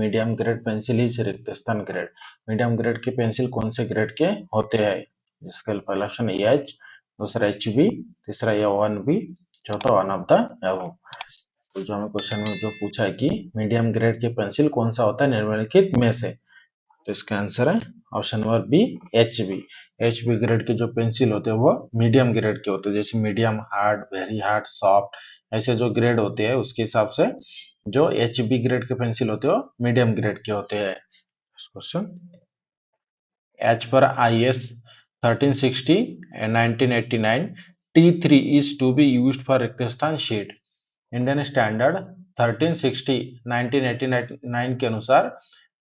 Medium grade pencil is रिक्त स्थान grade. Medium grade की पेंसिल कौन से ग्रेड के होते हैं? इसका पहला ऑप्शन एच, दूसरा एच बी, तीसरा ए वन बी, चौथा वन ऑफ द एबव। तो जो हमें क्वेश्चन में जो पूछा है कि मीडियम ग्रेड की पेंसिल कौन सा होता है निम्नलिखित में से, तो इसका आंसर है option number B, H B. H B grade के जो पेंसिल होते हैं वो मीडियम ग्रेड के होते हैं, जैसे medium hard, very hard, soft, ऐसे जो ग्रेड होते हैं उसके हिसाब से जो एच बी ग्रेड के पेंसिल होते हैं वो मीडियम ग्रेड के होते हैं। Question, as per I S 1360 and 1989 T3 is to be used for रिक्तस्थान शीट। इंडियन स्टैंडर्ड 1360 1989 के अनुसार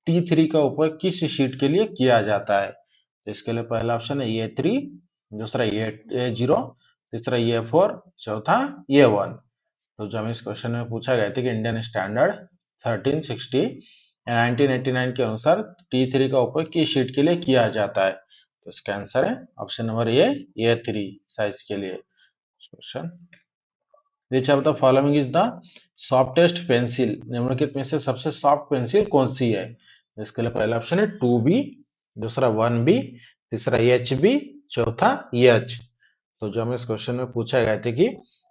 T3 का उपयोग किस शीट के लिए किया जाता है? इसके लिए पहला ऑप्शन है A3, दूसरा A0, तीसरा A4, चौथा A1। तो जब इस क्वेश्चन में पूछा गया था कि इंडियन स्टैंडर्ड 1360 या 1989 के अनुसार T3 का उपयोग किस शीट के लिए किया जाता है, तो इसका आंसर है ऑप्शन नंबर A3 साइज के लिए। Question, which of the following is the softest pencil? निम्नलिखित में से सबसे सॉफ्ट पेंसिल कौन सी है? इसके लिए पहला ऑप्शन है 2B, दूसरा 1B, तीसरा HB, चौथा H। तो जो हमें इस क्वेश्चन में पूछा गया था कि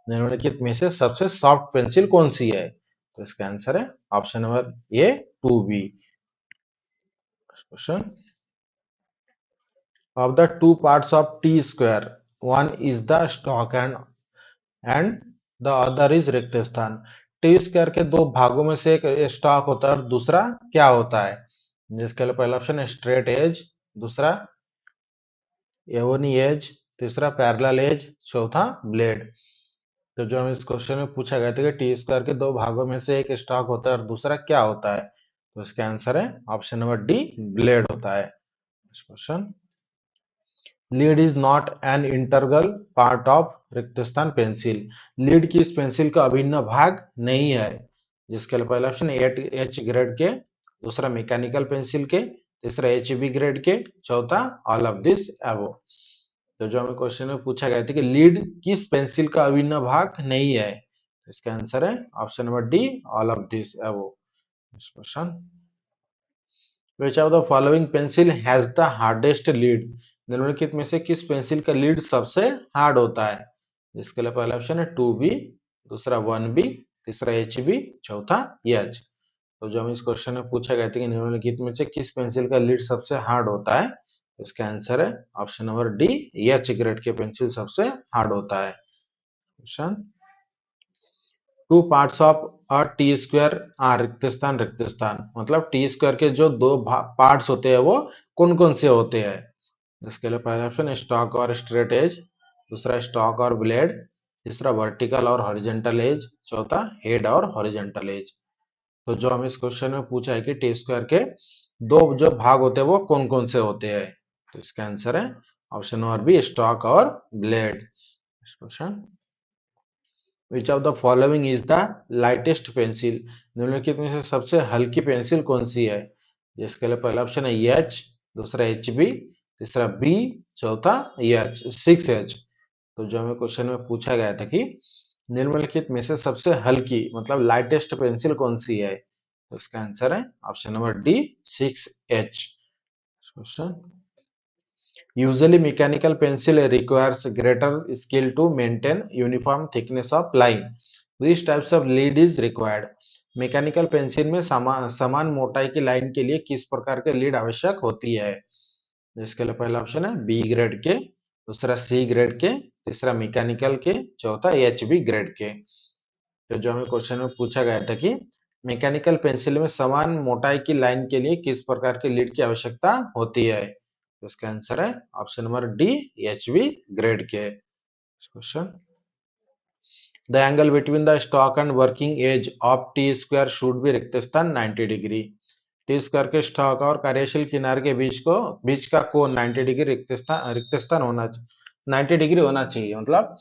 निम्नलिखित में से सबसे सॉफ्ट पेंसिल कौन सी है, तो इसका आंसर है option number A 2B। Question, of the two parts of T square, one is the stalk and the other is रिक्त स्थान। टी स्क्वायर के दो भागों में से एक स्टॉक होता है और दूसरा क्या होता है? जिसके लिए पहला ऑप्शन है स्ट्रेट एज, दूसरा एवोनी एज, तीसरा पैरेलल एज, चौथा ब्लेड। तो जो हमें इस क्वेश्चन में पूछा गया था कि टी स्क्वायर के दो भागों में से एक स्टॉक होता है और दूसरा क्या होता है, तो इसका आंसर है ऑप्शन नंबर डी, ब्लेड होता है। Question, lead is not an integral part of रिक्त स्थान पेंसिल। लीड की इस पेंसिल का अभिन्न भाग नहीं है। जिसके लिए पहला ऑप्शन एच ग्रेड के, दूसरा मैकेनिकल पेंसिल के, तीसरा एच बी ग्रेड के, चौथा ऑल ऑफ दिस एबव। तो जो हमें क्वेश्चन में पूछा गया था कि लीड किस पेंसिल का अभिन्न भाग नहीं है, इसका आंसर है option number D, all of this above. Question, Which of the following pencil has the hardest lead? निम्नलिखित में से किस पेंसिल का लीड सबसे हार्ड होता है? इसके लिए पहला ऑप्शन है 2B, दूसरा 1B, तीसरा HB, चौथा H। तो जो हम इस क्वेश्चन में पूछा गया था कि निम्नलिखित में से किस पेंसिल का लीड सबसे हार्ड होता है, इसका आंसर है option number D, H grade के पेंसिल सबसे हार्ड होता है। Question, two parts of a T square are रिक्त स्थान, रिक्त स्थान मतलब टी स्क्वायर के जो दो पार्ट्स होते हैं वो कौन कौन से होते हैं? इसके लिए पहला ऑप्शन स्टॉक और स्ट्रेट एज, दूसरा स्टॉक और ब्लेड, तीसरा वर्टिकल और हॉरिजॉन्टल एज, चौथा हेड और हॉरिजॉन्टल एज। तो जो हमें इस क्वेश्चन में पूछा है कि टी स्क्वायर के दो जो भाग होते हैं वो कौन कौन से होते हैं, तो इसका आंसर है ऑप्शन नंबर बी, स्टॉक और blade. Question, which of the following is the lightest pencil? निम्नलिखित में से सबसे हल्की पेंसिल कौन सी है? जिसके लिए पहला ऑप्शन है एच, दूसरा एच बी, तीसरा बी, चौथा एच 6H। तो जो हमें क्वेश्चन में पूछा गया था कि निम्नलिखित में से सबसे हल्की मतलब लाइटेस्ट पेंसिल कौन सी है, तो इसका आंसर है option number D, 6H। Question, usually mechanical pencil requires greater skill to maintain uniform thickness of line. Which types of lead is required? Mechanical pencil में समान मोटाई की लाइन के लिए किस प्रकार के लीड आवश्यक होती है? इसके लिए पहला ऑप्शन है बी ग्रेड के, दूसरा सी ग्रेड के, तीसरा मैकेनिकल के, चौथा एच बी ग्रेड के। तो जो हमें क्वेश्चन में पूछा गया था कि मैकेनिकल पेंसिल में समान मोटाई की लाइन के लिए किस प्रकार के लीड की आवश्यकता होती है, तो इसका आंसर है option number D, H B grade के। Question, the angle between the stock and working edge of T square should be रिक्त स्थान 90 डिग्री। टी स्क्वायर के स्टॉक और कार्यशील किनारे के बीच का कोण 90 डिग्री रिक्त स्थान होना 90 डिग्री होना चाहिए। मतलब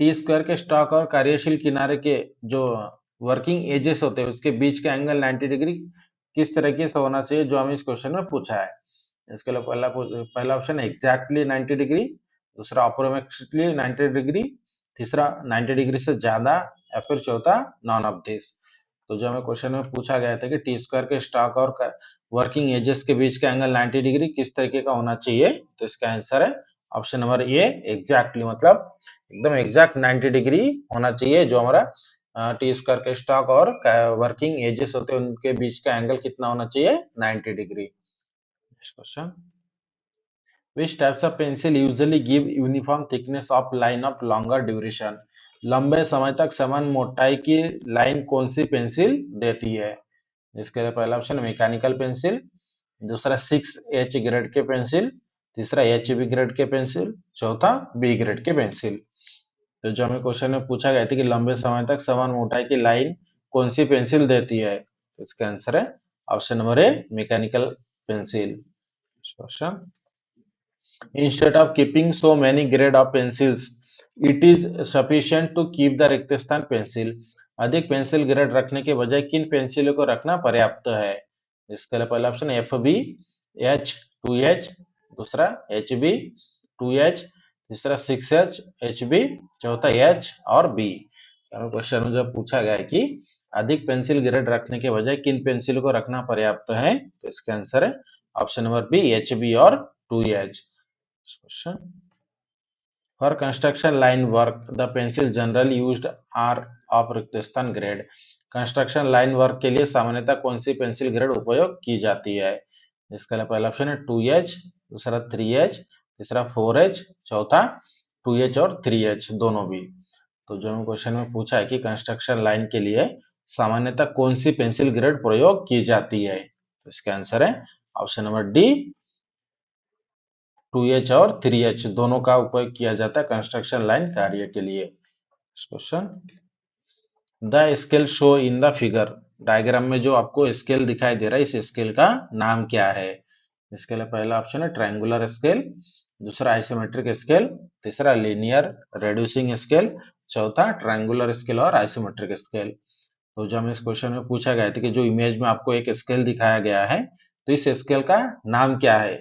टी स्क्वायर के स्टॉक और कार्यशील किनारे के जो वर्किंग एजेस होते हैं उसके बीच का एंगल 90 डिग्री किस तरीके से होना चाहिए, जो हमें इस क्वेश्चन में पूछा है। इसके लिए पहला ऑप्शन है एग्जैक्टली 90 डिग्री, दूसरा अप्रोक्सीमेटली 90 डिग्री, तीसरा 90 डिग्री से ज्यादा, या फिर चौथा नॉन ऑफ दिस। तो जो हमें क्वेश्चन में पूछा गया था कि टी स्क्वायर के स्टॉक और वर्किंग एजेस के बीच का एंगल 90 डिग्री किस तरीके का होना चाहिए, तो इसका आंसर है ऑप्शन नंबर ए, एग्जैक्टली, मतलब एकदम एग्जैक्ट 90 डिग्री होना चाहिए। जो हमारा टी स्क्वायर के स्टॉक और वर्किंग एजेस होते हैं उनके बीच का एंगल कितना होना चाहिए, 90 degree. Question, which types of pencil usually give uniform thickness of line of longer duration? लंबे समय तक समान मोटाई की लाइन कौन सी पेंसिल देती है? इसके लिए पहला ऑप्शन मैकेनिकल पेंसिल, दूसरा 6H ग्रेड के पेंसिल, तीसरा HB ग्रेड के पेंसिल, चौथा बी ग्रेड के पेंसिल। तो जो हमें क्वेश्चन में पूछा गया था कि लंबे समय तक समान मोटाई की लाइन कौन सी पेंसिल देती है, तो इसका आंसर है option number A, mechanical pencil. Question, instead of keeping so many grade of pencils, it is sufficient to keep the रिक्तस्थान पेंसिल। अधिक पेंसिल ग्रेड रखने के बजाय किन पेंसिलों को रखना पर्याप्त है? इसके लिए पहला option F B, H, 2H, दूसरा एच बी, 2H, तीसरा 6H, एच बी, चौथा एच और बी। क्वेश्चन में जब पूछा गया है कि अधिक पेंसिल ग्रेड रखने के बजाय किन पेंसिलों को रखना पर्याप्त है, तो इसका आंसर है option number B, H B और 2H। Question. For construction line work, the pencil generally used are of रिक्तस्थान ग्रेड। कंस्ट्रक्शन लाइन वर्क के लिए सामान्यतः कौन सी पेंसिल ग्रेड उपयोग की जाती है? इसका लिए पहला ऑप्शन है 2H, दूसरा 3H, तीसरा 4H, चौथा 2H और 3H दोनों भी। तो जो हमें क्वेश्चन में पूछा है कि कंस्ट्रक्शन लाइन के लिए सामान्यतः कौन सी पेंसिल ग्रेड प्रयोग की जाती है, तो इसका आंसर है ऑप्शन नंबर डी, 2H और 3H दोनों का उपयोग किया जाता है कंस्ट्रक्शन लाइन कार्य के लिए। Question, the scale show in the figure, diagram में जो आपको स्केल दिखाई दे रहा है इस स्केल का नाम क्या है? इसके लिए पहला ऑप्शन है ट्रायंगुलर स्केल, दूसरा आइसोमेट्रिक स्केल, तीसरा लीनियर रेड्यूसिंग स्केल, चौथा ट्रायंगुलर स्केल और आइसोमेट्रिक स्केल। तो जब हमें इस क्वेश्चन में पूछा गया था कि जो इमेज में आपको एक स्केल दिखाया गया है तो इस स्केल का नाम क्या है,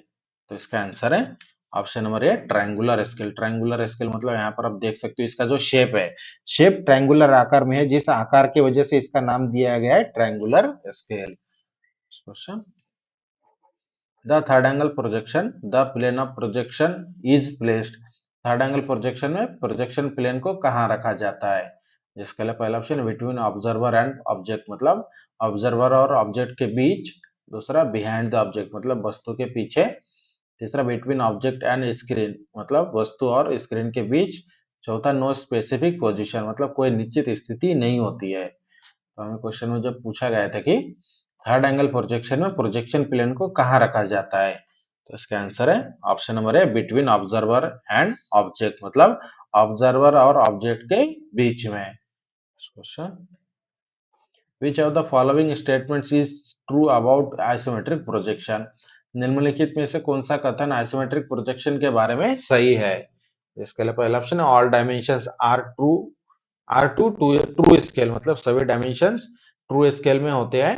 तो इसका आंसर है ऑप्शन नंबर ए, ट्रायंगुलर स्केल। ट्रायंगुलर स्केल मतलब यहाँ पर आप देख सकते हो इसका जो शेप है, शेप ट्रायंगुलर आकार में है, जिस आकार की वजह से इसका नाम दिया गया है triangular scale. Question, the third angle projection, the plane of projection is placed. Third angle projection में प्रोजेक्शन प्लेन को कहाँ रखा जाता है? जिसके लिए पहला option between observer and object, मतलब ऑब्जर्वर और ऑब्जेक्ट के बीच, दूसरा बिहाइंड द ऑब्जेक्ट मतलब वस्तु के पीछे, तीसरा बिटवीन ऑब्जेक्ट एंड स्क्रीन मतलब वस्तु और स्क्रीन के बीच, चौथा नो स्पेसिफिक पोजीशन मतलब कोई निश्चित स्थिति नहीं होती है। तो हमें क्वेश्चन में जब पूछा गया था कि थर्ड एंगल प्रोजेक्शन में प्रोजेक्शन प्लेन को कहाँ रखा जाता है, तो इसका आंसर है option number A, between observer and object मतलब ऑब्जर्वर और ऑब्जेक्ट के बीच में। Question, which of the following statements is true about isometric projection? निम्नलिखित में से कौन सा कथन आइसोमेट्रिक प्रोजेक्शन के बारे में सही है? इसके लिए पहला ऑप्शन है all dimensions are true, are to true scale मतलब सभी डायमेंशंस ट्रू स्केल में होते हैं।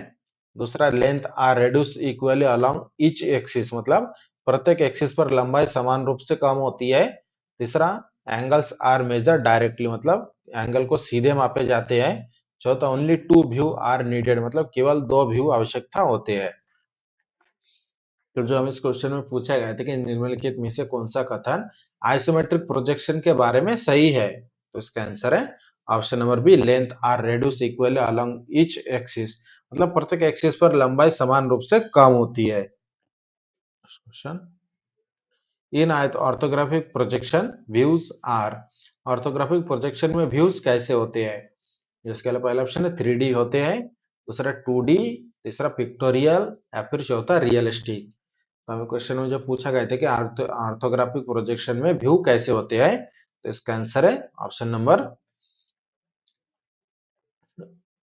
दूसरा, length are reduce equally along each axis मतलब प्रत्येक एक्सिस पर लंबाई समान रूप से कम होती है। तीसरा, एंगल्स आर मेजर डायरेक्टली मतलब एंगल को सीधे मापे जाते हैं। चौथा, only two view are needed मतलब केवल दो व्यू आवश्यकता होते हैं। तो जो हमें इस क्वेश्चन में पूछा गया था कि निम्नलिखित में से कौन सा कथन आइसोमेट्रिक प्रोजेक्शन के बारे में सही है, तो इसका आंसर है option number B, length are reduce equally along each axis मतलब प्रत्येक एक्सिस पर लंबाई समान रूप से कम होती है। Question, in orthographic projection views are, orthographic projection में व्यूज कैसे होते हैं? जिसके लिए पहला ऑप्शन है 3D होते हैं, दूसरा 2D, तीसरा पिक्टोरियल या फिर चौथा रियलिस्टिक। तो हमें क्वेश्चन में जब पूछा गया था कि ऑर्थोग्राफिक प्रोजेक्शन में व्यू कैसे होते हैं, तो इसका आंसर है ऑप्शन नंबर,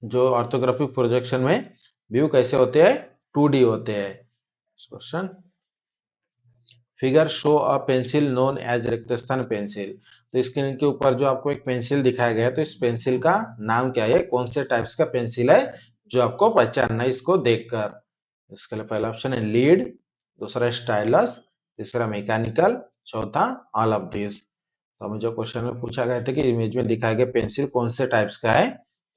जो ऑर्थोग्राफिक प्रोजेक्शन में व्यू कैसे होते हैं, 2D होते हैं। Question, figure show a pencil known as रिक्तस्थान पेंसिल। तो स्क्रीन के ऊपर जो आपको एक पेंसिल दिखाया गया है तो इस पेंसिल का नाम क्या है, कौन से टाइप्स का पेंसिल है जो आपको पहचानना है इसको देखकर? इसके लिए पहला ऑप्शन है लीड, दूसरा स्टाइलस, तीसरा मैकेनिकल, चौथा ऑल ऑफ दिस। तो हमें जो क्वेश्चन में पूछा गया था कि इमेज में दिखाया गया पेंसिल कौन से टाइप्स का है,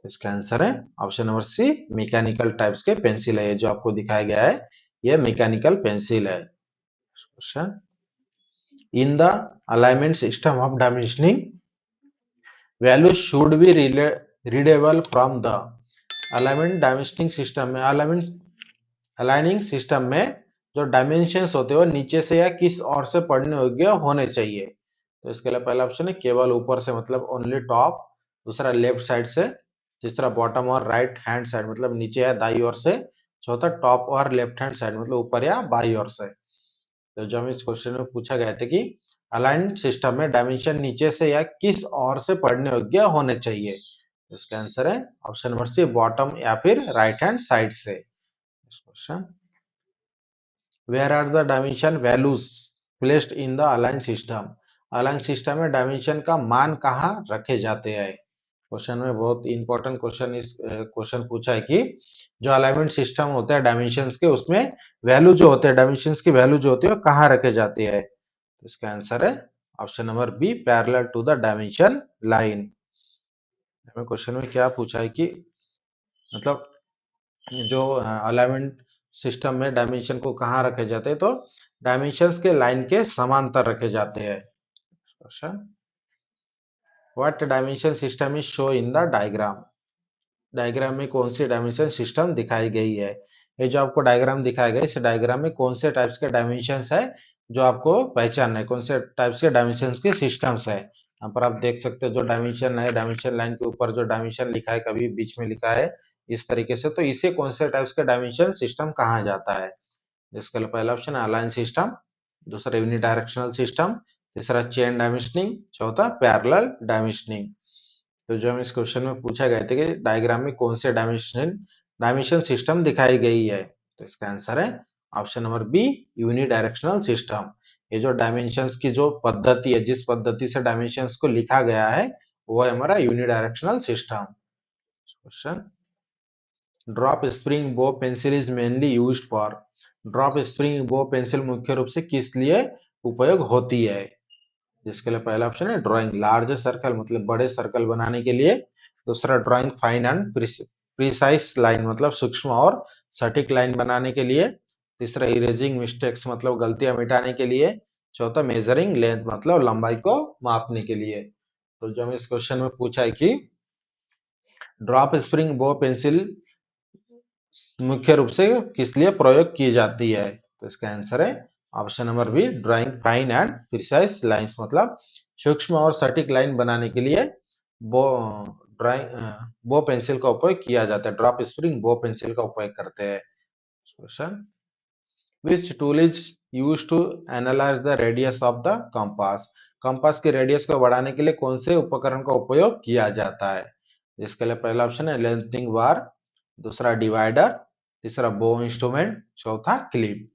इसका आंसर है option number C, mechanical types के पेंसिल है। ये जो आपको दिखाया गया है ये मैकेनिकल पेंसिल है। Question, in the alignment system of dimensioning value should be readable from the alignment dimensioning system में अलाइनिंग सिस्टम में जो डायमेंशंस होते हैं वो नीचे से या किस ओर से पढ़ने योग्य होने चाहिए। तो इसके लिए पहला ऑप्शन है केवल ऊपर से मतलब ओनली टॉप, दूसरा लेफ्ट साइड से, तीसरा बॉटम और राइट हैंड साइड मतलब नीचे या दाई ओर से, चौथा टॉप और लेफ्ट हैंड साइड मतलब ऊपर या बाई ओर से। तो जो हमें इस क्वेश्चन में पूछा गया था कि अलाइन सिस्टम में डायमेंशन नीचे से या किस ओर से पढ़ने योग्य होने चाहिए। तो इसका आंसर है ऑप्शन नंबर सी, बॉटम या फिर राइट हैंड साइड से। Question, where are the dimension values placed in the align system? Align system में डायमेंशन का मान कहाँ रखे जाते हैं? क्वेश्चन में बहुत इंपॉर्टेंट क्वेश्चन इस क्वेश्चन पूछा है कि जो अलाइनमेंट सिस्टम होता है डायमेंशंस के, उसमें वैल्यू जो होते हैं डायमेंशंस की वैल्यू जो होती है वो कहाँ रखे जाती है? तो इसका आंसर है option number B, parallel to the dimension line. हमें क्वेश्चन में क्या पूछा है कि मतलब जो अलाइनमेंट सिस्टम में डायमेंशन को कहाँ रखे जाते हैं, तो डायमेंशंस के लाइन के समांतर रखे जाते हैं। Question, what dimension system is show in the diagram? Diagram में कौन सी डायमेंशन सिस्टम दिखाई गई है? ये जो आपको डायग्राम दिखाया गया है, इस डायग्राम में कौन से टाइप्स के डायमेंशंस है जो आपको पहचानना है, कौन से टाइप्स के डायमेंशंस के सिस्टम्स है। यहाँ पर आप देख सकते हो जो डायमेंशन है, डायमेंशन लाइन के ऊपर जो डायमेंशन लिखा है, कभी बीच में लिखा है इस तरीके से, तो इसे कौन से टाइप्स के डायमेंशन सिस्टम कहा जाता है? इसका पहला ऑप्शन है अलाइन सिस्टम, दूसरा यूनिडायरेक्शनल सिस्टम, तीसरा चेन डायमेंशनिंग, चौथा पैरेलल डायमेंशनिंग। तो जो हम इस क्वेश्चन में पूछा गया था कि डायग्राम में कौन से डायमेंशन सिस्टम दिखाई गई है, तो इसका आंसर है option number B, unidirectional system. ये जो डायमेंशंस की जो पद्धति है, जिस पद्धति से डायमेंशंस को लिखा गया है, वो है हमारा unidirectional system. Question, drop spring bow pencil is mainly used for? Drop spring bow pencil मुख्य रूप से किस लिए उपयोग होती है? जिसके लिए पहला ऑप्शन है ड्राइंग लार्ज सर्कल मतलब बड़े सर्कल बनाने के लिए, दूसरा drawing fine and precise line मतलब सूक्ष्म और सटीक लाइन बनाने के लिए, तीसरा इरेजिंग मिस्टेक्स मतलब गलतियां मिटाने के लिए, चौथा मेजरिंग लेंथ मतलब लंबाई को मापने के लिए। तो जो हमें इस क्वेश्चन में पूछा है कि ड्रॉप स्प्रिंग बो पेंसिल मुख्य रूप से किस लिए प्रयोग की जाती है, तो इसका आंसर है option number B, drawing fine and precise lines मतलब सूक्ष्म और सटीक लाइन बनाने के लिए बो ड्राइंग बो पेंसिल का उपयोग किया जाता है। ड्रॉप स्प्रिंग बो पेंसिल का उपयोग करते हैं। Question, which tool is use to analyse the radius of the compass? Compass के रेडियस को बढ़ाने के लिए कौन से उपकरण का उपयोग किया जाता है? इसके लिए पहला ऑप्शन है लेंथनिंग बार, दूसरा डिवाइडर, तीसरा बो इंस्ट्रूमेंट, चौथा क्लिप।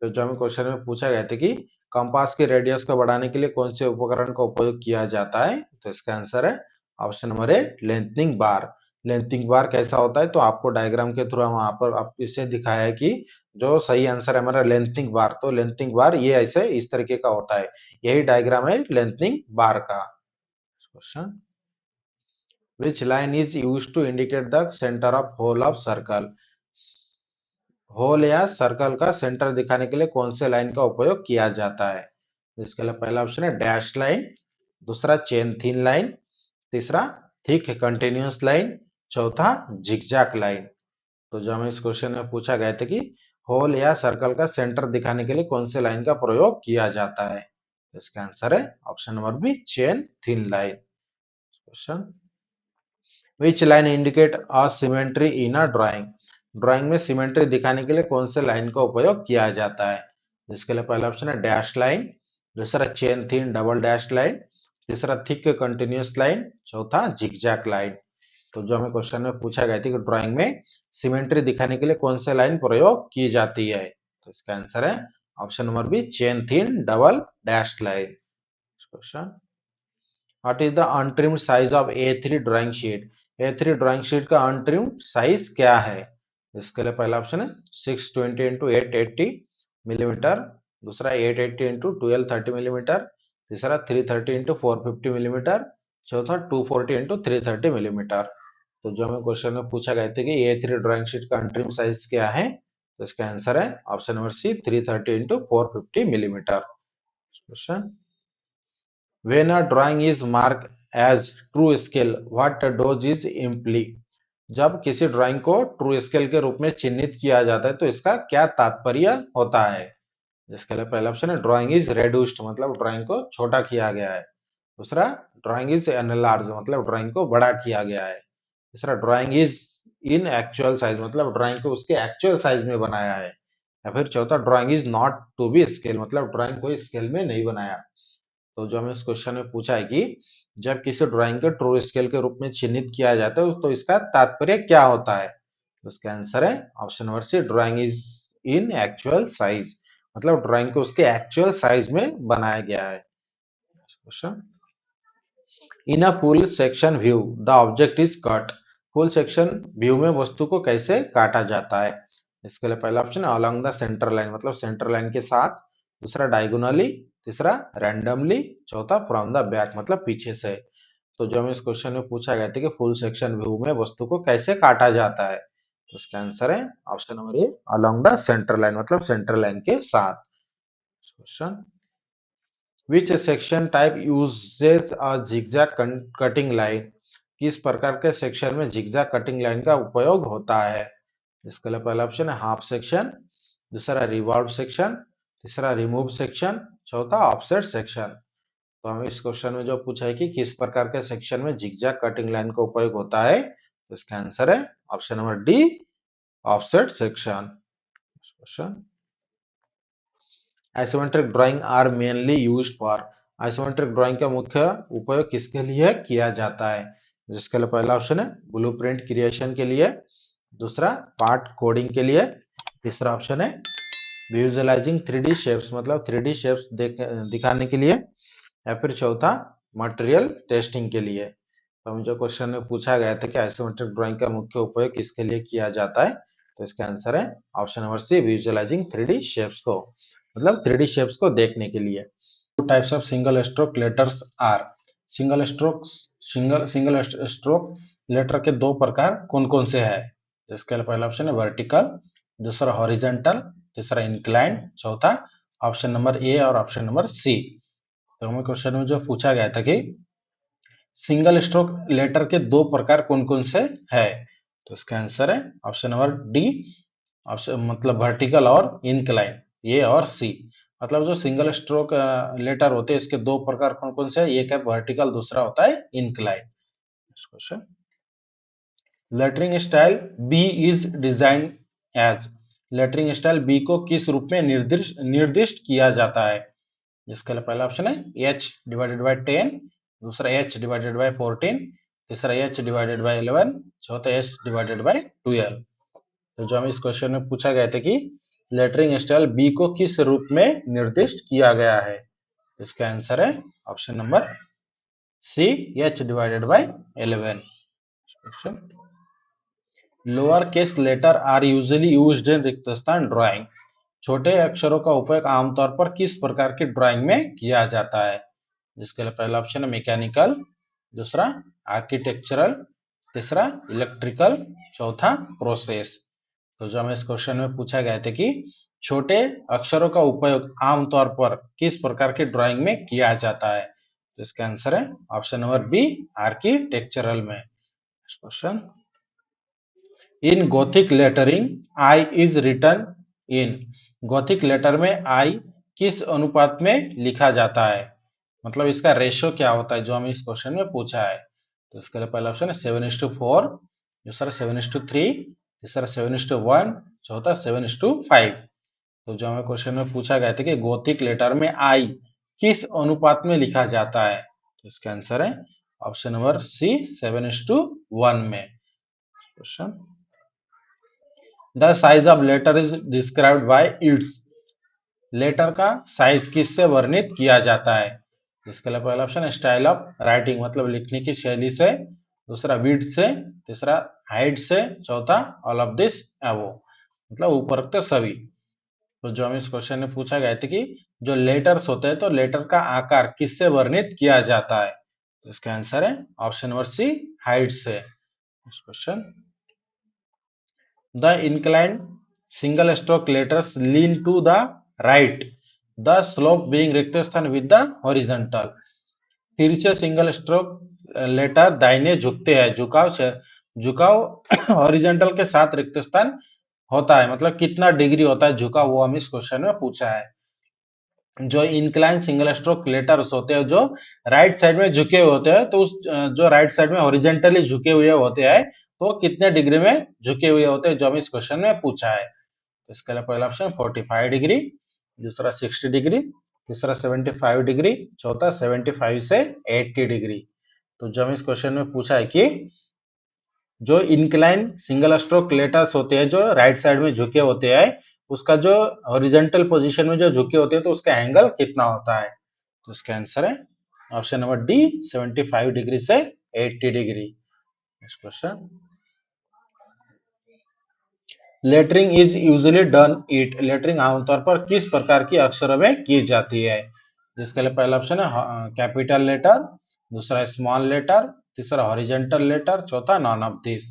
तो जो हमें क्वेश्चन में पूछा गया था कि कंपास के रेडियस को बढ़ाने के लिए कौन से उपकरण का उपयोग किया जाता है, तो इसका आंसर है option number A, lengthening bar. Lengthening bar कैसा होता है, तो आपको डायग्राम के थ्रू वहां पर आप इसे दिखाया है कि जो सही आंसर है हमारा लेंथनिंग बार, तो लेंथनिंग बार ये ऐसे इस तरीके का होता है, यही डायग्राम है लेंथनिंग बार का। Question, which line is used to indicate the center of whole of circle? Hole या सर्कल का सेंटर दिखाने के लिए कौन से लाइन का उपयोग किया जाता है? इसके लिए पहला ऑप्शन है डैश लाइन, दूसरा चेन थिन लाइन, तीसरा थिक कंटिन्यूअस लाइन, चौथा जिगजैग लाइन। तो जो हमें इस क्वेश्चन में पूछा गया था कि होल या सर्कल का सेंटर दिखाने के लिए कौन से लाइन का प्रयोग किया जाता है, इसका आंसर है option number B, chain thin line. Question, which line indicate a symmetry in a drawing? Drawing में सिमेट्री दिखाने के लिए कौन से लाइन का उपयोग किया जाता है? जिसके लिए पहला ऑप्शन है डैश लाइन, दूसरा chain thin double dash line, तीसरा थिक कंटिन्यूअस लाइन, चौथा जिगजैग लाइन। तो जो हमें क्वेश्चन में पूछा गया था कि ड्राइंग में सिमेट्री दिखाने के लिए कौन से लाइन प्रयोग की जाती है, तो इसका आंसर है option number B, chain thin double dash line. Question, what is the untrimmed size of A3 drawing sheet? A3 drawing sheet का अनट्रिम्ड साइज क्या है? इसके लिए पहला ऑप्शन है 620 इंटू 880 मिलीमीटर, दूसरा 880 इंटू 1230 मिलीमीटर, तीसरा 330 इंटू 450 मिलीमीटर, चौथा 240 इंटू 330 मिलीमीटर। तो जो हमें क्वेश्चन में पूछा गया था कि A3 ड्राइंग शीट का अंतरिम साइज क्या है, तो इसका आंसर है option number C 330 into 450 millimetre. Question, when a drawing is marked as true scale what does is imply। जब किसी ड्राइंग को ट्रू स्केल के रूप में चिन्हित किया जाता है तो इसका क्या तात्पर्य होता है। इसके लिए पहला ऑप्शन है ड्राइंग इज रेड्यूस्ड, मतलब ड्राइंग को छोटा किया गया है। दूसरा, ड्राइंग इज एनलार्ज, मतलब ड्राइंग को बड़ा किया गया है। तीसरा, drawing is in actual size, मतलब ड्राइंग को उसके एक्चुअल साइज में बनाया है। या फिर चौथा, drawing is not to be scale, मतलब ड्राइंग को स्केल में नहीं बनाया। तो जो हमें इस क्वेश्चन में पूछा है कि जब किसी ड्राइंग को ट्रू स्केल के रूप में चिन्हित किया जाता है तो इसका तात्पर्य क्या होता है, तो इसका आंसर है option number C drawing is in actual size, मतलब ड्राइंग को उसके एक्चुअल साइज में बनाया गया है। Question, in a full section view the object is cut. Full section view में वस्तु को कैसे काटा जाता है। इसके लिए पहला ऑप्शन है अलोंग द सेंटर लाइन, मतलब सेंटर लाइन के साथ। दूसरा, डायगोनली। तीसरा, रैंडमली। चौथा, फ्रॉम द बैक, मतलब पीछे से। तो जो हमें इस क्वेश्चन में पूछा गया था कि फुल सेक्शन व्यू में वस्तु को कैसे काटा जाता है, तो इसका आंसर है option number a along the centre line, मतलब सेंटर लाइन के साथ। Question, which section type uses a zigzag cutting line. किस प्रकार के सेक्शन में जिगजैग कटिंग लाइन का उपयोग होता है। इसके लिए पहला ऑप्शन है हाफ सेक्शन। दूसरा, रिवॉल्व सेक्शन। तीसरा, रिमूव सेक्शन। चौथा, ऑफसेट सेक्शन। तो हमें इस क्वेश्चन में जो पूछा है कि किस प्रकार के सेक्शन में जिगजैग कटिंग लाइन का उपयोग होता है, तो इसका आंसर है option number D offset section. Question, isometric drawing are mainly used for. Isometric drawing का मुख्य उपयोग किसके लिए किया जाता है। जिसके लिए पहला ऑप्शन है ब्लूप्रिंट क्रिएशन के लिए। दूसरा, पार्ट कोडिंग के लिए। तीसरा ऑप्शन है विजुअलाइजिंग 3D शेप्स, मतलब 3D शेप्स दिखाने के लिए। या फिर चौथा, मटेरियल टेस्टिंग के लिए। तो हमें जो क्वेश्चन में पूछा गया था कि आइसोमेट्रिक ड्राइंग का मुख्य उपयोग किसके लिए किया जाता है, तो इसका आंसर है option number C visualizing 3D shapes को, मतलब 3D शेप्स को देखने के लिए। Two types of single stroke letters are. Single stroke letter के दो प्रकार कौन कौन से है। इसके लिए पहला ऑप्शन है वर्टिकल। दूसरा, हॉरिजेंटल। तीसरा, इंक्लाइंड। चौथा, ऑप्शन नंबर ए और ऑप्शन नंबर सी। तो हमें क्वेश्चन में जो पूछा गया था कि सिंगल स्ट्रोक लेटर के दो प्रकार कौन कौन से है, तो इसका आंसर है ऑप्शन नंबर डी, ऑप्शन मतलब वर्टिकल और इंक्लाइन, ए और सी। मतलब जो सिंगल स्ट्रोक लेटर होते हैं इसके दो प्रकार कौन कौन से है, एक है वर्टिकल, दूसरा होता है incline. Question, lettering style B is design as. Lettering style B को किस रूप में निर्दिष्ट किया जाता है। जिसके लिए पहला ऑप्शन है h डिवाइडेड बाय 10। दूसरा, h डिवाइडेड बाय 14। तीसरा, h डिवाइडेड बाय 11। चौथा, h डिवाइडेड बाय 12। तो जो हमें इस क्वेश्चन में पूछा गया था कि लेटरिंग स्टाइल बी को किस रूप में निर्दिष्ट किया गया है, तो इसका आंसर है option number C h divided by 11। Lower case letter are usually used in रिक्त स्थान ड्राइंग। छोटे अक्षरों का उपयोग आमतौर पर किस प्रकार की ड्राइंग में किया जाता है। जिसके लिए पहला ऑप्शन है मैकेनिकल। दूसरा, आर्किटेक्चरल। तीसरा, इलेक्ट्रिकल। चौथा, प्रोसेस। तो जो हमें इस क्वेश्चन में पूछा गया था कि छोटे अक्षरों का उपयोग आमतौर पर किस प्रकार की ड्राइंग में किया जाता है, तो इसका आंसर है ऑप्शन नंबर बी आर्किटेक्चरल में। Question, in gothic lettering I is written in. Gothic letter में आई किस अनुपात में लिखा जाता है, मतलब इसका रेशो क्या होता है, जो हमें इस क्वेश्चन में पूछा है। तो इसके लिए पहला ऑप्शन है 7:4। दूसरा, 7:3। तीसरा, 7:1। चौथा, 7:5। तो जो हमें क्वेश्चन में पूछा गया था कि गोथिक लेटर में आई किस अनुपात में लिखा जाता है, तो इसका आंसर है ऑप्शन नंबर सी 7:1 में। Question, the size of letter is described by its. Letter का साइज किससे वर्णित किया जाता है। इसके लिए पहला ऑप्शन है स्टाइल ऑफ राइटिंग, मतलब लिखने की शैली से। दूसरा, विड्थ से। तीसरा, हाइट से। चौथा, ऑल ऑफ दिस अबव, मतलब उपरोक्त सभी। तो जो हमें इस क्वेश्चन में पूछा गया था कि जो लेटर्स होते हैं तो लेटर का आकार किससे वर्णित किया जाता है, तो इसका आंसर है ऑप्शन नंबर सी हाइट से। Next question, the inclined single stroke letters lean to the right, the slope being रेक्टेस्थान विद द हॉरिजॉन्टल। तिरछे सिंगल स्ट्रोक लेटर दाहिने झुकते हैं, झुकाव हॉरिजॉन्टल के साथ रिक्त स्थान होता है, मतलब कितना डिग्री होता है झुकाव, वो हम इस क्वेश्चन में पूछा है। जो इंक्लाइन सिंगल स्ट्रोक लेटर्स होते हैं जो राइट साइड में झुके हुए होते हैं, तो उस जो राइट साइड में हॉरिजॉन्टली झुके हुए होते हैं, तो कितने डिग्री में झुके हुए होते हैं, जो हम इस क्वेश्चन में पूछा है। तो इसके लिए पहला ऑप्शन 45 डिग्री, दूसरा 60 डिग्री, तीसरा 75 डिग्री, चौथा 75 से 80 डिग्री। तो जो हम इस क्वेश्चन में पूछा है कि जो इंक्लाइन सिंगल स्ट्रोक लेटर्स होते हैं जो राइट साइड में झुके होते हैं, उसका जो हॉरिजॉन्टल पोजीशन में जो झुके होते हैं तो उसका एंगल कितना होता है। तो इसका आंसर है ऑप्शन नंबर डी, 75 डिग्री से 80 degree. Next question, lettering is usually done it, lettering आमतौर पर किस प्रकार की अक्षरों में की जाती है। जिसके लिए पहला ऑप्शन है कैपिटल लेटर, दूसरा स्मॉल लेटर, तीसरा हॉरिजॉन्टल लेटर, चौथा नॉन ऑफ दिस।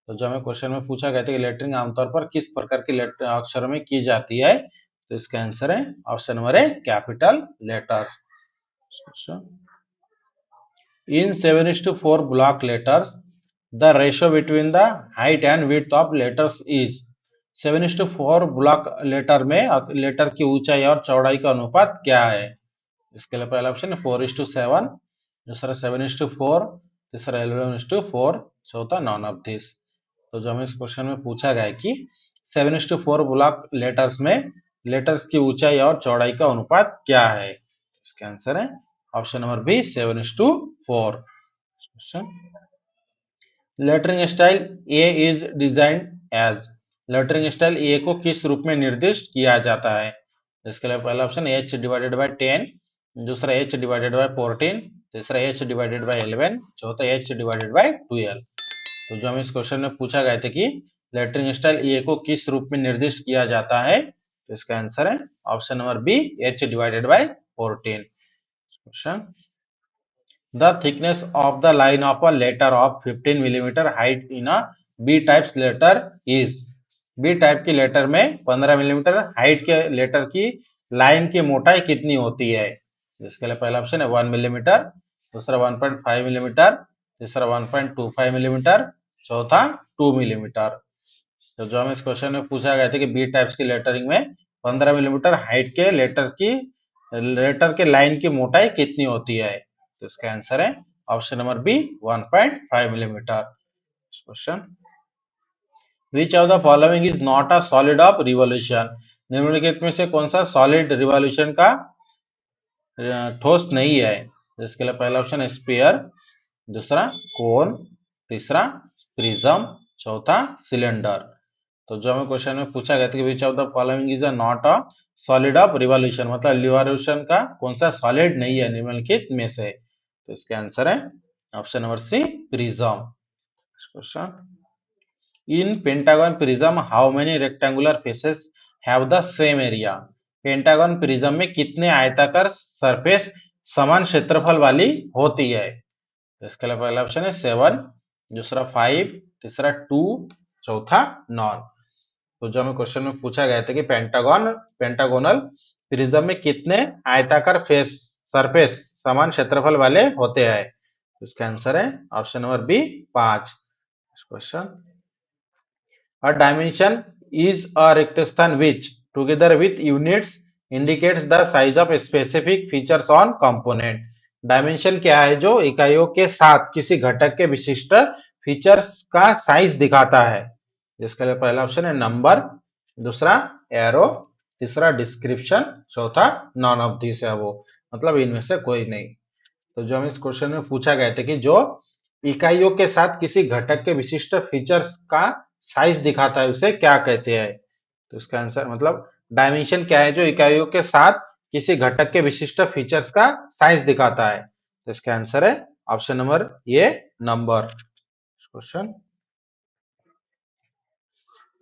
तो जो हमें क्वेश्चन में पूछा गया था कि लेटरिंग आमतौर पर किस प्रकार की अक्षरों में की जाती है, तो इसका आंसर है option number A, capital letters. In 7:4 block letters, the ratio between the height and width of letters is 7:4 block letter में लेटर की ऊंचाई और चौड़ाई का अनुपात क्या है। इसके लिए पहला ऑप्शन है 4:7, दूसरा 7:4, तीसरा 11:4, चौथा नॉन ऑफ दिस। तो जो हमें इस क्वेश्चन में पूछा गया है कि 7:4 ब्लॉक लेटर्स में लेटर्स की ऊंचाई और चौड़ाई का अनुपात क्या है। इसका आंसर है option number B, 7:4। Lettering style A is design as, lettering style A को किस रूप में निर्दिष्ट किया जाता है। इसके लिए पहला ऑप्शन h/10, दूसरा h/14, तीसरा h/11, चौथा h/12। तो जो हमें इस क्वेश्चन में पूछा गया था कि लेटरिंग स्टाइल ए को किस रूप में निर्दिष्ट किया जाता है, तो इसका आंसर है option number B, h/14। Question, the thickness of the line of a letter of 15 millimeter height in a B types letter is, B type की लेटर में 15 मिलीमीटर हाइट के लेटर की लाइन की मोटाई कितनी होती है। इसके लिए पहला ऑप्शन है 1 मिलीमीटर, दूसरा 1.5 मिलीमीटर, तीसरा 1.25 मिलीमीटर, चौथा 2 मिलीमीटर। तो जो हमें इस क्वेश्चन में पूछा गया था कि बी टाइप्स की लेटरिंग में 15 मिलीमीटर हाइट के लेटर के लाइन की मोटाई कितनी होती है। तो इसका आंसर है option number B, 1.5 millimetre. Question, which of the following is not a solid of revolution, निम्नलिखित में से कौन सा सॉलिड रिवॉल्यूशन का ठोस नहीं है। इसके लिए पहला ऑप्शन है स्फीयर, दूसरा कोन, तीसरा प्रिज्म, चौथा सिलेंडर। तो जो हमें क्वेश्चन में पूछा गया था कि विच of the following is not a solid of revolution, मतलब रिवॉल्यूशन का कौन सा सॉलिड नहीं है निम्नलिखित में से। तो इसका आंसर है option number C, prism. Question, in pentagon prism how many rectangular faces have the same area, pentagon prism में कितने आयताकार सरफेस समान क्षेत्रफल वाली होती है। इसके लिए पहला ऑप्शन है 7, दूसरा 5, तीसरा 2, चौथा नॉन। तो जो हमें क्वेश्चन में पूछा गया था कि पेंटागोनल प्रिज्म में कितने आयताकार सरफेस समान क्षेत्रफल वाले होते हैं। तो इसका आंसर है option number B, 5। Question, a dimension is a rectangle which together with units indicates the size of specific features on component, dimension क्या है जो इकाइयों के साथ किसी घटक के विशिष्ट फीचर्स का साइज दिखाता है। जिसके लिए पहला ऑप्शन है नंबर, दूसरा एरो, तीसरा डिस्क्रिप्शन, चौथा नॉन ऑफ दिस है, वो मतलब इनमें से कोई नहीं। तो जो हम इस क्वेश्चन में पूछा गया था कि जो इकाइयों के साथ किसी घटक के विशिष्ट फीचर्स का साइज दिखाता है उसे क्या कहते हैं। तो इसका आंसर मतलब डायमेंशन क्या है जो इकाइयों के साथ किसी घटक के विशिष्ट फीचर्स का साइज दिखाता है। तो इसका आंसर है option number A, number. Question,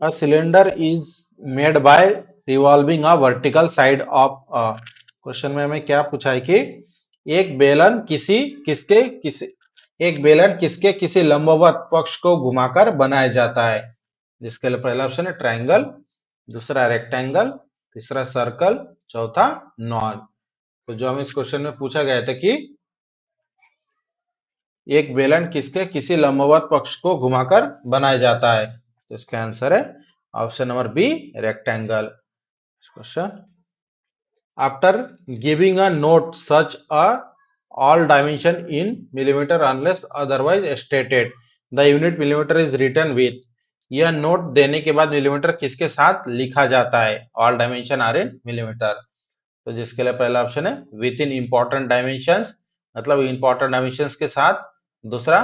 a cylinder is made by revolving a vertical side of a, question में हमें क्या पूछा है कि एक बेलन किसी एक बेलन किसके किसी लंबवत पक्ष को घुमाकर बनाया जाता है? जिसके लिए पहला ऑप्शन है ट्रायंगल, दूसरा रेक्टेंगल, तीसरा सर्कल, चौथा नॉन। तो जो हमें इस क्वेश्चन में पूछा गया था कि एक बेलन किसके किसी लंबवत पक्ष को घुमाकर बनाया जाता है, तो इसका आंसर है option number B, rectangle. Question, after giving a note such a all dimension in millimeter unless otherwise stated the unit millimeter is written with, यह नोट देने के बाद मिलीमीटर किसके साथ लिखा जाता है? All dimension are in millimetre. तो जिसके लिए पहला ऑप्शन है विद इन इंपॉर्टेंट डायमेंशंस, मतलब इंपॉर्टेंट डायमेंशंस के साथ, दूसरा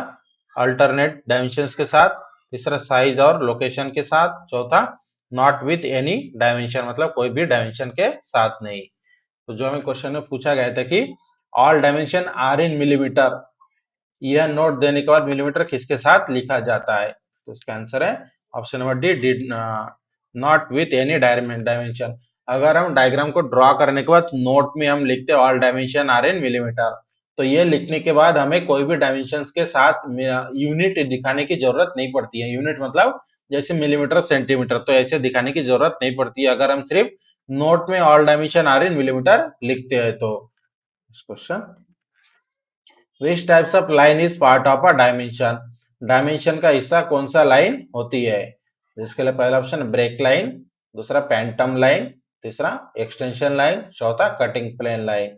अल्टरनेट डायमेंशंस के साथ, तीसरा साइज और लोकेशन के साथ, चौथा नॉट विथ एनी डायमेंशन, मतलब कोई भी डायमेंशन के साथ नहीं। तो जो हमें क्वेश्चन में पूछा गया था कि all dimension are in millimetre, यह नोट देने के बाद मिलीमीटर किसके साथ लिखा जाता है? तो इसका आंसर है option number D, did not with any dimension. अगर हम डायग्राम को ड्रॉ करने के बाद नोट में हम लिखते हैं all dimension are in millimetre, तो ये लिखने के बाद हमें कोई भी डायमेंशंस के साथ यूनिट दिखाने की जरूरत नहीं पड़ती है। यूनिट मतलब जैसे मिलीमीटर, सेंटीमीटर, तो ऐसे दिखाने की जरूरत नहीं पड़ती है अगर हम सिर्फ नोट में all dimension are in millimetre लिखते हैं तो। Question, which types of line is part of a dimension, dimension का हिस्सा कौन सा लाइन होती है? जिसके लिए पहला ऑप्शन ब्रेक लाइन, दूसरा पैंटम लाइन, तीसरा एक्सटेंशन लाइन, चौथा कटिंग प्लेन लाइन।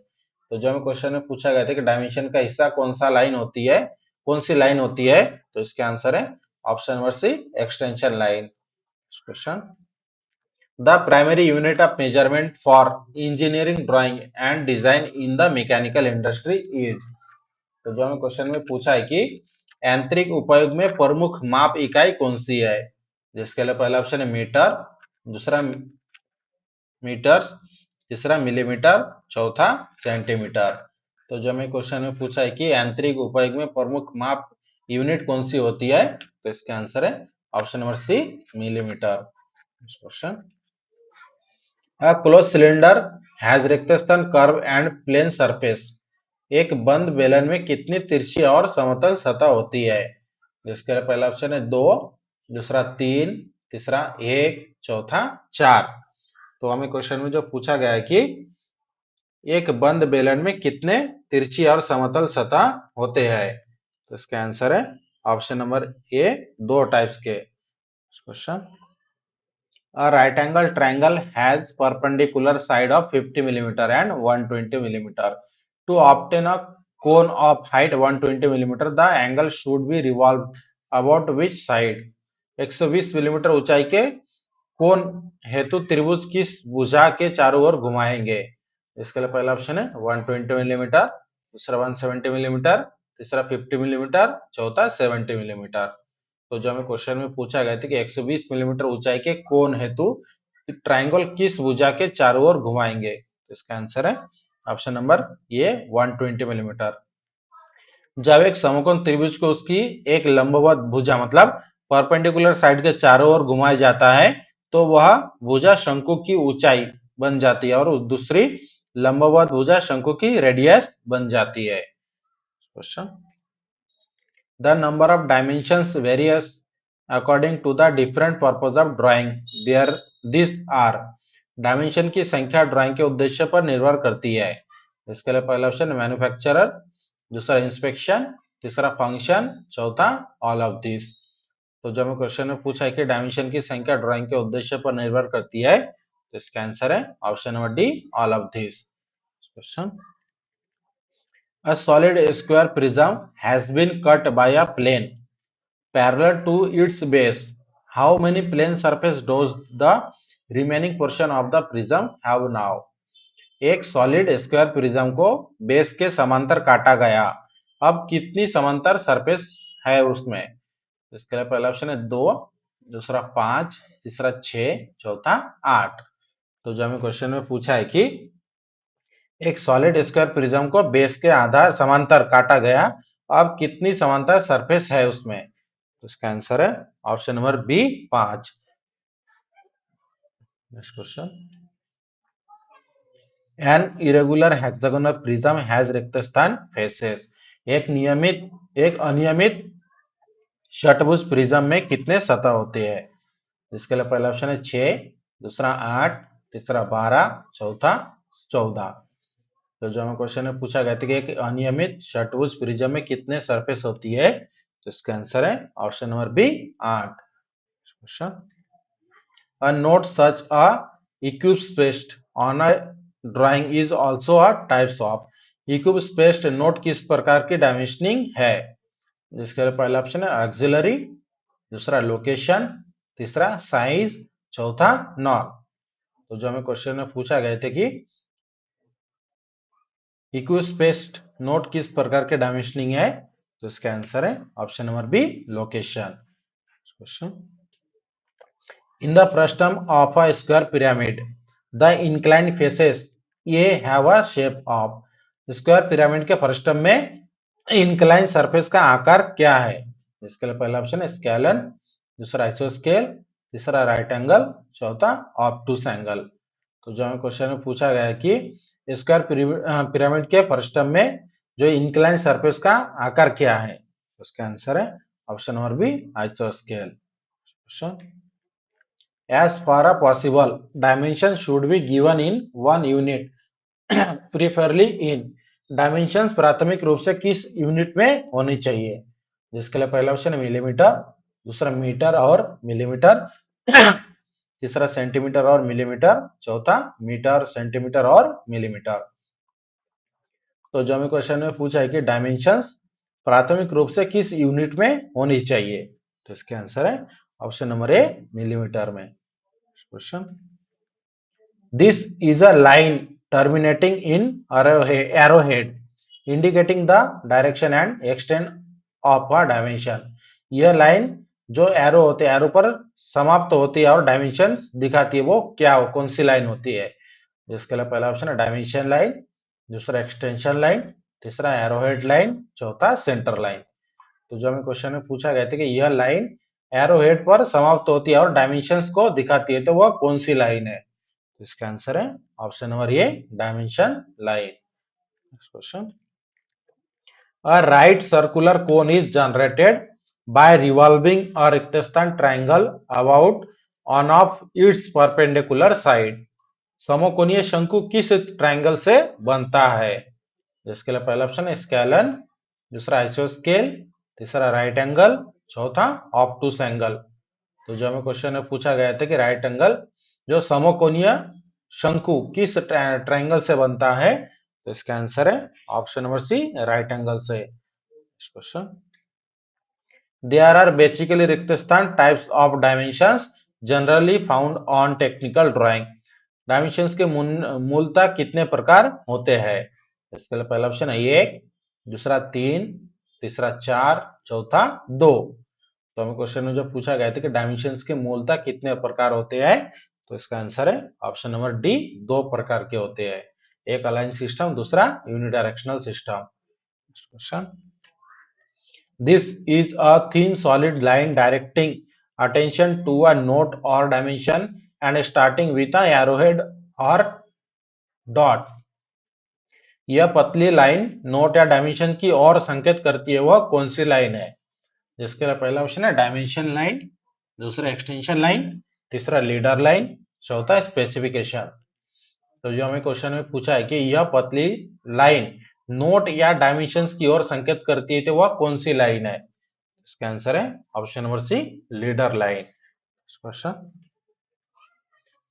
तो जो हमें क्वेश्चन में पूछा गया था कि डायमेंशन का हिस्सा कौन सा लाइन होती है, कौन सी लाइन होती है, तो इसका आंसर है option number C, extension line. Question, the primary unit of measurement for engineering drawing and design in the mechanical industry is, तो जो हमें क्वेश्चन में पूछा है कि यांत्रिक उपयोग में प्रमुख माप इकाई कौन सी है? जिसके लिए पहला ऑप्शन है मीटर, दूसरा मीटर, तीसरा मिलीमीटर, चौथा सेंटीमीटर। तो जो हमें क्वेश्चन में पूछा है कि यांत्रिक उपयोग में प्रमुख माप यूनिट कौन सी होती है, तो इसका आंसर है option number C, millimetre. Question, A closed cylinder has रेक्टेस्थन कर्व एंड प्लेन सरफेस, एक बंद बेलन में कितनी तिरछी और समतल सतह होती है? जिसके लिए पहला ऑप्शन है 2, दूसरा 3, तीसरा 1, चौथा 4। तो हमें क्वेश्चन में जो पूछा गया है कि एक बंद बेलन में कितने तिरछी और समतल सतह होते हैं, तो इसका आंसर है ऑप्शन नंबर ए, 2 टाइप्स के। Question, a right angle triangle has perpendicular side of 50 millimeter and 120 millimeter. To obtain a cone of height 120 millimeter, the angle should be revolved about which side? 120 millimetre ऊंचाई के कोण हेतु त्रिभुज किस भुजा के चारों ओर घुमाएंगे? इसके लिए पहला ऑप्शन है 120 मिलीमीटर, दूसरा 170 मिलीमीटर, तीसरा 50 मिलीमीटर, चौथा 70 मिलीमीटर। तो जो हमें क्वेश्चन में पूछा गया था कि 120 मिलीमीटर ऊंचाई के कोण हेतु ट्रायंगल किस भुजा के चारों ओर घुमाएंगे, तो इसका आंसर है ऑप्शन नंबर ए, 120 मिलीमीटर। जब एक समकोण त्रिभुज को उसकी एक लंबवत भुजा मतलब परपेंडिकुलर साइड के चारों ओर घुमाया जाता है तो वह भुजा शंकु की ऊंचाई बन जाती है और दूसरी लंबवत भुजा शंकु की रेडियस बन जाती है। Question, the number of dimensions varies according to the different purpose of drawing, there these are, dimension की संख्या ड्राइंग के उद्देश्य पर निर्भर करती है। इसके लिए पहला ऑप्शन मैन्युफैक्चरर, दूसरा इंस्पेक्शन, तीसरा फंक्शन, चौथा ऑल ऑफ दिस। तो जब हमें क्वेश्चन में पूछा है कि डायमेंशन की संख्या ड्राइंग के उद्देश्य पर निर्भर करती है, तो इसका आंसर है option number D, all of this. Question, a solid square prism has been cut by a plane parallel to its base. How many plane surface does the remaining portion of the prism have now? एक solid square prism को base के समांतर काटा गया, अब कितनी समांतर surface है उसमें? इसके लिए पहला ऑप्शन है 2, दूसरा 5, तीसरा 6, चौथा 8। तो जो हमें क्वेश्चन में पूछा है कि एक सॉलिड स्क्वायर प्रिज्म को बेस के आधार समांतर काटा गया, अब कितनी समांतर सरफेस है उसमें? तो इसका आंसर है option number B, 5। Next question, an irregular hexagonal prism has रिक्तस्थान फेसेस, एक नियमित एक अनियमित षटभुज प्रिज्म में कितने सतह होते हैं? इसके लिए पहला ऑप्शन है 6, दूसरा 8, तीसरा 12, चौथा 14। तो जो हमें क्वेश्चन में पूछा गया था कि एक अनियमित षटभुज प्रिज्म में कितने सरफेस होती है, तो इसका आंसर है option number B 8। Question, a note such a equipped spaced on a drawing is also a types of equipped spaced note किस प्रकार की डायमेंशनिंग है? जिसके लिए पहला ऑप्शन है ऑक्सिलरी, दूसरा लोकेशन, तीसरा साइज, चौथा नॉन। तो जो हमें क्वेश्चन में पूछा गया था कि इक्विप स्पेस्ड नोट किस प्रकार के डायमेंशनिंग है, तो इसका आंसर है option number B location. Question, in the frustum of a square pyramid the inclined faces a have a shape of square pyramid के फ्रस्टम में इंक्लाइन सरफेस का आकार क्या है? इसके लिए पहला ऑप्शन है स्केलन, दूसरा आइसोस्केल, तीसरा राइट एंगल, चौथा ऑब्टूस एंगल। तो जो हमें क्वेश्चन में पूछा गया है कि स्क्वायर पिरामिड के फ्रस्टम में जो इंक्लाइन सरफेस का आकार क्या है, उसका आंसर है ऑप्शन नंबर बी आइसोस्केल। Question, as far as possible dimension should be given in one unit preferably in dimensions प्राथमिक रूप से किस यूनिट में होनी चाहिए? जिसके लिए पहला ऑप्शन है मिलीमीटर, दूसरा मीटर और मिलीमीटर, तीसरा सेंटीमीटर और मिलीमीटर, चौथा मीटर, सेंटीमीटर और मिलीमीटर। तो जो हमें क्वेश्चन में पूछा है कि डायमेंशंस प्राथमिक रूप से किस यूनिट में होनी चाहिए, तो इसके आंसर है ऑप्शन नंबर ए मिलीमीटर में। Question. This is a line terminating in arrowhead, indicating the direction and extent of a dimension. यह लाइन जो एरो होते हैं, एरो पर समाप्त होती है और डायमेंशन दिखाती है, वो क्या हो, कौन सी लाइन होती है? जिसके लिए पहला ऑप्शन है डायमेंशन लाइन, दूसरा एक्सटेंशन लाइन, तीसरा एरोहेड लाइन, चौथा सेंटर लाइन। तो जो हमें क्वेश्चन में पूछा गया था कि यह लाइन एरोहेड पर समाप्त होती है और डायमेंशंस को दिखाती है, तो वह कौन सी लाइन है? तो इसका आंसर है option number A dimension line. Question, a right circular cone is generated by revolving a rectangular triangle about one of its perpendicular side. समकोणीय शंकु किस ट्रायंगल से बनता है? जिसके लिए पहला ऑप्शन है स्केलन, दूसरा आइसोस्केल, तीसरा राइट एंगल, चौथा ऑब्टूस एंगल। तो जो हमें क्वेश्चन में पूछा गया था कि राइट एंगल जो समकोणीय शंकु किस ट्रायंगल से बनता है, तो इसका आंसर है option number C right angle से। क्वेश्चन, देयर आर बेसिकली रिक्त स्थान types of dimensions generally found on technical drawing. Dimensions के मूलतः कितने प्रकार होते हैं? इसके लिए पहला ऑप्शन है 1, दूसरा 3, तीसरा 4, चौथा 2। तो हमें क्वेश्चन में जो पूछा गया था कि डायमेंशंस के मूलतः कितने प्रकार होते हैं, तो इसका आंसर है ऑप्शन नंबर डी 2 प्रकार के होते हैं, एक अलाइन सिस्टम, दूसरा unidirectional system. Question, this is a thin solid line directing attention to a node or dimension and starting with a arrowhead or dot. यह पतली लाइन नोट या डायमेंशन की ओर संकेत करती है, वह कौन सी लाइन है? जिसके लिए पहला ऑप्शन है डायमेंशन लाइन, दूसरा एक्सटेंशन लाइन, तीसरा लीडर लाइन, चौथा स्पेसिफिकेशन। तो जो हमें क्वेश्चन में पूछा है कि यह पतली लाइन नोट या डायमेंशंस की ओर संकेत करती है, तो वह कौन सी लाइन है? इसका आंसर है option number C leader line. Question,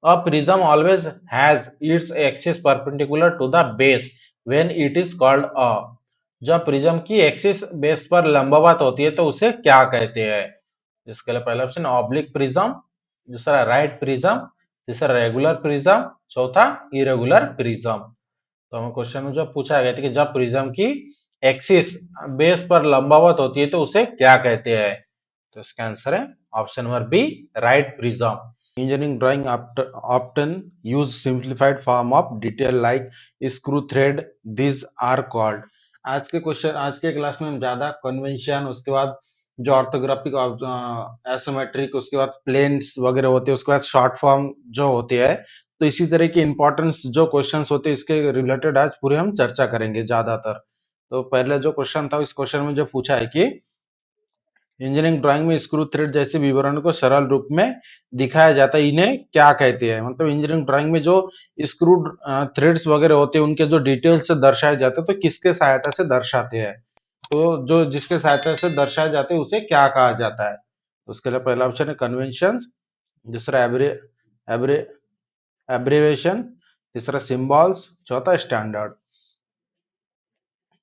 a prism always has its axis perpendicular to the base when it is called a। जब प्रिज्म की एक्सिस बेस पर लंबवत होती है, तो उसे क्या कहते हैं? इसके लिए पहला ऑप्शन ऑब्लिक प्रिज्म, दूसरा राइट प्रिज्म, तीसरा रेगुलर प्रिज्म, चौथा इरेगुलर प्रिज्म। तो हमें क्वेश्चन में जो पूछा गया था कि जब प्रिज्म की एक्सिस बेस पर लंबवत होती है, तो उसे क्या कहते हैं? तो इसका आंसर है option number B right prism. Engineering drawing often use simplified form of detail like screw thread, these are called। आज के क्लास में हम ज्यादा कन्वेंशन, उसके बाद जो ऑर्थोग्राफिक, एसोमेट्रिक, उसके बाद प्लेन्स वगैरह होते हैं, उसके बाद शॉर्ट फॉर्म जो होते हैं, तो इसी तरह के इंपॉर्टेंस जो क्वेश्चंस होते हैं इसके रिलेटेड आज पूरे हम चर्चा करेंगे ज्यादातर। तो पहले जो क्वेश्चन था, इस क्वेश्चन में जो पूछा है कि इंजीनियरिंग ड्राइंग में स्क्रू थ्रेड जैसे विवरण को सरल रूप में दिखाया जाता है, इन्हें क्या कहते हैं? मतलब इंजीनियरिंग ड्राइंग में जो स्क्रू थ्रेड्स वगैरह होते हैं, उनके जो डिटेल से दर्शाए जाते हैं, तो किसके सहायता से दर्शाते हैं? तो जो जिसके सहायता से दर्शाए जाते हैं उसे क्या कहा जाता है? तो उसके लिए पहला ऑप्शन है कन्वेंशन, दूसरा एब्रे एब्रिवेशन, तीसरा सिंबल्स, चौथा स्टैंडर्ड।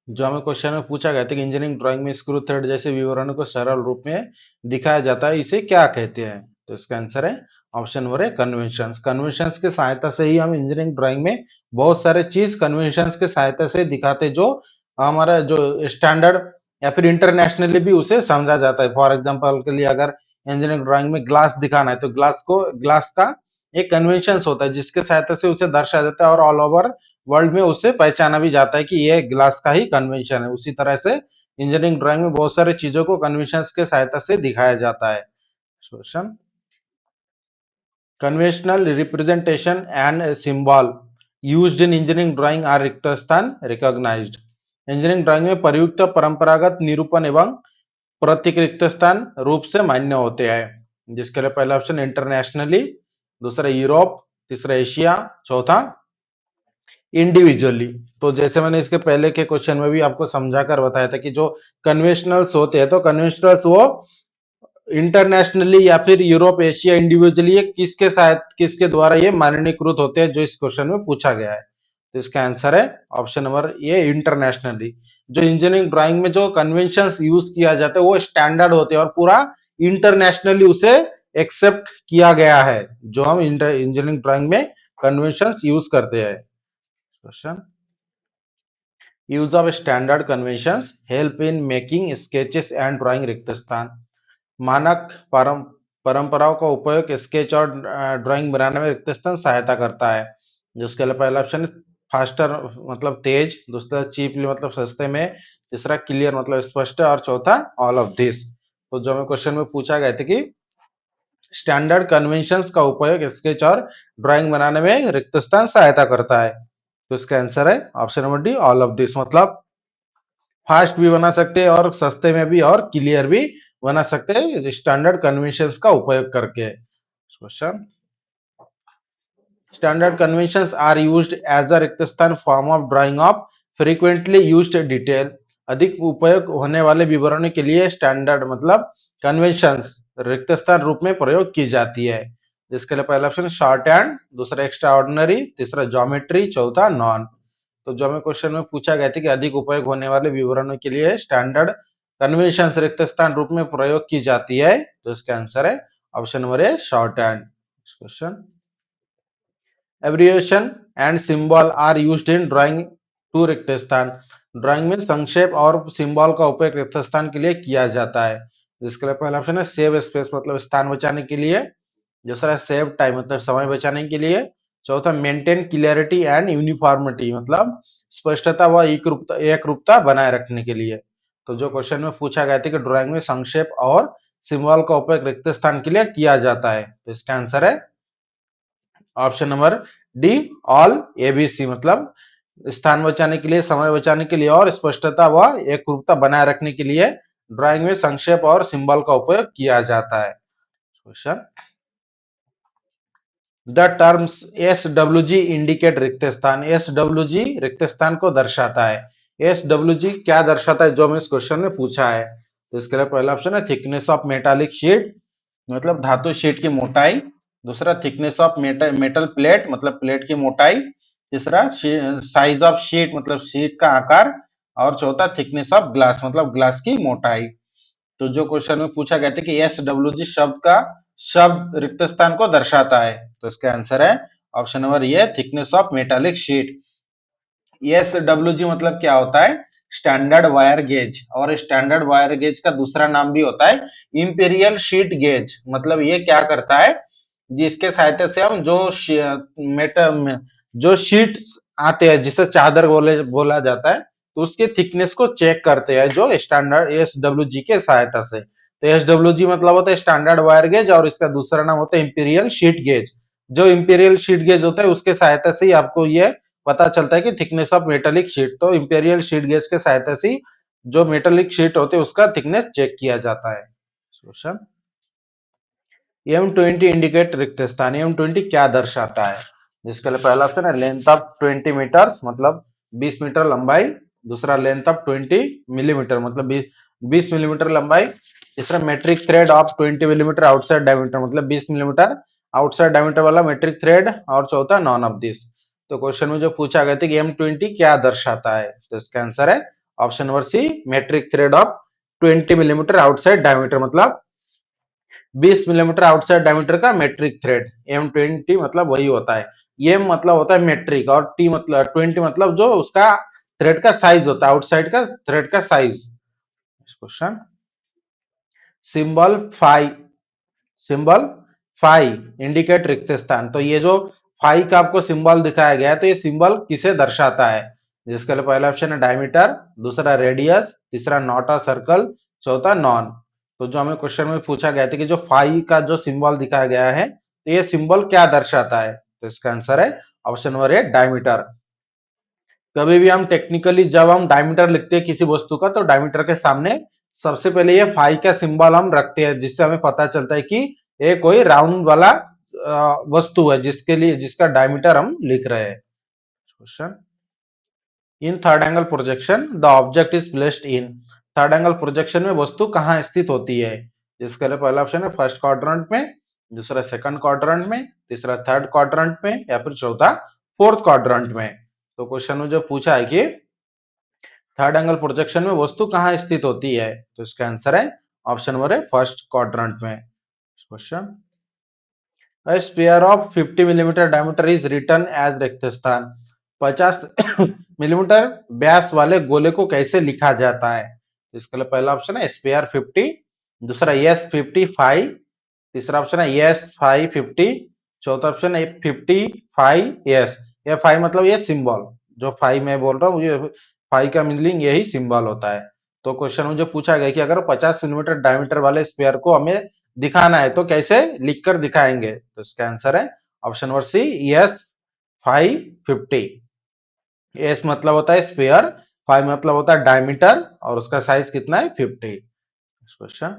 जो हमें क्वेश्चन में पूछा गया था कि इंजीनियरिंग ड्राइंग में स्क्रू थ्रेड जैसे विवरणों को सरल रूप में दिखाया जाता है, इसे क्या कहते हैं? तो इसका आंसर है ऑप्शन नंबर है कन्वेंशंस। कन्वेंशंस की सहायता से ही हम इंजीनियरिंग ड्राइंग में बहुत सारे चीज कन्वेंशंस के सहायता से दिखाते, जो हमारा जो स्टैंडर्ड या फिर इंटरनेशनली भी उसे समझा जाता है। फॉर एग्जाम्पल के लिए अगर इंजीनियरिंग ड्राइंग में ग्लास दिखाना है, तो ग्लास का एक कन्वेंशन होता है जिसके सहायता से उसे दर्शाया जाता है, और ऑल ओवर वर्ल्ड में उससे पहचाना भी जाता है कि ये ग्लास का ही कन्वेंशन है। उसी तरह से इंजीनियरिंग ड्राइंग में बहुत सारी चीजों को कन्वेंशन के सहायता से दिखाया जाता है। Question, conventional representation and symbol used in engineering drawing are रिक्त स्थान रिकॉग्नाइज्ड। इंजीनियरिंग ड्राइंग में प्रयुक्त परंपरागत निरूपण एवं प्रतीक रिक्त स्थान रूप से मान्य होते हैं, जिसके लिए पहला ऑप्शन इंटरनेशनली, दूसरा यूरोप, तीसरा एशिया, चौथा इंडिविजुअली। तो जैसे मैंने इसके पहले के क्वेश्चन में भी आपको समझा कर बताया था कि जो कन्वेंशनल्स होते हैं, तो कन्वेंशनल्स वो इंटरनेशनली या फिर यूरोप, एशिया, इंडिविजुअली किसके द्वारा ये माननीकृत होते हैं, जो इस क्वेश्चन में पूछा गया है। तो इसका आंसर है ऑप्शन नंबर ये इंटरनेशनली। जो इंजीनियरिंग ड्राइंग में जो कन्वेंशंस यूज किया जाता है वो स्टैंडर्ड होते हैं और पूरा इंटरनेशनली उसे एक्सेप्ट किया गया है, जो हम इंजीनियरिंग ड्राइंग में कन्वेंशंस यूज करते हैं। Question, use of standard conventions help in making sketches and drawing रिक्त स्थान। मानक परंपराओं का उपयोग स्केच और ड्राइंग बनाने में रिक्त स्थान सहायता करता है, जिसके लिए पहला ऑप्शन है फास्टर मतलब तेज, दूसरा चीपली मतलब सस्ते में, तीसरा क्लियर मतलब स्पष्ट, और चौथा ऑल ऑफ दिस। तो जो हमें क्वेश्चन में पूछा गया था कि स्टैंडर्ड कन्वेंशंस का उपयोग स्केच और ड्राइंग बनाने में रिक्त स्थान सहायता करता है, तो इसका आंसर है option number D all of this. मतलब फास्ट भी बना सकते हैं और सस्ते में भी और क्लियर भी बना सकते हैं स्टैंडर्ड कन्वेंशंस का उपयोग करके। Question, standard conventions are used as a रिक्त स्थान form of drawing of frequently used detail. अधिक उपयोग होने वाले विवरणों के लिए स्टैंडर्ड मतलब कन्वेंशंस रिक्त स्थान रूप में प्रयोग की जाती है, जिसके लिए पहला ऑप्शन शॉर्ट हैंड, दूसरा एक्स्ट्रा ऑर्डिनरी, तीसरा ज्योमेट्री, चौथा नॉन। तो जो हमें क्वेश्चन में पूछा गया था कि अधिक उपयोग होने वाले विवरणों के लिए स्टैंडर्ड कन्वेंशन रिक्त स्थान रूप में प्रयोग की जाती है, तो इसका आंसर है option number A short hand. Question, abbreviation and symbol are used in drawing to रिक्त स्थान। ड्राइंग में संक्षेप और सिंबल का उपयोग रिक्त स्थान के लिए किया जाता है, जिसके लिए पहला ऑप्शन है सेव स्पेस मतलब स्थान बचाने के लिए, दूसरा सेव टाइम मतलब समय बचाने के लिए, चौथा मेंटेन क्लियरिटी एंड यूनिफॉर्मिटी मतलब स्पष्टता व एक रूपता बनाए रखने के लिए। तो जो क्वेश्चन में पूछा गया था कि ड्राइंग में संक्षेप और सिंबल का उपयोग रिक्त स्थान के लिए किया जाता है, तो इसका आंसर है option number D all ABC. मतलब स्थान बचाने के लिए, समय बचाने के लिए और स्पष्टता व एक रूपता बनाए रखने के लिए ड्राइंग में संक्षेप और सिंबल का उपयोग किया जाता है। Question, the terms S W G indicate रिक्त स्थान। एस डब्ल्यू जी रिक्त स्थान को दर्शाता है। एस डब्ल्यू जी क्या दर्शाता है, जो हमें इस क्वेश्चन में पूछा है? तो इसके लिए पहला ऑप्शन है थिकनेस ऑफ मेटालिक शीट मतलब धातु शीट की मोटाई, दूसरा थिकनेस ऑफ मेटल प्लेट मतलब प्लेट की मोटाई, तीसरा साइज ऑफ शीट मतलब शीट का आकार, और चौथा थिकनेस ऑफ ग्लास मतलब ग्लास की मोटाई। तो जो क्वेश्चन में पूछा गया था कि एस डब्ल्यू जी शब्द रिक्त स्थान को दर्शाता है, तो इसका आंसर है ऑप्शन नंबर ये thickness of metallic sheet. S W G मतलब क्या होता है? स्टैंडर्ड वायर गेज, और स्टैंडर्ड वायर गेज का दूसरा नाम भी होता है इंपीरियल शीट गेज। मतलब ये क्या करता है, जिसके सहायता से हम मेटल जो शीट आते हैं जिसे चादर बोला जाता है, तो उसके थिकनेस को चेक करते हैं जो स्टैंडर्ड एस डब्ल्यू जी के सहायता से। तो एस डब्ल्यू जी मतलब होता है स्टैंडर्ड वायर गेज, और इसका दूसरा नाम होता है इंपीरियल शीट गेज। जो इंपीरियल शीट गेज होता है उसके सहायता से ही आपको ये पता चलता है कि थिकनेस ऑफ मेटेलिक शीट, तो इंपीरियल शीट गेज के सहायता से जो मेटेलिक शीट होती है उसका थिकनेस चेक किया जाता है। क्वेश्चन, M20 इंडिकेट रिक्त स्थान। M20 क्या दर्शाता है? जिसके लिए पहला ऑप्शन है लेंथ ऑफ 20 मीटर्स, मतलब 20 मीटर लंबाई। दूसरा लेंथ ऑफ 20 मिलीमीटर, मतलब 20 मिलीमीटर लंबाई। तीसरा metric thread of 20 millimetre outside diameter, मतलब 20 मिलीमीटर आउटसाइड डायमीटर वाला मेट्रिक थ्रेड। और चौथा नॉन ऑफ दिस। तो क्वेश्चन में जो पूछा गया था कि M20 क्या दर्शाता है, तो इसका आंसर है option number C, metric thread of 20 millimetre outside diameter, मतलब 20 मिलीमीटर आउटसाइड डायमीटर का मेट्रिक थ्रेड। M20 मतलब वही होता है। M मतलब होता है मेट्रिक, और T मतलब 20 मतलब जो उसका थ्रेड का साइज होता है, आउटसाइड का थ्रेड का size. Question, symbol phi, symbol phi indicate रिक्त स्थान। तो ये जो फाई का आपको सिंबल दिखाया गया है, तो ये सिंबल किसे दर्शाता है? जिसके लिए पहला ऑप्शन है डायमीटर, दूसरा रेडियस, तीसरा नॉट अ सर्कल, चौथा नॉन। तो जो हमें क्वेश्चन में पूछा गया था कि जो फाई का जो सिंबल दिखाया गया है, तो ये सिंबल क्या दर्शाता है? तो इसका आंसर है ऑप्शन नंबर ए, डायमीटर। कभी भी हम टेक्निकली जब हम डायमीटर लिखते हैं किसी वस्तु का, तो डायमीटर के सामने सबसे पहले ये फाई का सिंबल हम रखते हैं, जिससे हमें पता चलता है कि ये कोई राउंड वाला वस्तु है जिसके लिए जिसका डायमीटर हम लिख रहे हैं। Question, in third angle projection the object is placed in. Third angle projection में वस्तु कहाँ स्थित होती है? जिसके लिए पहला ऑप्शन है फर्स्ट क्वाड्रेंट में, दूसरा सेकंड क्वाड्रेंट में, तीसरा थर्ड क्वाड्रेंट में, या फिर चौथा फोर्थ क्वाड्रेंट में। तो क्वेश्चन में जो पूछा है कि थर्ड एंगल प्रोजेक्शन में वस्तु कहाँ स्थित होती है, तो इसका आंसर है ऑप्शन नंबर है फर्स्ट क्वाड्रेंट में। Question, A sphere of 50 millimeter diameter is written as रिक्त स्थान। 50 मिलीमीटर व्यास वाले गोले को कैसे लिखा जाता है? इसके लिए पहला ऑप्शन है स्पेयर 50, दूसरा यस 55, तीसरा ऑप्शन है यस 550, चौथा ऑप्शन है 55 यस। ये 5 मतलब ये सिंबल, जो 5 मैं बोल रहा हूँ, ये 5 का मीनिंग यही सिंबल होता है। तो क्वेश्चन में जो पूछा गया कि अगर 50 मिलीमीटर डायमीटर वाले स्पेयर को हमें दिखाना है, तो कैसे लिखकर दिखाएंगे? तो इसका आंसर है option number C, S 550। S मतलब होता है स्पेयर, 5 मतलब होता है डायमीटर, और उसका साइज कितना है 50। Question,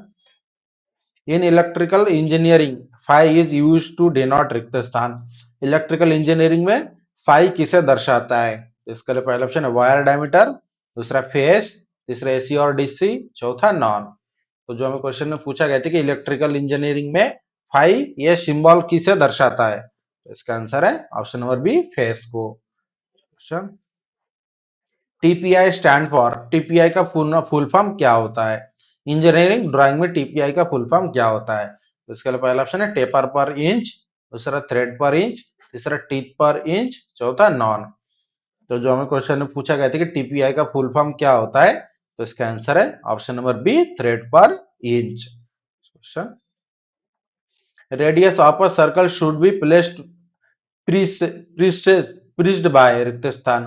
in electrical engineering phi is use to denote रिक्त स्थान। इलेक्ट्रिकल इंजीनियरिंग में फाई किसे दर्शाता है? इसके लिए पहला ऑप्शन है वायर डायमीटर, दूसरा फेस, तीसरा एसी और डीसी, चौथा नॉन। तो जो हमें क्वेश्चन में पूछा गया था कि इलेक्ट्रिकल इंजीनियरिंग में फाई ये सिंबल किसे दर्शाता है, तो इसका आंसर है ऑप्शन नंबर बी, फेस को। Question, TPI stand for. TPI का फुल फॉर्म क्या होता है? इंजीनियरिंग ड्राइंग में टीपीआई का फुल फॉर्म क्या होता है? तो इसके लिए पहला ऑप्शन है टेपर पर इंच, दूसरा थ्रेड पर इंच, तीसरा टीथ पर इंच, चौथा नॉन। तो जो हमें क्वेश्चन में पूछा गया था कि टीपीआई का फुल फॉर्म क्या होता है, तो इसका आंसर है option number B, thread per inch. Question, radius of a circle should be placed preceded by रिक्त स्थान।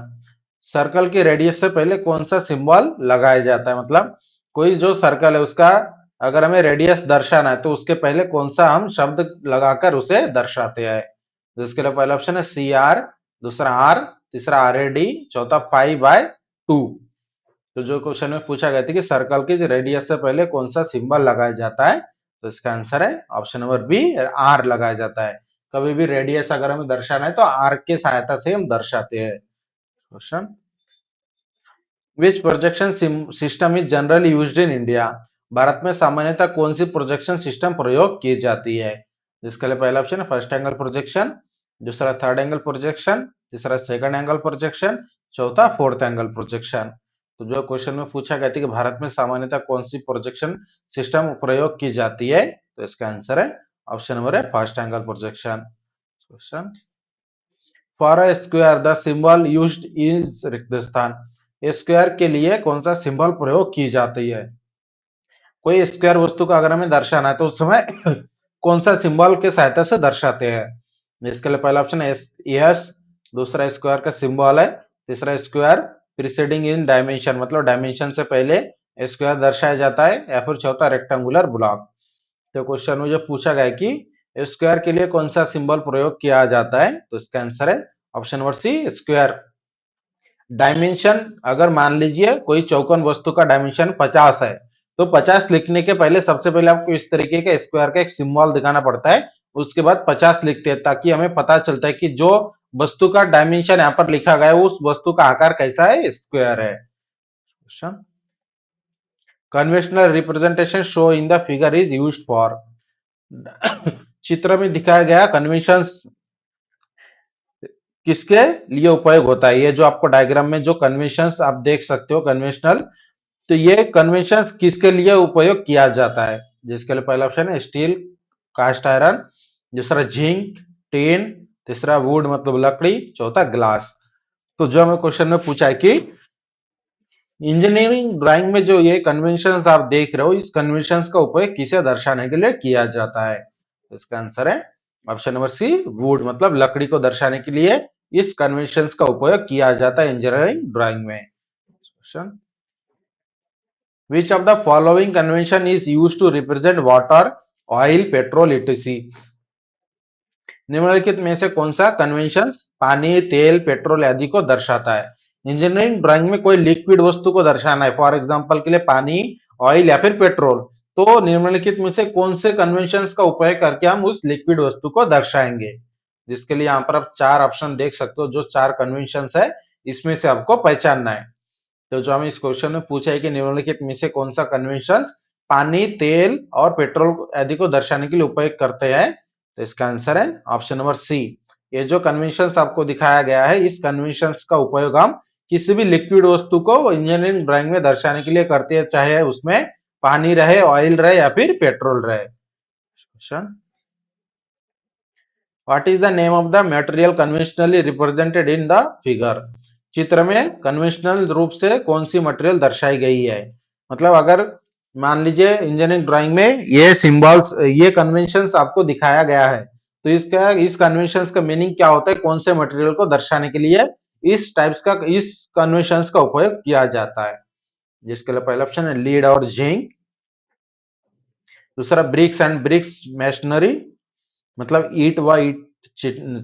सर्कल के रेडियस से पहले कौन सा सिंबल लगाया जाता है? मतलब कोई जो सर्कल है उसका अगर हमें रेडियस दर्शाना है, तो उसके पहले कौन सा हम शब्द लगाकर उसे दर्शाते हैं? जिसके लिए पहला ऑप्शन है सी आर, दूसरा आर, तीसरा आर ए डी, चौथा पाई बाय 2। तो जो क्वेश्चन में पूछा गया था कि सर्कल के रेडियस से पहले कौन सा सिंबल लगाया जाता है, तो इसका आंसर है ऑप्शन नंबर बी, आर लगाया जाता है। कभी भी रेडियस अगर हमें दर्शाना है, तो आर के सहायता से हम दर्शाते हैं। Question, which projection system is generally used in India. Bharat में सामान्यतः कौन सी प्रोजेक्शन सिस्टम प्रयोग की जाती है? जिसके लिए पहला ऑप्शन है फर्स्ट एंगल प्रोजेक्शन, दूसरा थर्ड एंगल प्रोजेक्शन, तीसरा सेकंड एंगल प्रोजेक्शन, चौथा फोर्थ एंगल प्रोजेक्शन। तो जो क्वेश्चन में पूछा गया था कि भारत में सामान्यतः कौन सी प्रोजेक्शन सिस्टम प्रयोग की जाती है, तो इसका आंसर है ऑप्शन नंबर है first angle projection. Question, for a square the symbol used is रिक्त स्थान। स्क्वायर के लिए कौन सा सिंबल प्रयोग की जाती है? कोई स्क्वायर वस्तु का अगर हमें दर्शाना है, तो उस समय कौन सा सिंबल के सहायता से दर्शाते हैं? इसके लिए पहला ऑप्शन है यस, दूसरा स्क्वायर का सिंबल है, तीसरा स्क्वायर प्रीसीडिंग इन डायमेंशन, मतलब डायमेंशन से पहले स्क्वायर दर्शाया जाता है, या फिर चौथा रेक्टेंगुलर ब्लॉक। तो क्वेश्चन में जो पूछा गया कि स्क्वायर के लिए कौन सा सिंबल प्रयोग किया जाता है, तो इसका आंसर है option number C, square. Dimension, अगर मान लीजिए कोई चौकोन वस्तु का डायमेंशन 50 है, तो 50 लिखने के पहले सबसे पहले आपको इस तरीके का स्क्वायर का एक सिंबल दिखाना पड़ता है। उसके बाद 50 लिखते हैं ताकि हमें पता चलता है कि जो वस्तु का डायमेंशन यहाँ पर लिखा गया है उस वस्तु का आकार कैसा है, स्क्वायर है। Conventional representation show in the figure is used for. चित्र में दिखाया गया कन्वेंशन किसके लिए उपयोग होता है? ये जो आपको डायग्राम में जो कन्वेंशंस आप देख सकते हो कन्वेंशनल, तो ये कन्वेंशंस किसके लिए उपयोग किया जाता है? जिसके लिए पहला ऑप्शन है स्टील, कास्ट आयरन, दूसरा जिंक, टिन, तीसरा वुड मतलब लकड़ी, चौथा ग्लास। तो जो हमें क्वेश्चन में पूछा है कि इंजीनियरिंग ड्राइंग में जो ये कन्वेंशंस आप देख रहे हो, इस कन्वेंशंस का उपयोग किसे दर्शाने के लिए किया जाता है? तो इसका आंसर है ऑप्शन नंबर सी, वुड मतलब लकड़ी को दर्शाने के लिए इस कन्वेंशंस का उपयोग किया जाता है इंजीनियरिंग ड्राइंग में। Question, which of the following convention is used to represent water, oil, petrol, etc? निम्नलिखित में से कौन सा कन्वेंशन पानी, तेल, पेट्रोल आदि को दर्शाता है? इंजीनियरिंग ड्राइंग में कोई लिक्विड वस्तु को दर्शाना है, फॉर एग्जांपल के लिए पानी, ऑयल या फिर पेट्रोल, तो निम्नलिखित में से कौन से कन्वेंशन का उपयोग करके हम उस लिक्विड वस्तु को दर्शाएंगे? जिसके लिए यहाँ पर आप चार ऑप्शन देख सकते हो, जो चार कन्वेंशन है इसमें से आपको पहचानना है। तो जो हमें इस क्वेश्चन में पूछा है कि निम्नलिखित में से कौन सा कन्वेंशन पानी, तेल और पेट्रोल आदि को दर्शाने के लिए उपयोग करते हैं? तो इसका आंसर है ऑप्शन नंबर सी। ये जो कन्वेंशन आपको दिखाया गया है, इस कन्वेंशन का उपयोग हम किसी भी लिक्विड वस्तु को इंजीनियरिंग ड्राइंग में दर्शाने के लिए करते हैं, चाहे उसमें पानी रहे, ऑयल रहे या फिर पेट्रोल रहे। Question, what is the name of the material conventionally represented in the figure? चित्र में कन्वेंशनल रूप से कौन सी मटेरियल दर्शाई गई है? मतलब अगर मान लीजिए इंजीनियरिंग ड्राइंग में ये सिंबल्स, ये कन्वेंशंस आपको दिखाया गया है, तो इसका इस कन्वेंशंस का मीनिंग क्या होता है, कौन से मटेरियल को दर्शाने के लिए इस टाइप्स का इस कन्वेंशंस का उपयोग किया जाता है? जिसके लिए पहला ऑप्शन है लीड और जिंक, दूसरा ब्रिक्स एंड ब्रिक्स मैशनरी मतलब ईट व ईट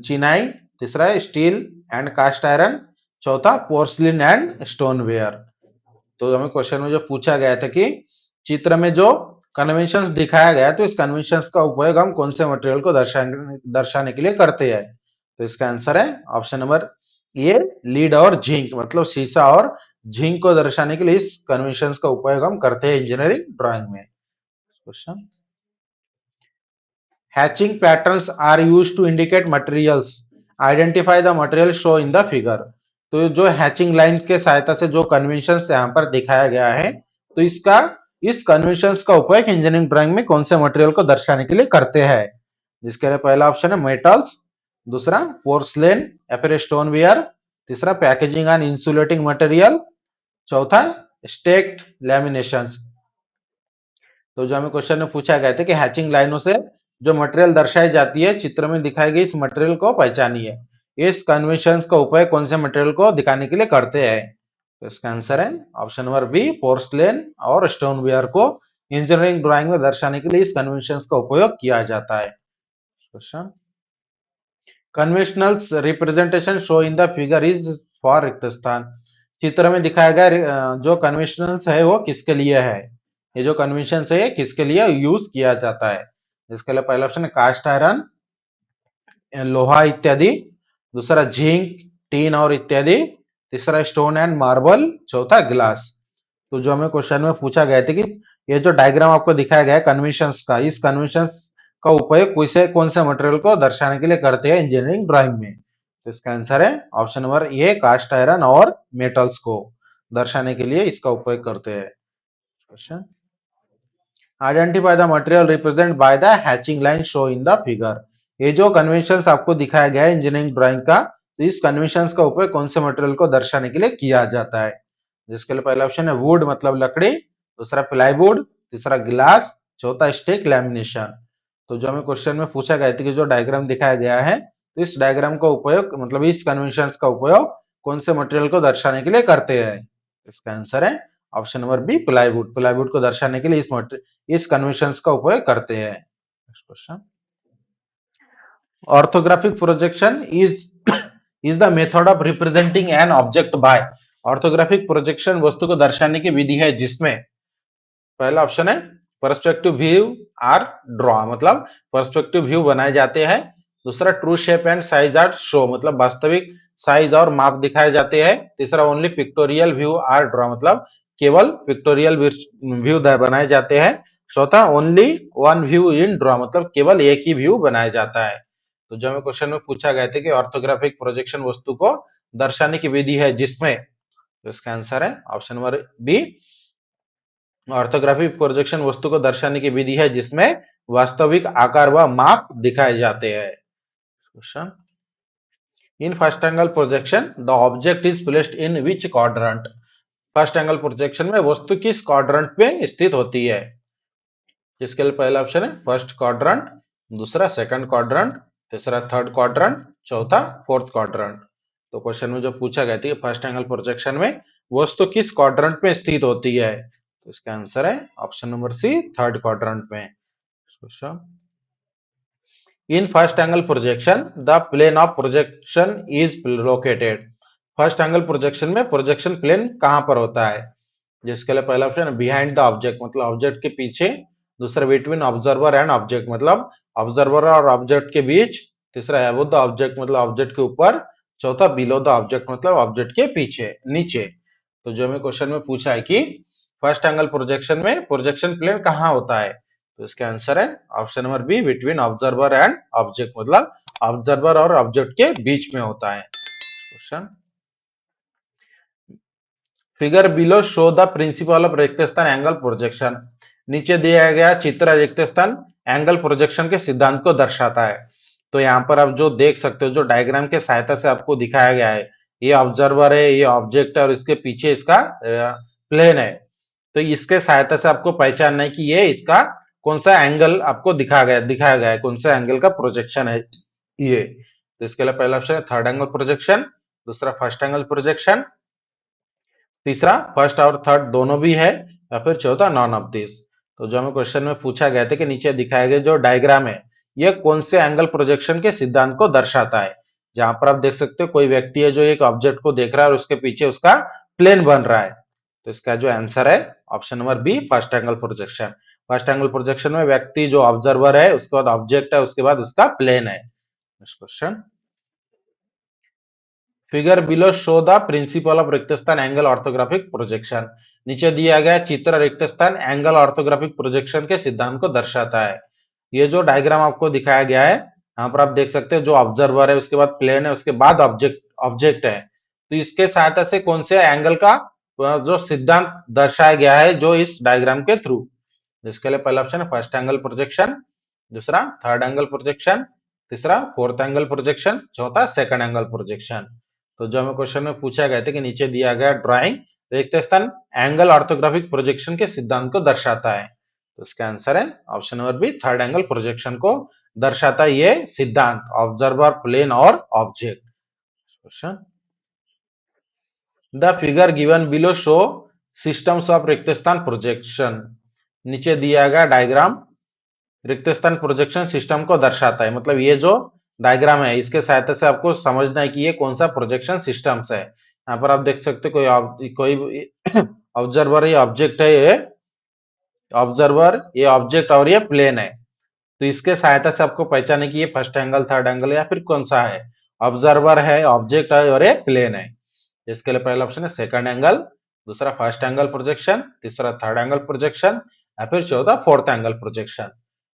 चिनाई, तीसरा है स्टील एंड कास्ट आयरन, चौथा पोर्सलिन एंड स्टोनवेयर। तो हमें क्वेश्चन में जो पूछा गया था कि चित्र में जो कन्वेंशंस दिखाया गया है, तो इस कन्वेंशंस का उपयोग हम कौन से मटेरियल को दर्शाने के लिए करते हैं? तो इसका आंसर है ऑप्शन नंबर ए, लीड और जिंक मतलब शीशा और जिंक को दर्शाने के लिए इस कन्वेंशंस का उपयोग हम करते हैं इंजीनियरिंग ड्राइंग में। Question, hatching patterns are used to indicate materials. Identify the material show in the figure. तो जो हैचिंग लाइन के सहायता से जो कन्वेंशन यहाँ पर दिखाया गया है, तो इसका इस कन्वेंशन का उपयोग इंजीनियरिंग ड्राइंग में कौन से मटेरियल को दर्शाने के लिए करते हैं? जिसके लिए पहला ऑप्शन है मेटल्स, दूसरा पोर्सलेन या फिर स्टोनवेयर, तीसरा पैकेजिंग एंड इंसुलेटिंग मटेरियल, चौथा स्टेक्ड लैमिनेशन। तो जो हमें क्वेश्चन में पूछा गया था कि हैचिंग लाइनों से जो मटेरियल दर्शाई जाती है, चित्र में दिखाई गई इस मटेरियल को पहचानिए। इस कन्वेंशन का उपयोग कौन से मटेरियल को दिखाने के लिए करते हैं? तो इसका आंसर है ऑप्शन नंबर बी, पोर्सलेन और स्टोनवेयर को इंजीनियरिंग ड्राइंग में दर्शाने के लिए इस कन्वेंशन का उपयोग किया जाता है। Question, conventional representation show in the figure is for रिक्त स्थान। चित्र में दिखाया गया जो कन्वेंशनल है वो किसके लिए है? ये जो कन्वेंशन है किसके लिए यूज किया जाता है? इसके लिए पहला ऑप्शन है कास्ट आयरन, लोहा इत्यादि, दूसरा जिंक, टीन और इत्यादि, तीसरा स्टोन एंड मार्बल, चौथा ग्लास। तो जो हमें क्वेश्चन में पूछा गया था कि ये जो डायग्राम आपको दिखाया गया है कन्वेंशंस का, इस कन्वेंशंस का उपयोग कौन से मटेरियल को दर्शाने के लिए करते हैं इंजीनियरिंग ड्राइंग में? तो इसका आंसर है option number A, cast iron और मेटल्स को दर्शाने के लिए इसका उपयोग करते हैं। Question, identify the material represent by the hatching line show in the figure. ये जो कन्वेंशन आपको दिखाया गया है इंजीनियरिंग ड्राइंग का, तो इस कन्वेंशन का उपयोग कौन से मटेरियल को दर्शाने के लिए किया जाता है? जिसके लिए पहला ऑप्शन है वुड मतलब लकड़ी, दूसरा प्लाईवुड, तीसरा ग्लास, चौथा स्टिक लैमिनेशन। तो जो हमें क्वेश्चन में पूछा गया था कि जो डायग्राम दिखाया गया है, तो इस डायग्राम का उपयोग मतलब इस कन्वेंशन का उपयोग कौन से मटेरियल को दर्शाने के लिए करते हैं? इसका आंसर है option number B, plywood. Plywood को दर्शाने के लिए इस कन्वेंशन का उपयोग करते हैं। Next question, orthographic projection is is the method of representing an object by. Orthographic projection वस्तु को दर्शाने की विधि है जिसमें, पहला ऑप्शन है पर्सपेक्टिव व्यू आर ड्रॉ, मतलब पर्सपेक्टिव व्यू बनाए जाते हैं। दूसरा true shape and size are show, मतलब वास्तविक साइज और माप दिखाए जाते हैं। तीसरा only pictorial view are draw, मतलब केवल पिक्टोरियल व्यू बनाए जाते हैं। चौथा only one view in draw, मतलब केवल एक ही व्यू बनाया जाता है। तो जो हमें क्वेश्चन में पूछा गया था कि ऑर्थोग्राफिक प्रोजेक्शन वस्तु को दर्शाने की विधि है जिसमें, तो इसका आंसर है option number B. Orthographic projection वस्तु को दर्शाने की विधि है जिसमें वास्तविक आकार व माप दिखाए जाते हैं। Question, in first angle projection the object is placed in which quadrant. First angle projection में वस्तु किस क्वाड्रेंट में स्थित होती है? जिसके लिए पहला ऑप्शन है फर्स्ट क्वाड्रेंट, दूसरा सेकंड क्वाड्रेंट, तीसरा थर्ड क्वाड्रेंट, चौथा फोर्थ क्वाड्रेंट। तो क्वेश्चन में जो पूछा गया था फर्स्ट एंगल प्रोजेक्शन में वस्तु किस क्वाड्रेंट में स्थित होती है, तो इसका आंसर है option number C, third quadrant में। Question, in first angle projection the plane of projection is located. First angle projection में प्रोजेक्शन प्लेन कहां पर होता है? जिसके लिए पहला ऑप्शन बिहाइंड द ऑब्जेक्ट, मतलब ऑब्जेक्ट के पीछे। दूसरा बिटवीन ऑब्जर्वर एंड ऑब्जेक्ट, मतलब ऑब्जर्वर और ऑब्जेक्ट के बीच। तीसरा अबव द ऑब्जेक्ट, मतलब ऑब्जेक्ट के ऊपर। चौथा बिलो द ऑब्जेक्ट, मतलब ऑब्जेक्ट के पीछे, नीचे। तो जो हमें क्वेश्चन में पूछा है कि फर्स्ट एंगल प्रोजेक्शन में प्रोजेक्शन प्लेन कहाँ होता है, तो इसका आंसर है option number B, between observer and object, मतलब ऑब्जर्वर और ऑब्जेक्ट के बीच में होता है। Question, figure below show the principle of रिक्त स्थान एंगल प्रोजेक्शन। नीचे दिया गया चित्र रिक्त स्थान एंगल प्रोजेक्शन के सिद्धांत को दर्शाता है। तो यहाँ पर आप जो देख सकते हो, जो डायग्राम के सहायता से आपको दिखाया गया है, ये ऑब्जर्वर है, ये ऑब्जेक्ट है और इसके पीछे इसका प्लेन है। तो इसके सहायता से आपको पहचानना है कि ये इसका कौन सा एंगल आपको दिखाया गया है, कौन सा एंगल का प्रोजेक्शन है ये। तो इसके लिए पहला ऑप्शन है थर्ड एंगल प्रोजेक्शन, दूसरा फर्स्ट एंगल प्रोजेक्शन, तीसरा फर्स्ट और थर्ड दोनों भी है, या फिर चौथा नॉन ऑफ दिस। तो जो हमें क्वेश्चन में पूछा गया था कि नीचे दिखाए गए जो डायग्राम है ये कौन से एंगल प्रोजेक्शन के सिद्धांत को दर्शाता है। जहां पर आप देख सकते हो कोई व्यक्ति है जो एक ऑब्जेक्ट को देख रहा है और उसके पीछे उसका प्लेन बन रहा है। तो इसका जो आंसर है option number B, first angle projection. First angle projection में व्यक्ति जो ऑब्जर्वर है, उसके बाद ऑब्जेक्ट है, उसके बाद उसका प्लेन है। Next question, figure below show the principle of रिक्त स्थान एंगल ऑर्थोग्राफिक प्रोजेक्शन। नीचे दिया गया चित्र रिक्त स्थान एंगल ऑर्थोग्राफिक प्रोजेक्शन के सिद्धांत को दर्शाता है। ये जो डायग्राम आपको दिखाया गया है, यहाँ पर आप देख सकते हैं जो ऑब्जर्वर है, उसके बाद प्लेन है, उसके बाद ऑब्जेक्ट ऑब्जेक्ट है। तो इसके सहायता से कौन से एंगल का जो सिद्धांत दर्शाया गया है जो इस डायग्राम के थ्रू। जिसके लिए पहला ऑप्शन है फर्स्ट एंगल प्रोजेक्शन, दूसरा थर्ड एंगल प्रोजेक्शन, तीसरा फोर्थ एंगल प्रोजेक्शन, चौथा सेकंड एंगल प्रोजेक्शन। तो जो हमें क्वेश्चन में पूछा गया था कि नीचे दिया गया ड्राइंग रिक्त स्थान एंगल ऑर्थोग्राफिक प्रोजेक्शन के सिद्धांत को दर्शाता है। तो इसका आंसर है option number B, third angle projection को दर्शाता है ये सिद्धांत, ऑब्जर्वर, प्लेन और object. Question, the figure given below show systems of रिक्त स्थान प्रोजेक्शन। नीचे दिया गया डायग्राम रिक्त स्थान प्रोजेक्शन सिस्टम को दर्शाता है, मतलब ये जो डायग्राम है इसके सहायता से आपको समझना है कि ये कौन सा प्रोजेक्शन सिस्टम्स है। यहाँ पर आप देख सकते हो कोई ऑब्जर्वर, ये ऑब्जेक्ट है, ये ऑब्जर्वर, ये ऑब्जेक्ट और ये प्लेन है। तो इसके सहायता से आपको पहचाने की ये फर्स्ट एंगल, थर्ड एंगल या फिर कौन सा है, ऑब्जर्वर है, ऑब्जेक्ट है और ये प्लेन है। इसके लिए पहला ऑप्शन है सेकंड एंगल, दूसरा फर्स्ट एंगल प्रोजेक्शन, तीसरा थर्ड एंगल प्रोजेक्शन या फिर चौथा फोर्थ एंगल प्रोजेक्शन।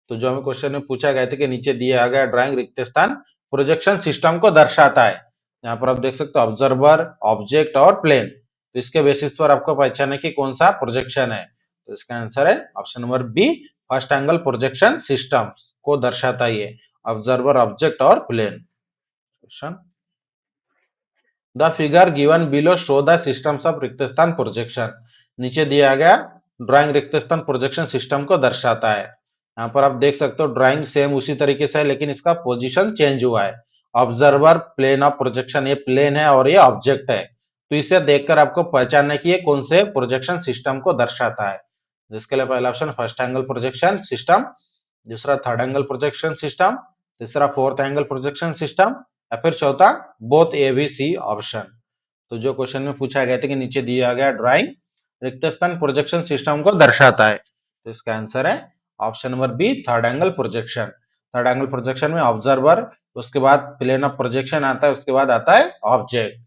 तो जो हमें क्वेश्चन में पूछा गया था कि नीचे दिया गया ड्राइंग रिक्त स्थान प्रोजेक्शन सिस्टम को दर्शाता है। यहाँ पर आप देख सकते हो ऑब्जर्वर, ऑब्जेक्ट और प्लेन। तो इसके बेसिस पर आपको पहचाना कि कौन सा प्रोजेक्शन है। तो इसका आंसर है option number B, first angle projection system को दर्शाता है ये, ऑब्जर्वर, ऑब्जेक्ट और plane. Question, the figure given below show the systems of रिक्त स्थान प्रोजेक्शन। नीचे दिया गया ड्राइंग रिक्त स्थान प्रोजेक्शन सिस्टम को दर्शाता है। यहाँ पर आप देख सकते हो ड्राइंग सेम उसी तरीके से है लेकिन इसका पोजीशन चेंज हुआ है। ऑब्जर्वर, प्लेन ऑफ प्रोजेक्शन, ये प्लेन है और ये ऑब्जेक्ट है। तो इसे देखकर आपको पहचानना है कि ये कौन से प्रोजेक्शन सिस्टम को दर्शाता है। जिसके लिए पहला option first angle projection system, दूसरा थर्ड एंगल प्रोजेक्शन सिस्टम, तीसरा फोर्थ एंगल प्रोजेक्शन सिस्टम, या फिर चौथा both A B C option. तो जो क्वेश्चन में पूछा गया था कि नीचे दिया गया ड्राइंग रिक्त स्थान प्रोजेक्शन सिस्टम को दर्शाता है, तो इसका आंसर है option number B, third angle projection. Third angle projection में ऑब्जर्वर, उसके बाद प्लेन ऑफ प्रोजेक्शन आता है, उसके बाद आता है object.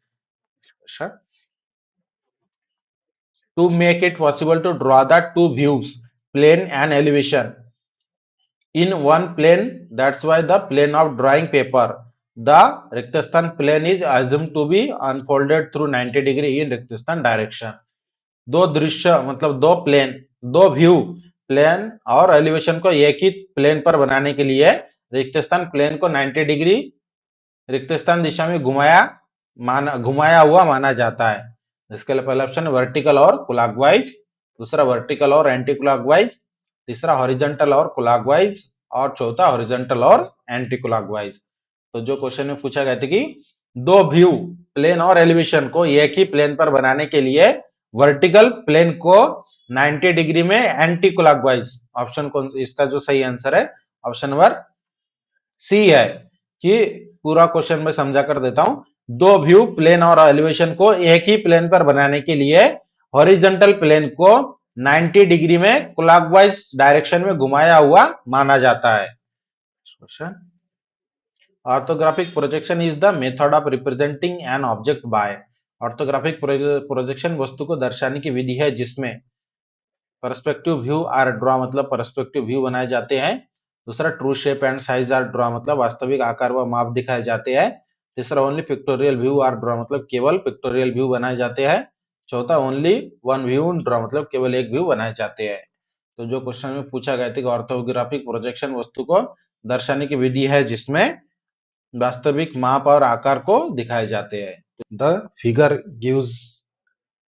To make it possible to draw the two views, plane and elevation, in one plane, that's why the plane of drawing paper, the Riktasthan plane is assumed to be unfolded through 90 degree in Riktasthan direction. दो दृश्य मतलब दो plane, दो view, plane और elevation को एक ही plane पर बनाने के लिए रिक्त स्थान प्लेन को 90 डिग्री रिक्त स्थान दिशा में घुमाया हुआ माना जाता है। इसके लिए पहला ऑप्शन वर्टिकल और क्लॉकवाइज, दूसरा वर्टिकल और एंटी क्लॉकवाइज, तीसरा हॉरिजॉन्टल और क्लॉकवाइज, और चौथा हॉरिजॉन्टल और एंटी क्लॉकवाइज। तो जो क्वेश्चन में पूछा गया था कि दो व्यू, प्लेन और एलिवेशन को एक ही प्लेन पर बनाने के लिए वर्टिकल प्लेन को 90 डिग्री में एंटी क्लॉकवाइज, ऑप्शन कौन, इसका जो सही आंसर है ऑप्शन नंबर सी है। कि पूरा क्वेश्चन में समझा कर देता हूं, दो व्यू, प्लेन और एलिवेशन को एक ही प्लेन पर बनाने के लिए हॉरिजॉन्टल प्लेन को 90 डिग्री में क्लॉकवाइज डायरेक्शन में घुमाया हुआ माना जाता है। Question, orthographic projection is the method of representing an object by. Orthographic projection वस्तु को दर्शाने की विधि है जिसमें पर्सपेक्टिव व्यू आर ड्रॉ मतलब पर्सपेक्टिव व्यू बनाए जाते हैं, दूसरा true shape and size are draw मतलब वास्तविक आकार व माप दिखाए जाते हैं, तीसरा only pictorial view are draw मतलब केवल पिक्टोरियल व्यू बनाए जाते हैं, चौथा ओनली वन व्यू ड्रॉ मतलब केवल एक व्यू बनाए जाते हैं। तो जो क्वेश्चन में पूछा गया था कि ऑर्थोग्राफिक प्रोजेक्शन वस्तु को दर्शाने की विधि है जिसमें वास्तविक माप और आकार को दिखाए जाते हैं। The figure gives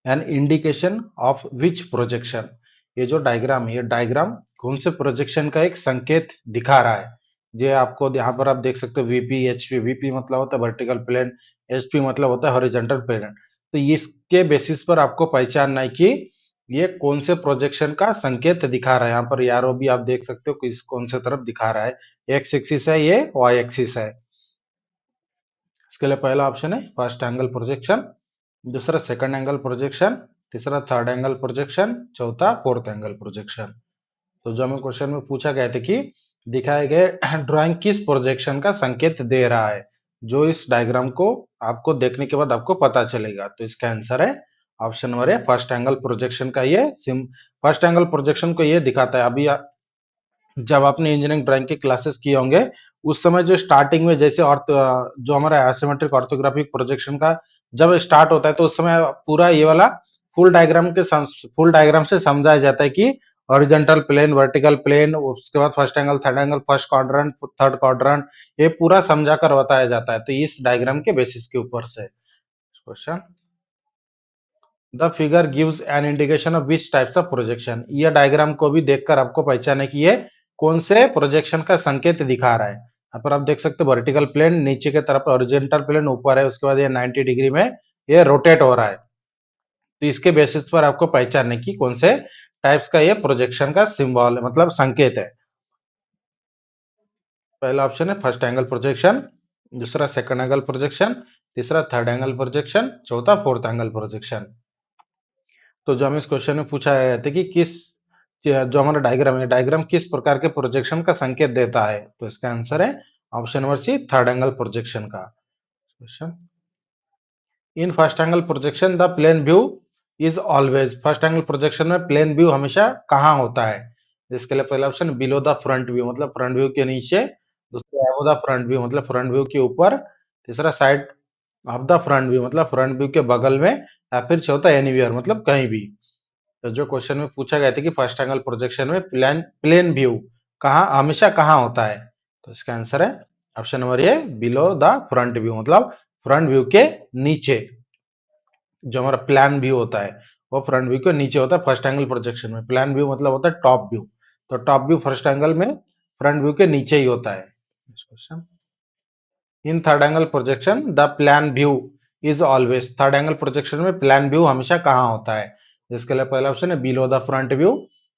an indication of which projection. ये जो डायग्राम है, ये डायग्राम कौन से प्रोजेक्शन का एक संकेत दिखा रहा है। ये आपको यहाँ पर आप देख सकते हो वीपी, एचपी। वीपी मतलब होता है वर्टिकल प्लेन, एचपी मतलब होता है हॉरिजॉन्टल प्लेन। तो इसके बेसिस पर आपको पहचानना है कि ये कौन से प्रोजेक्शन का संकेत दिखा रहा है। यहाँ पर यारो भी आप देख सकते हो किस कौन से तरफ दिखा रहा है। एक्स एक्सिस है, ये वाई एक्सिस है। इसके लिए पहला ऑप्शन है फर्स्ट एंगल प्रोजेक्शन, दूसरा सेकंड एंगल प्रोजेक्शन, तीसरा थर्ड एंगल प्रोजेक्शन, चौथा फोर्थ एंगल प्रोजेक्शन। तो जो हमें क्वेश्चन में पूछा गया था कि दिखाए गए ड्राइंग किस प्रोजेक्शन का संकेत दे रहा है, जो इस डायग्राम को आपको देखने के बाद आपको पता चलेगा। तो इसका आंसर है ऑप्शन नंबर है फर्स्ट एंगल प्रोजेक्शन का ये फर्स्ट एंगल प्रोजेक्शन को ये दिखाता है। अभी जब आपने इंजीनियरिंग ड्राइंग के क्लासेस किए होंगे उस समय जो स्टार्टिंग में जैसे और जो हमारा एसिमेट्रिक ऑर्थोग्राफिक प्रोजेक्शन का जब स्टार्ट होता है तो उस समय पूरा ये वाला फुल डायग्राम से समझाया जाता है कि हॉरिजॉन्टल प्लेन, वर्टिकल प्लेन, उसके बाद first angle, third angle, first quadrant, third quadrant, ये पूरा समझा कर बताया जाता है। तो इस डायग्राम के बेसिस के ऊपर से question, the figure gives an indication of which types of projection. यह डायग्राम को भी देखकर आपको पहचाने की ये कौन से प्रोजेक्शन का संकेत दिखा रहा है। यहाँ पर आप देख सकते हो वर्टिकल प्लेन नीचे की तरफ, हॉरिजॉन्टल प्लेन ऊपर है, उसके बाद ये 90 डिग्री में ये रोटेट हो रहा है। तो इसके बेसिस पर आपको पहचानने की कौन से टाइप्स का ये प्रोजेक्शन का सिंबल मतलब संकेत है। पहला ऑप्शन है फर्स्ट एंगल प्रोजेक्शन, दूसरा सेकंड एंगल प्रोजेक्शन, तीसरा थर्ड एंगल प्रोजेक्शन, चौथा फोर्थ एंगल प्रोजेक्शन। तो जो हमें इस क्वेश्चन में पूछा गया था कि जो हमारा डायग्राम है, डायग्राम किस प्रकार के प्रोजेक्शन का संकेत देता है, तो इसका आंसर है option number C, third angle projection का। Question, in first angle projection the plane view is always. First angle projection में प्लेन व्यू हमेशा कहाँ होता है। इसके लिए पहला option below the front view मतलब फ्रंट व्यू के नीचे, दूसरा एबो द फ्रंट व्यू मतलब फ्रंट व्यू के ऊपर, तीसरा side of the front view मतलब फ्रंट व्यू के बगल में, या फिर चौथा एनीवेयर मतलब कहीं भी। तो जो क्वेश्चन में पूछा गया था कि फर्स्ट एंगल प्रोजेक्शन में प्लेन व्यू कहाँ हमेशा कहाँ होता है, तो इसका आंसर है option number A, below the front view मतलब फ्रंट व्यू के नीचे। जो हमारा प्लान व्यू होता है वो फ्रंट व्यू के नीचे होता है फर्स्ट एंगल प्रोजेक्शन में। प्लान व्यू मतलब होता है टॉप व्यू, तो टॉप व्यू फर्स्ट एंगल में फ्रंट व्यू के नीचे ही होता है। Question, in third angle projection the plan view is always. Third angle projection में प्लान व्यू हमेशा कहाँ होता है। इसके लिए पहला ऑप्शन है बिलो द फ्रंट व्यू,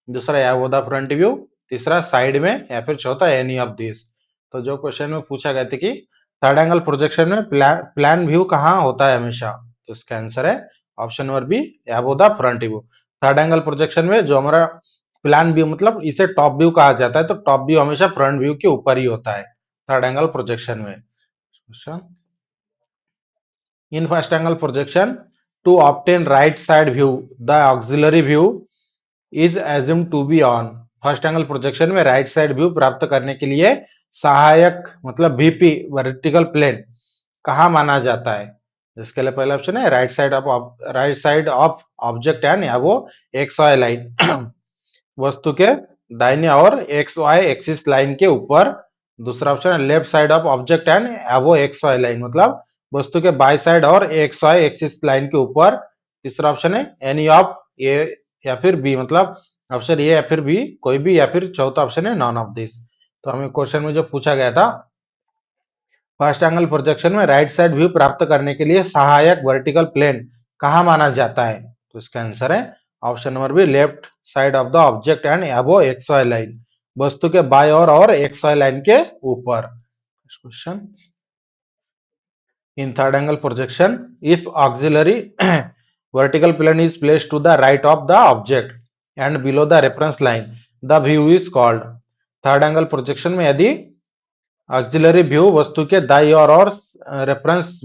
दूसरा एबो द फ्रंट व्यू, तीसरा साइड में, या फिर चौथा एनी ऑफ दिस। तो जो क्वेश्चन में पूछा गया था कि थर्ड एंगल प्रोजेक्शन में प्लान व्यू कहाँ होता है हमेशा? तो इसका आंसर है option number B, above the front view. Third angle projection में जो हमारा प्लान व्यू, मतलब इसे टॉप व्यू कहा जाता है, तो टॉप व्यू हमेशा फ्रंट व्यू के ऊपर ही होता है थर्ड एंगल प्रोजेक्शन में। In first angle projection, to obtain right side view, the auxiliary view is assumed to be on. First angle projection में राइट साइड व्यू प्राप्त करने के लिए सहायक मतलब वीपी वर्टिकल प्लेन कहाँ माना जाता है? इसके लिए पहला ऑप्शन है right side of object and या वो एक्स वाई लाइन वस्तु के दाहिने और एक्स वाई एक्सिस लाइन के ऊपर। दूसरा ऑप्शन है left side of object and above X Y line, मतलब वस्तु के बाई साइड और एक्स वाई एक्सिस लाइन के ऊपर। तीसरा ऑप्शन है एनी ऑफ ए या फिर बी, मतलब ऑप्शन ए या फिर बी कोई भी, या फिर चौथा ऑप्शन है नॉन ऑफ दिस। तो हमें क्वेश्चन में जो पूछा गया था, फर्स्ट एंगल प्रोजेक्शन में राइट साइड व्यू प्राप्त करने के लिए सहायक वर्टिकल प्लेन कहाँ माना जाता है? तो इसका आंसर है option number B, left side of the object and above X Y line, वस्तु के बाएं ओर और एक्स वाई लाइन के ऊपर। Question, in third angle projection, if auxiliary vertical plane is placed to the right of the object and below the reference line, the view is called। Third angle projection में यदि auxiliary view वस्तु के दाईं ओर और reference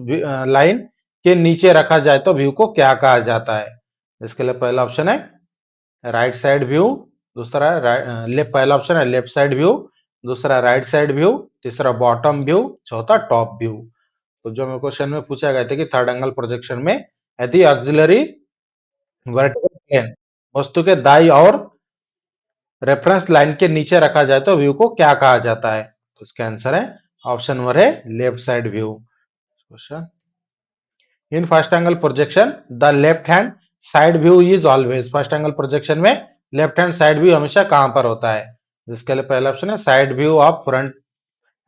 line के नीचे रखा जाए तो व्यू को क्या कहा जाता है? इसके लिए पहला ऑप्शन है राइट साइड व्यू, दूसरा पहला ऑप्शन है लेफ्ट साइड व्यू, दूसरा राइट साइड व्यू, तीसरा बॉटम व्यू, चौथा टॉप व्यू। तो जो हमें क्वेश्चन में पूछा गया था कि थर्ड एंगल प्रोजेक्शन में यदि ऑक्सिलरी वर्टिकल प्लेन वस्तु के दाईं और रेफरेंस लाइन के नीचे रखा जाए तो व्यू को क्या कहा जाता है? तो इसका आंसर है ऑप्शन नंबर है left side view. Question, in first angle projection the left hand side view is always. First angle projection में लेफ्ट हैंड साइड व्यू हमेशा कहां पर होता है? जिसके लिए पहला ऑप्शन है side view of front,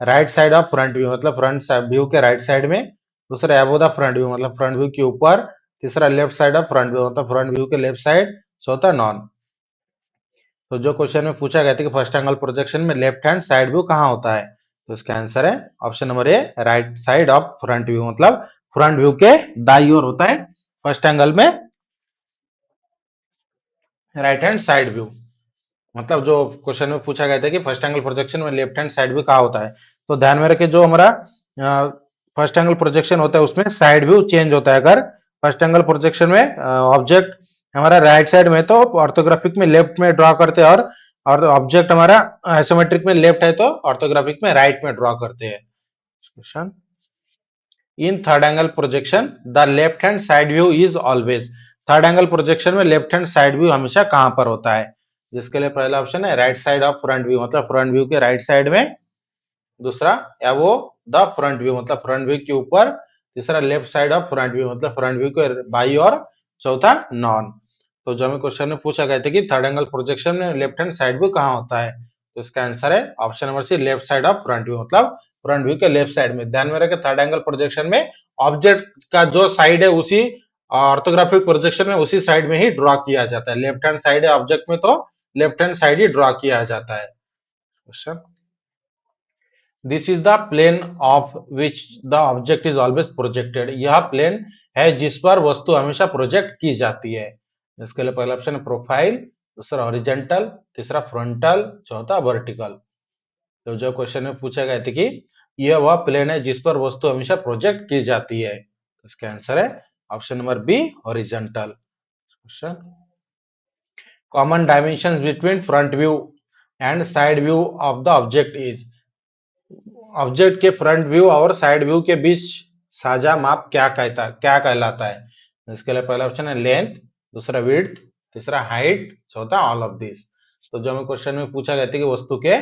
right side of front view, मतलब फ्रंट व्यू के राइट साइड में। दूसरा अबोव द फ्रंट व्यू, मतलब फ्रंट व्यू के ऊपर। तीसरा left side of front view, मतलब फ्रंट व्यू के लेफ्ट साइड। चौथा नॉन। तो जो क्वेश्चन में पूछा गया था कि फर्स्ट एंगल प्रोजेक्शन में लेफ्ट हैंड साइड व्यू कहाँ होता है, तो इसका आंसर है option number A, right side of front view, मतलब फ्रंट व्यू के दाईं ओर होता है फर्स्ट एंगल में राइट हैंड साइड व्यू। मतलब जो क्वेश्चन में पूछा गया था कि फर्स्ट एंगल प्रोजेक्शन में लेफ्ट हैंड साइड व्यू कहाँ होता है, तो ध्यान में रखें जो हमारा फर्स्ट एंगल प्रोजेक्शन होता है उसमें साइड व्यू चेंज होता है। अगर फर्स्ट एंगल प्रोजेक्शन में ऑब्जेक्ट हमारा राइट साइड में तो ऑर्थोग्राफिक में लेफ्ट में ड्रॉ करते हैं, और ऑब्जेक्ट हमारा आइसोमेट्रिक में लेफ्ट है तो ऑर्थोग्राफिक में राइट में ड्रॉ करते हैं। Question, in third angle projection the left hand side view is always. Third angle projection में लेफ्ट हैंड साइड व्यू हमेशा कहां पर होता है? जिसके लिए पहला ऑप्शन है right side of front view, मतलब फ्रंट व्यू के राइट साइड में। दूसरा या वो द फ्रंट व्यू, मतलब फ्रंट व्यू के ऊपर। तीसरा left side of front view, मतलब फ्रंट व्यू के बाई और। चौथा नॉन। तो जो हमें क्वेश्चन में पूछा गया था कि थर्ड एंगल प्रोजेक्शन में लेफ्ट हैंड साइड व्यू कहाँ होता है, तो इसका आंसर है option number C, left side of front view, मतलब फ्रंट व्यू के लेफ्ट साइड में। ध्यान में रखें थर्ड एंगल प्रोजेक्शन में ऑब्जेक्ट का जो साइड है उसी ऑर्थोग्राफिक प्रोजेक्शन में उसी साइड में ही ड्रॉ किया जाता है। लेफ्ट हैंड साइड है ऑब्जेक्ट में तो लेफ्ट हैंड साइड ही ड्रॉ किया जाता है। Question, this is the plane of which the object is always projected. यह प्लेन है जिस पर वस्तु हमेशा प्रोजेक्ट की जाती है। इसके लिए पहला ऑप्शन है प्रोफाइल, दूसरा हॉरिजेंटल, तीसरा फ्रंटल, चौथा वर्टिकल। तो जो क्वेश्चन में पूछा गया था कि यह वह प्लेन है जिस पर वस्तु हमेशा प्रोजेक्ट की जाती है, तो इसका आंसर है option number B, horizontal. Question, common dimension between front view and side view of the object is. Object के फ्रंट व्यू और साइड व्यू के बीच साझा माप क्या कहलाता है? इसके लिए पहला ऑप्शन है लेंथ, दूसरा विड्थ, तीसरा हाइट, चौथा ऑल ऑफ दिस। तो जो हमें क्वेश्चन में पूछा गया था कि वस्तु के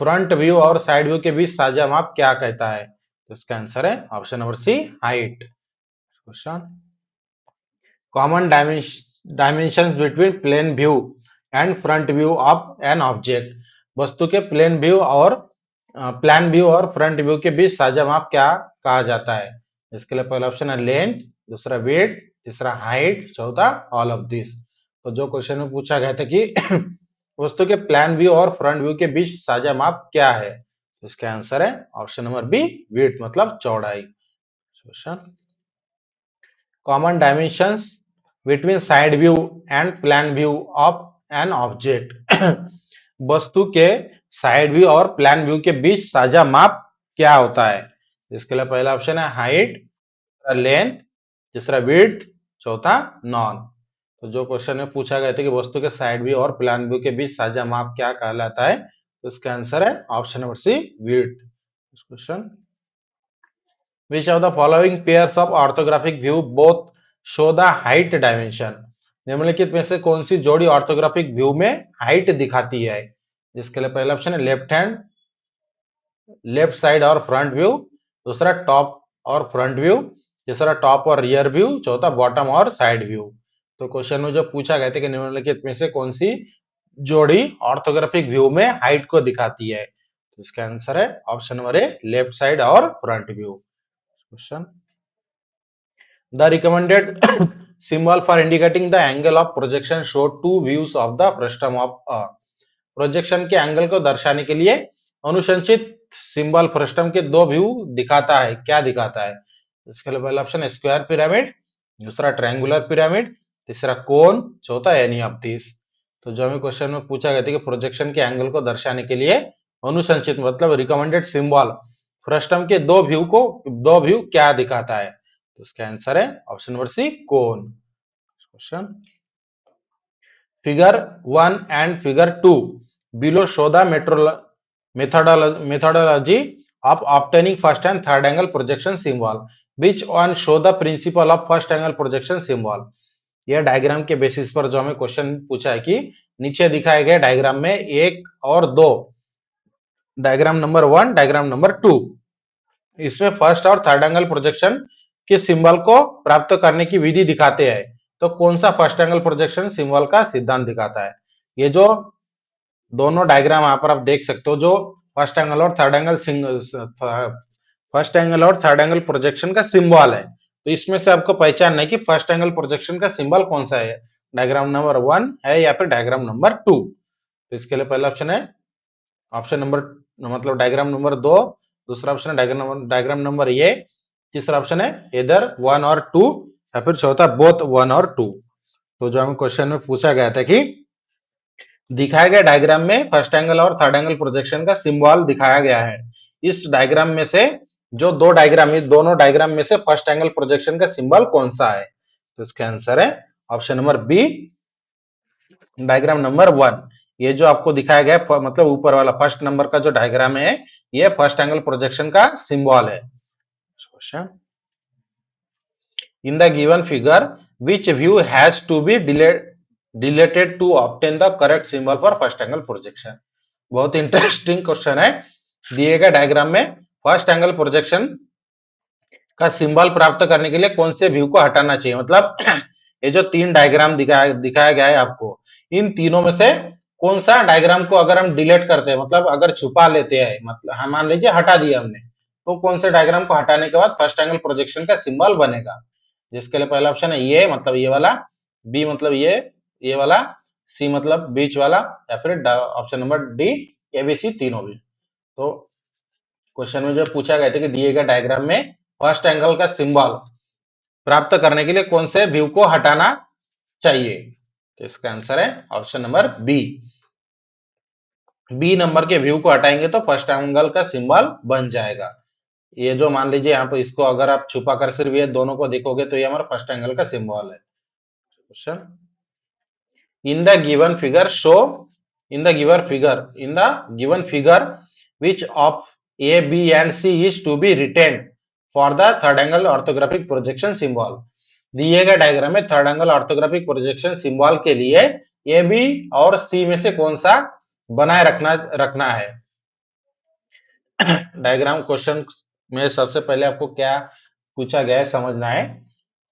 फ्रंट व्यू और साइड व्यू के बीच साझा माप क्या कहता है, तो इसका आंसर है option number C, height. Question, common dimension between plane view and front view of an object. वस्तु के प्लेन व्यू और प्लान व्यू और फ्रंट व्यू के बीच साझा माप क्या कहा जाता है? इसके लिए पहला ऑप्शन है लेंथ, दूसरा विड्थ, तीसरा हाइट, चौथा ऑल ऑफ दिस। तो जो क्वेश्चन में पूछा गया था कि वस्तु के प्लान व्यू और फ्रंट व्यू के बीच साझा माप क्या है, तो इसका आंसर है ऑप्शन नंबर बी, विड्थ मतलब चौड़ाई। Question, common dimensions between side view and plan view of an object. वस्तु के साइड व्यू और प्लान व्यू के बीच साझा माप क्या होता है? इसके लिए पहला ऑप्शन है हाइट, दूसरा लेंथ, तीसरा विड्थ, चौथा नॉन। तो जो क्वेश्चन में पूछा गया था कि वस्तु के साइड व्यू और प्लान व्यू के बीच साझा माप क्या कहलाता है, तो इसका आंसर है option number C, width. Question, which of the following pairs of orthographic view both show the height dimension? निम्नलिखित में से कौन सी जोड़ी ऑर्थोग्राफिक व्यू में हाइट दिखाती है? जिसके लिए पहला ऑप्शन है लेफ्ट साइड और फ्रंट व्यू, दूसरा टॉप और फ्रंट व्यू, तीसरा टॉप और रियर व्यू, चौथा बॉटम और साइड व्यू। तो क्वेश्चन में जो पूछा गया था कि निम्नलिखित में से कौन सी जोड़ी ऑर्थोग्राफिक व्यू में हाइट को दिखाती है, तो इसका आंसर है option number A, left side और front view. Question, the recommended symbol for indicating the angle of projection show two views of the frustum of a। Projection के एंगल को दर्शाने के लिए अनुशंसित सिंबल फ्रस्टम के दो व्यू दिखाता है, क्या दिखाता है? इसके लिए पहला ऑप्शन है स्क्वायर पिरामिड, दूसरा ट्रायंगुलर पिरामिड, तीसरा कोन, चौथा एनी ऑफ दिस। तो जो हमें क्वेश्चन में पूछा गया था कि प्रोजेक्शन के एंगल को दर्शाने के लिए अनुशंसित मतलब रिकमेंडेड सिंबल फ्रस्टम के दो व्यू क्या दिखाता है, तो इसका आंसर है option number C, cone. Question, figure 1 and figure 2 below show the methodology of obtaining first and third angle projection symbol, which one show the principle of first angle projection symbol। यह diagram के basis पर जो हमें question पूछा है कि नीचे दिखाए गए डायग्राम में एक और दो, डायग्राम नंबर 1, डायग्राम नंबर 2, इसमें फर्स्ट और थर्ड एंगल प्रोजेक्शन के सिंबल को प्राप्त करने की विधि दिखाते हैं, तो कौन सा फर्स्ट एंगल प्रोजेक्शन सिंबल का सिद्धांत दिखाता है? ये जो दोनों डायग्राम यहाँ पर आप देख सकते हो, जो फर्स्ट एंगल और थर्ड एंगल प्रोजेक्शन का सिंबल है, तो इसमें से आपको पहचानना है कि फर्स्ट एंगल प्रोजेक्शन का सिंबल कौन सा है, डायग्राम नंबर 1 है या फिर डायग्राम नंबर 2। तो इसके लिए पहला ऑप्शन है ऑप्शन नंबर मतलब डायग्राम नंबर 2, दूसरा ऑप्शन है डायग्राम नंबर ए, तीसरा ऑप्शन है इधर 1 और 2 या फिर चौथा बोथ 1 और 2। तो जो हमें क्वेश्चन में पूछा गया था कि दिखाए गए डायग्राम में फर्स्ट एंगल और थर्ड एंगल प्रोजेक्शन का सिंबल दिखाया गया है, इस डायग्राम में से जो दो डायग्राम है, दोनों डायग्राम में से फर्स्ट एंगल प्रोजेक्शन का सिंबल कौन सा है, तो इसका आंसर है option number B, diagram number 1। ये जो आपको दिखाया गया मतलब ऊपर वाला फर्स्ट नंबर का जो डायग्राम है, ये फर्स्ट एंगल प्रोजेक्शन का सिंबल है। क्वेश्चन, in the given figure which view has to be deleted to obtain the correct symbol for first angle projection। बहुत इंटरेस्टिंग क्वेश्चन है, दिए गए डायग्राम में फर्स्ट एंगल प्रोजेक्शन का सिंबल प्राप्त करने के लिए कौन से व्यू को हटाना चाहिए, मतलब ये जो तीन डायग्राम दिखाया गया है आपको, इन तीनों में से कौन सा डायग्राम को अगर हम डिलीट करते हैं, मतलब अगर छुपा लेते हैं, मतलब हम मान लीजिए हटा दिया हमने, तो कौन से डायग्राम को हटाने के बाद फर्स्ट एंगल प्रोजेक्शन का सिंबल बनेगा? जिसके लिए पहला ऑप्शन है ये मतलब ये वाला, बी मतलब ये वाला, सी मतलब बीच वाला, या फिर option number D, A B C तीनों भी। तो क्वेश्चन में जो पूछा गया था कि दिए गए डायग्राम में फर्स्ट एंगल का सिंबल प्राप्त करने के लिए कौन से व्यू को हटाना चाहिए, तो इसका आंसर है option number B, B number के व्यू को हटाएंगे तो फर्स्ट एंगल का सिंबल बन जाएगा। ये जो मान लीजिए यहाँ पे इसको अगर आप छुपा कर सिर्फ ये दोनों को देखोगे तो ये हमारा फर्स्ट एंगल का सिंबल है। क्वेश्चन, in the given figure show in the given figure which of a b and c is to be retained for the third angle orthographic projection symbol। दिए गए डायग्राम में third angle orthographic projection symbol के लिए A B और सी में से कौन सा बनाए रखना है? डायग्राम क्वेश्चन में सबसे पहले आपको क्या पूछा गया है समझना है,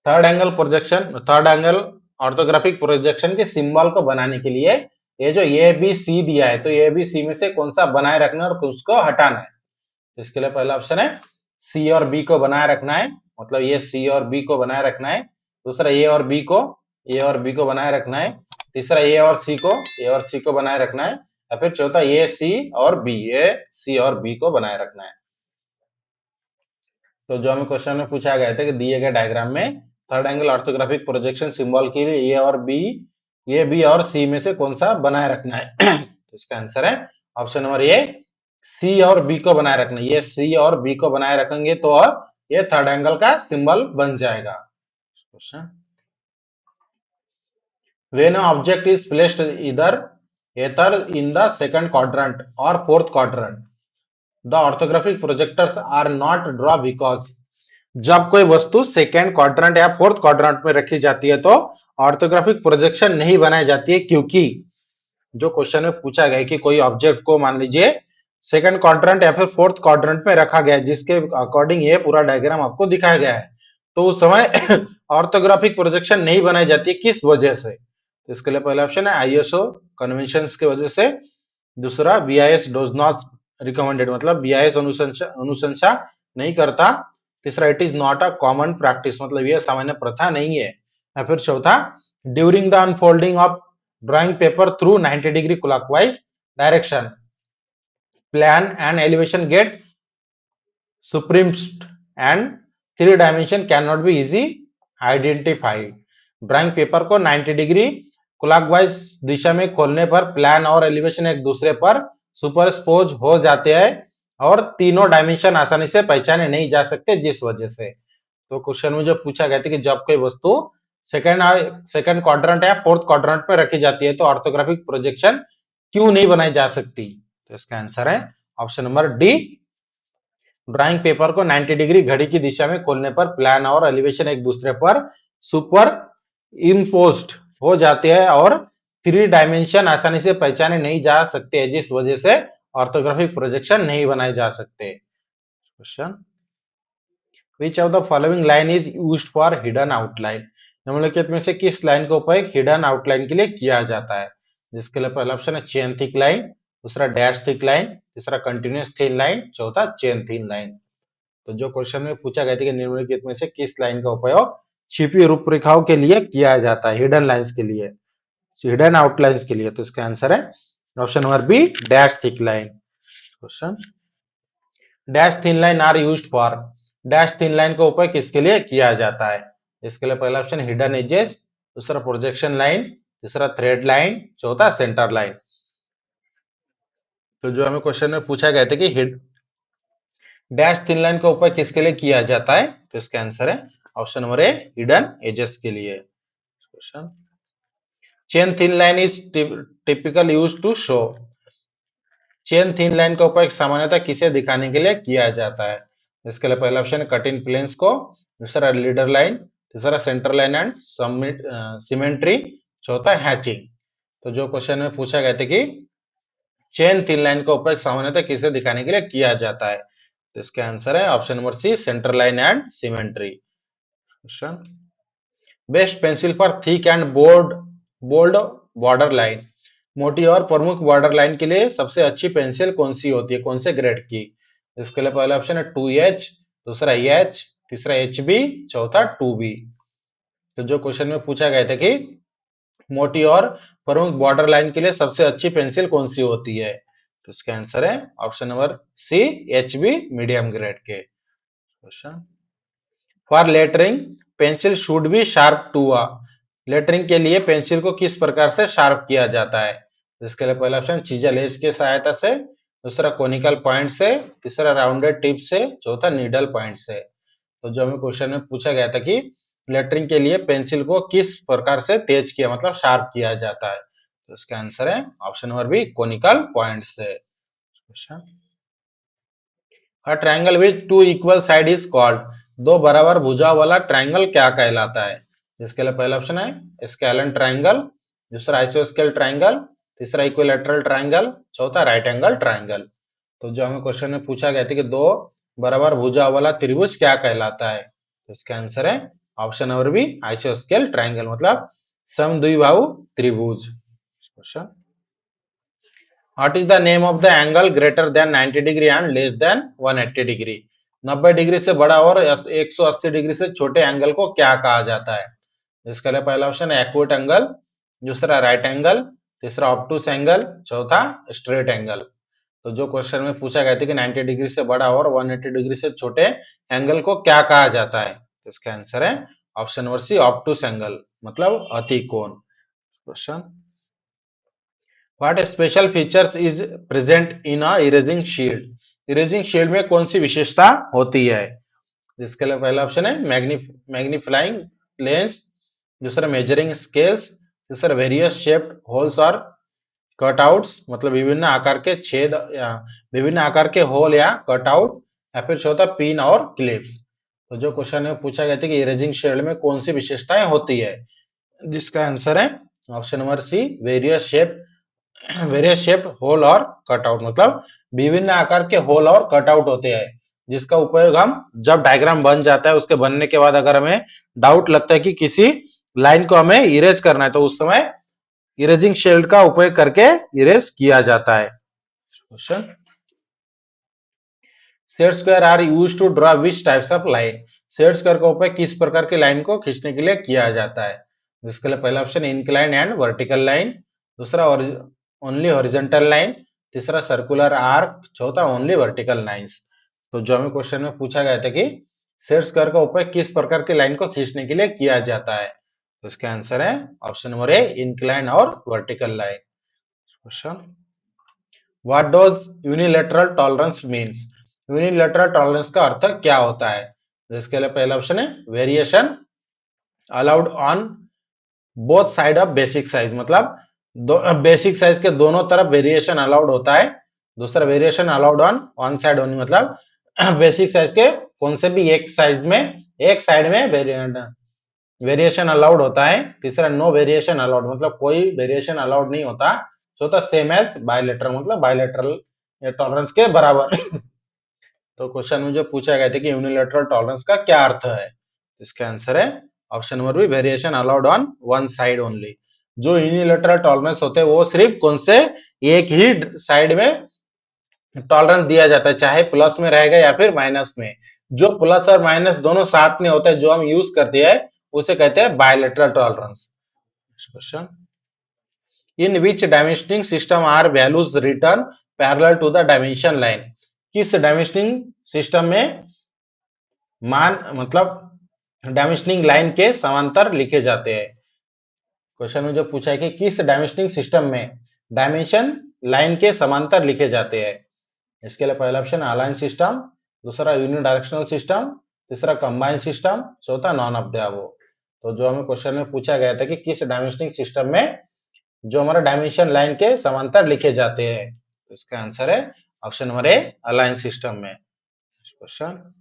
थर्ड एंगल ऑर्थोग्राफिक प्रोजेक्शन के सिंबल को बनाने के लिए ये जो ए बी सी दिया है, तो ए बी सी में से कौन सा बनाए रखना है और उसको हटाना है? इसके लिए पहला ऑप्शन है सी और बी को बनाए रखना है, मतलब ये सी और बी को बनाए रखना है, दूसरा ए और बी को बनाए रखना है, तीसरा ए और सी को बनाए रखना है, या फिर चौथा ए सी और बी, ए सी और बी को बनाए रखना है। तो जो हमें क्वेश्चन में पूछा गया था कि दिए गए डायग्राम में third angle orthographic projection symbol के लिए ए और बी, ए बी और सी में से कौन सा बनाए रखना है। तो इसका आंसर है ऑप्शन नंबर ए, सी और बी को बनाए रखना है। ये सी और बी को बनाए रखेंगे तो ये थर्ड एंगल का सिंबल बन जाएगा। Question, when an object is placed either in the second quadrant or fourth quadrant, the orthographic projectors are not drawn because, जब कोई वस्तु सेकेंड क्वाड्रेंट या फोर्थ क्वाड्रेंट में रखी जाती है तो ऑर्थोग्राफिक प्रोजेक्शन नहीं बनाई जाती है, क्योंकि जो क्वेश्चन में पूछा गया है कि कोई ऑब्जेक्ट को मान लीजिए सेकंड क्वाड्रेंट या फिर फोर्थ क्वाड्रेंट में रखा गया है, जिसके अकॉर्डिंग ये पूरा डायग्राम आपको दिखाया गया है, तो उस समय ऑर्थोग्राफिक प्रोजेक्शन नहीं बनाई जाती है। किस वजह से? तो इसके लिए पहला ऑप्शन है आईएसओ कन्वेंशन की वजह से, दूसरा बीआईएस डोज नॉट रिकमेंडेड, मतलब बीआईएस अनुशंसा नहीं करता, तीसरा it is not a common practice, मतलब यह सामान्य प्रथा नहीं है, या फिर चौथा during the unfolding of drawing paper through 90 degree clockwise direction, plan and elevation get suppressed and three dimension cannot be easy identified। Drawing paper को 90 डिग्री क्लॉकवाइज दिशा में खोलने पर प्लान और एलिवेशन एक दूसरे पर सुपरस्पोज हो जाते हैं और तीनों डायमेंशन आसानी से पहचाने नहीं जा सकते, जिस वजह से। तो क्वेश्चन में जो पूछा गया था कि जब कोई वस्तु सेकंड क्वाड्रेंट या फोर्थ क्वाड्रेंट में रखी जाती है तो ऑर्थोग्राफिक प्रोजेक्शन क्यों नहीं बनाई जा सकती, तो इसका आंसर है option number D, drawing paper को 90 डिग्री घड़ी की दिशा में खोलने पर प्लान और एलिवेशन एक दूसरे पर सुपर इम्पोज्ड हो जाते हैं और थ्री डायमेंशन आसानी से पहचाने नहीं जा सकते, जिस वजह से ऑर्थोग्राफिक प्रोजेक्शन नहीं बनाए जा सकते। Question, which of the following line is used for hidden outline, निम्नलिखित में से किस लाइन का उपयोग हिडन आउटलाइन के लिए किया जाता है, जिसके लिए पहला ऑप्शन है चेन थिक लाइन, दूसरा डैश थिक लाइन, तीसरा कंटिन्यूअस थिन लाइन, चौथा चेन थिन लाइन। तो जो क्वेश्चन में पूछा गया था कि निम्नलिखित में से किस लाइन का उपयोग छिपी रूपरेखाओं के लिए किया जाता है, हिडन लाइंस के लिए, हिडन आउटलाइंस के लिए, तो इसका आंसर है option number B, dash thick line. Question, dash thin line are used for, dash thin line का उपयोग किसके लिए किया जाता है, इसके लिए पहला ऑप्शन हिडन एजेस, दूसरा प्रोजेक्शन लाइन, तीसरा थ्रेड लाइन, चौथा सेंटर लाइन। तो जो हमें क्वेश्चन में पूछा गया था कि डैश थिन लाइन का उपयोग किसके लिए किया जाता है, तो इसका आंसर है option number A, hidden edges के लिए। Question, chain thin line is typical use to show, chain thin line का उपयोग सामान्यतः किसे दिखाने के लिए किया जाता है, इसके लिए पहला ऑप्शन है कट इन प्लेन्स को, दूसरा लीडर लाइन, तीसरा सेंटर लाइन एंड सिमेट्री, चौथा हैचिंग। तो जो क्वेश्चन में पूछा गया था कि चेन थिन लाइन का उपयोग सामान्यतः किसे दिखाने के लिए किया जाता है, तो इसका आंसर है option number C, centre line and symmetry. Question, best pencil for thick and bold border line, मोटी और प्रमुख बॉर्डर लाइन के लिए सबसे अच्छी पेंसिल कौन सी होती है, कौन से ग्रेड की, इसके लिए पहला ऑप्शन है 2H, दूसरा H, तीसरा HB, चौथा 2B। तो जो क्वेश्चन में पूछा गया था कि मोटी और प्रमुख बॉर्डर लाइन के लिए सबसे अच्छी पेंसिल कौन सी होती है, तो इसका आंसर है option number C, HB medium grade के। Question, for lettering pencil should be sharp to a, lettering के लिए पेंसिल को किस प्रकार से शार्प किया जाता है, इसके लिए पहला ऑप्शन चीजल एज के सहायता से, दूसरा कोनिकल पॉइंट से, तीसरा राउंडेड टिप से, चौथा नीडल पॉइंट से। तो जो हमें क्वेश्चन में पूछा गया था कि लेटरिंग के लिए पेंसिल को किस प्रकार से तेज किया, मतलब शार्प किया जाता है, तो इसका आंसर है option number B, conical point से। A triangle with two equal side is called, दो बराबर भुजाओं वाला ट्रायंगल क्या कहलाता है, इसके लिए पहला ऑप्शन है स्केलन ट्रायंगल, दूसरा आइसोस्केल ट्रायंगल, तीसरा इक्विलैटरल ट्रायंगल, चौथा राइट एंगल ट्रायंगल। तो जो हमें क्वेश्चन में पूछा गया था कि दो बराबर भुजाओं वाला त्रिभुज क्या कहलाता है, तो इसका आंसर है ऑप्शन नंबर बी, आइसोस्केल ट्रायंगल, मतलब समद्विबाहु त्रिभुज। Question, what is the name of the angle greater than 90 degree and less than 180 degree, 90 degree से बड़ा और 180 डिग्री से छोटे एंगल को क्या कहा जाता है, इसके लिए पहला ऑप्शन है एक्यूट एंगल, दूसरा राइट एंगल, तीसरा ऑब्टूस एंगल, चौथा स्ट्रेट एंगल। तो जो क्वेश्चन में पूछा गया था कि 90 डिग्री से बड़ा और 180 डिग्री से छोटे एंगल को क्या कहा जाता है, तो इसका आंसर है option number C, obtuse angle, मतलब अतिकोण। Question, what special features is present in a erasing shield. Erasing shield में कौन सी विशेषता होती है? जिसके लिए पहला ऑप्शन है मैग्नीफाइंग लेंस, दूसरा मेजरिंग स्केल्स, तीसरा वेरियस शेप्ड होल्स और कटआउट्स, मतलब विभिन्न आकार के छेद या विभिन्न आकार के होल या कटआउट, या फिर चौथा पिन और क्लिप्स। तो जो क्वेश्चन में पूछा गया था कि इरेजिंग शेड में कौन सी विशेषताएं होती है, जिसका आंसर है option number C, various shaped hole और कटआउट, मतलब विभिन्न आकार के होल और कटआउट होते हैं, जिसका उपयोग हम जब डायग्राम बन जाता है उसके बनने के बाद अगर हमें डाउट लगता है कि किसी लाइन को हमें इरेज करना है तो उस समय इरेजिंग शेल्ड का उपयोग करके इरेज किया जाता है। Question, set square are use to draw which types of line. Set square का उपयोग किस प्रकार की लाइन को खींचने के लिए किया जाता है? जिसके लिए पहला option incline and vertical line, दूसरा ओनली हॉरिजॉन्टल लाइन, तीसरा सर्कुलर आर्क, चौथा ओनली वर्टिकल लाइंस। तो जो हमें क्वेश्चन में पूछा गया था कि सेट स्क्वायर का उपयोग किस प्रकार की लाइन को खींचने के लिए किया जाता है, तो इसका आंसर है ऑप्शन नंबर ए, इंक्लाइन और vertical line. Question, what does unilateral tolerance means. Unilateral tolerance का अर्थ क्या होता है? जिसके लिए पहला ऑप्शन है variation allowed on both side of basic size, मतलब बेसिक साइज के दोनों तरफ वेरिएशन अलाउड होता है। दूसरा variation allowed on one side only, मतलब बेसिक साइज के कौन से भी एक साइज में एक साइड में वेरिएशन अलाउड होता है। तीसरा नो वेरिएशन अलाउड, मतलब कोई वेरिएशन अलाउड नहीं होता। चौथा सेम एज बायलेटरल, मतलब बायलेटरल टॉलरेंस के बराबर। तो क्वेश्चन में जो पूछा गया था कि यूनिलैटरल टॉलरेंस का क्या अर्थ है, इसका आंसर है option number B, variation allowed on one side only. जो यूनिलैटरल टॉलरेंस होते हैं वो सिर्फ कौन से एक ही साइड में टॉलरेंस दिया जाता है, चाहे प्लस में रहेगा या फिर माइनस में। जो प्लस और माइनस दोनों साथ में होता है जो हम यूज करते हैं उसे कहते हैं bilateral tolerance. Question, in which dimensioning system are values return parallel to the dimension line. किस डायमेंशनिंग सिस्टम में मान, मतलब डायमेंशनिंग लाइन के समांतर लिखे जाते हैं? क्वेश्चन में जो पूछा है कि किस डायमेंशनिंग सिस्टम में डायमेंशन लाइन के समांतर लिखे जाते हैं? इसके लिए पहला ऑप्शन अलाइन सिस्टम, दूसरा यूनिडायरेक्शनल सिस्टम, तीसरा कंबाइन सिस्टम, चौथा नॉन ऑफ द अबव। तो जो हमें क्वेश्चन में पूछा गया था कि किस डायमेंशनिंग सिस्टम में जो हमारा डायमेंशन लाइन के समांतर लिखे जाते हैं, तो इसका आंसर है option number A, align system में। Question,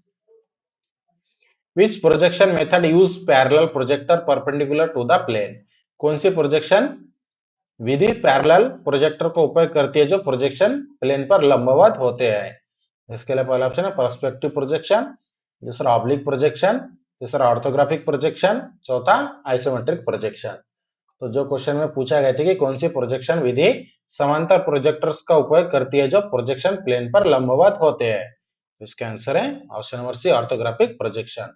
which projection method use parallel projector perpendicular to the plane. कौन सी प्रोजेक्शन विधि पैरेलल प्रोजेक्टर को उपयोग करती है जो प्रोजेक्शन प्लेन पर लंबवत होते हैं? इसके लिए पहला ऑप्शन है पर्सपेक्टिव प्रोजेक्शन, दूसरा ऑब्लिक प्रोजेक्शन, तीसरा ऑर्थोग्राफिक प्रोजेक्शन, चौथा आइसोमेट्रिक प्रोजेक्शन। तो जो क्वेश्चन में पूछा गया था कि कौन सी प्रोजेक्शन विधि समांतर प्रोजेक्टर्स का उपयोग करती है जो प्रोजेक्शन प्लेन पर लंबवत होते हैं, इसका आंसर है option number C, orthographic projection.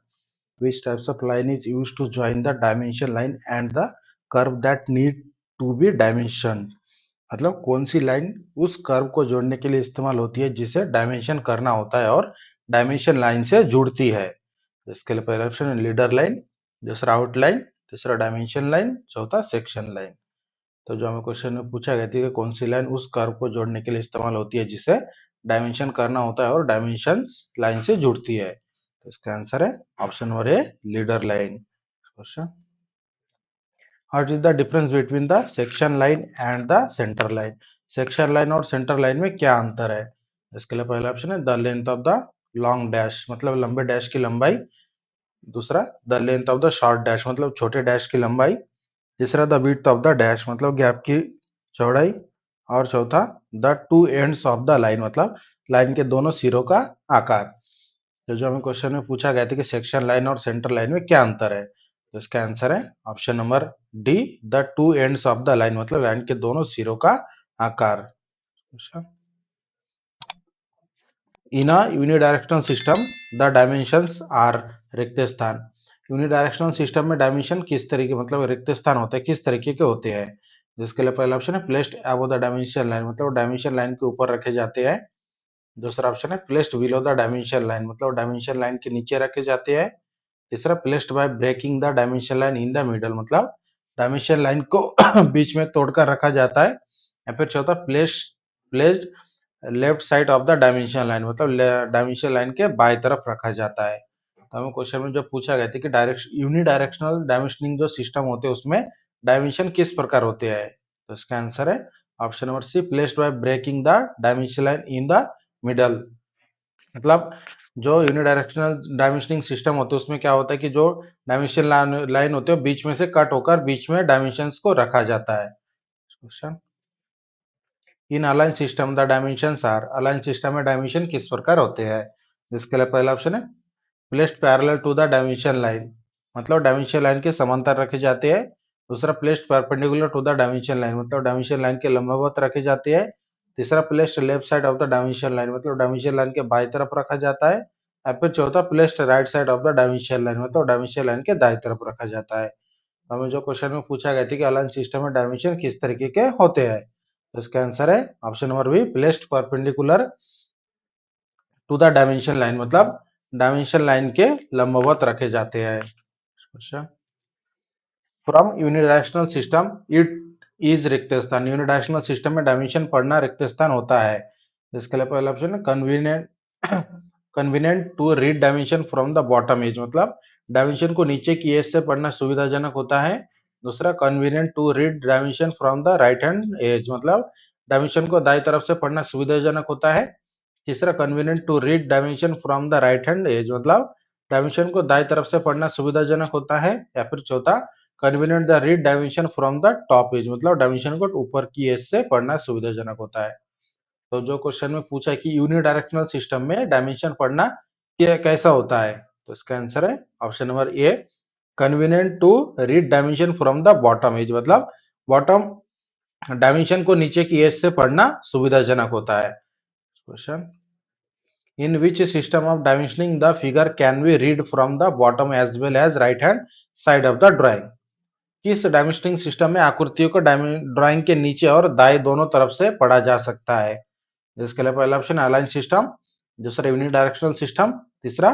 Which types of line is used to join the dimension line and the curve that need to be dimensioned। मतलब कौन सी लाइन उस कर्व को जोड़ने के लिए इस्तेमाल होती है जिसे डायमेंशन करना होता है और डायमेंशन लाइन से जुड़ती है? इसके लिए पहला ऑप्शन है लीडर लाइन, दूसरा आउटलाइन, तीसरा डायमेंशन लाइन, चौथा सेक्शन लाइन। तो जो हमें क्वेश्चन में पूछा गया था कि कौन सी लाइन उस कर्व को जोड़ने के लिए इस्तेमाल होती है जिसे डायमेंशन करना होता है और डायमेंशन लाइन से जुड़ती है, तो इसका आंसर है option number A, leader line. Question, what is the difference between the section line and the centre line. Section line और सेंटर लाइन में क्या अंतर है? इसके लिए पहला ऑप्शन है the length of the long dash, मतलब लंबे डैश की लंबाई, दूसरा the length of the short dash, मतलब छोटे डैश की लंबाई, तीसरा the width of the dash, मतलब गैप की चौड़ाई, और चौथा the two ends of the line, मतलब लाइन के दोनों सिरों का आकार। तो जो हमें क्वेश्चन में पूछा गया था कि सेक्शन लाइन और सेंटर लाइन में क्या अंतर है, तो इसका आंसर है option number D, the two ends of the line, मतलब लाइन के दोनों सिरों का आकार। In a unidirectional system the dimensions are, रिक्त स्थान। यूनिडायरेक्शनल सिस्टम में डायमेंशन किस तरीके, मतलब रिक्त स्थान होते हैं किस तरीके के होते हैं? जिसके लिए पहला ऑप्शन है placed above the dimension line, मतलब डायमेंशन लाइन के ऊपर रखे जाते हैं। दूसरा ऑप्शन है placed below the dimension line, मतलब डायमेंशन लाइन के नीचे रखे जाते हैं। तीसरा placed by breaking the dimension line in the middle, मतलब डायमेंशन लाइन को बीच में तोड़कर रखा जाता है। या फिर चौथा placed left side of the dimension line, मतलब डायमेंशन लाइन के बाएं तरफ रखा जाता है। तो हमें क्वेश्चन में जो पूछा गया था कि डायरेक्शन यूनिडायरेक्शनल डायमेंशनिंग जो सिस्टम होते हैं उसमें डायमेंशन किस प्रकार होते हैं, तो इसका आंसर है option number C, placed by breaking the dimension line in the middle. मतलब जो यूनिडायरेक्शनल डायमेंशनिंग सिस्टम होते हैं उसमें क्या होता है कि जो डायमेंशन लाइन होते हैं बीच में से कट होकर बीच में डायमेंशंस को रखा जाता है। Question, in align system the dimensions are, align system में डायमेंशन किस प्रकार होते हैं, जिसके लिए पहला ऑप्शन है placed parallel to the dimension line, मतलब डायमेंशन लाइन के समांतर रखे जाते हैं। दूसरा placed perpendicular to the dimension line, मतलब डायमेंशन लाइन के लंबवत रखे जाते हैं। तीसरा placed left side of the dimension line, मतलब डायमेंशन लाइन के बाई तरफ रखा जाता है। या फिर चौथा placed right side of the dimension line, मतलब डायमेंशन लाइन के दाई तरफ रखा जाता है। हमें जो क्वेश्चन में पूछा गया था कि अलाइन सिस्टम में डायमेंशन किस तरीके के होते हैं, तो इसका आंसर है option number B, placed perpendicular to the dimension line, मतलब डायमेंशन लाइन के लंबवत रखे जाते हैं। Question, from unidirectional system it is रिक्त स्थान, यूनिडायरेक्शनल सिस्टम में डायमेंशन पढ़ना रिक्त स्थान होता है। इसके लिए पहला ऑप्शन है convenient convenient to read dimension from the bottom edge, मतलब डायमेंशन को नीचे की एज से पढ़ना सुविधाजनक होता है। दूसरा convenient to read dimension from the right hand edge, मतलब डायमेंशन को दाई तरफ से पढ़ना सुविधाजनक होता है। तीसरा convenient to read dimension from the right hand edge, मतलब डायमेंशन को दाई तरफ से पढ़ना सुविधाजनक होता है। या फिर चौथा convenient the read dimension from the top edge, मतलब डायमेंशन को ऊपर की एज से पढ़ना सुविधाजनक होता है। तो जो क्वेश्चन में पूछा कि यूनिडायरेक्शनल सिस्टम में डायमेंशन पढ़ना कैसा होता है, तो इसका आंसर है option number A, convenient to read dimension from the bottom edge, मतलब बॉटम डायमेंशन को नीचे की एज से पढ़ना सुविधाजनक होता है। क्वेश्चन, in which system of dimensioning the figure can we read from the bottom as well as right hand side of the drawing, किस डायमेंशनिंग सिस्टम में आकृतियों को ड्राइंग के नीचे और दाएं दोनों तरफ से पढ़ा जा सकता है, जिसके लिए पहला ऑप्शन अलाइन सिस्टम, दूसरा यूनिडायरेक्शनल सिस्टम, तीसरा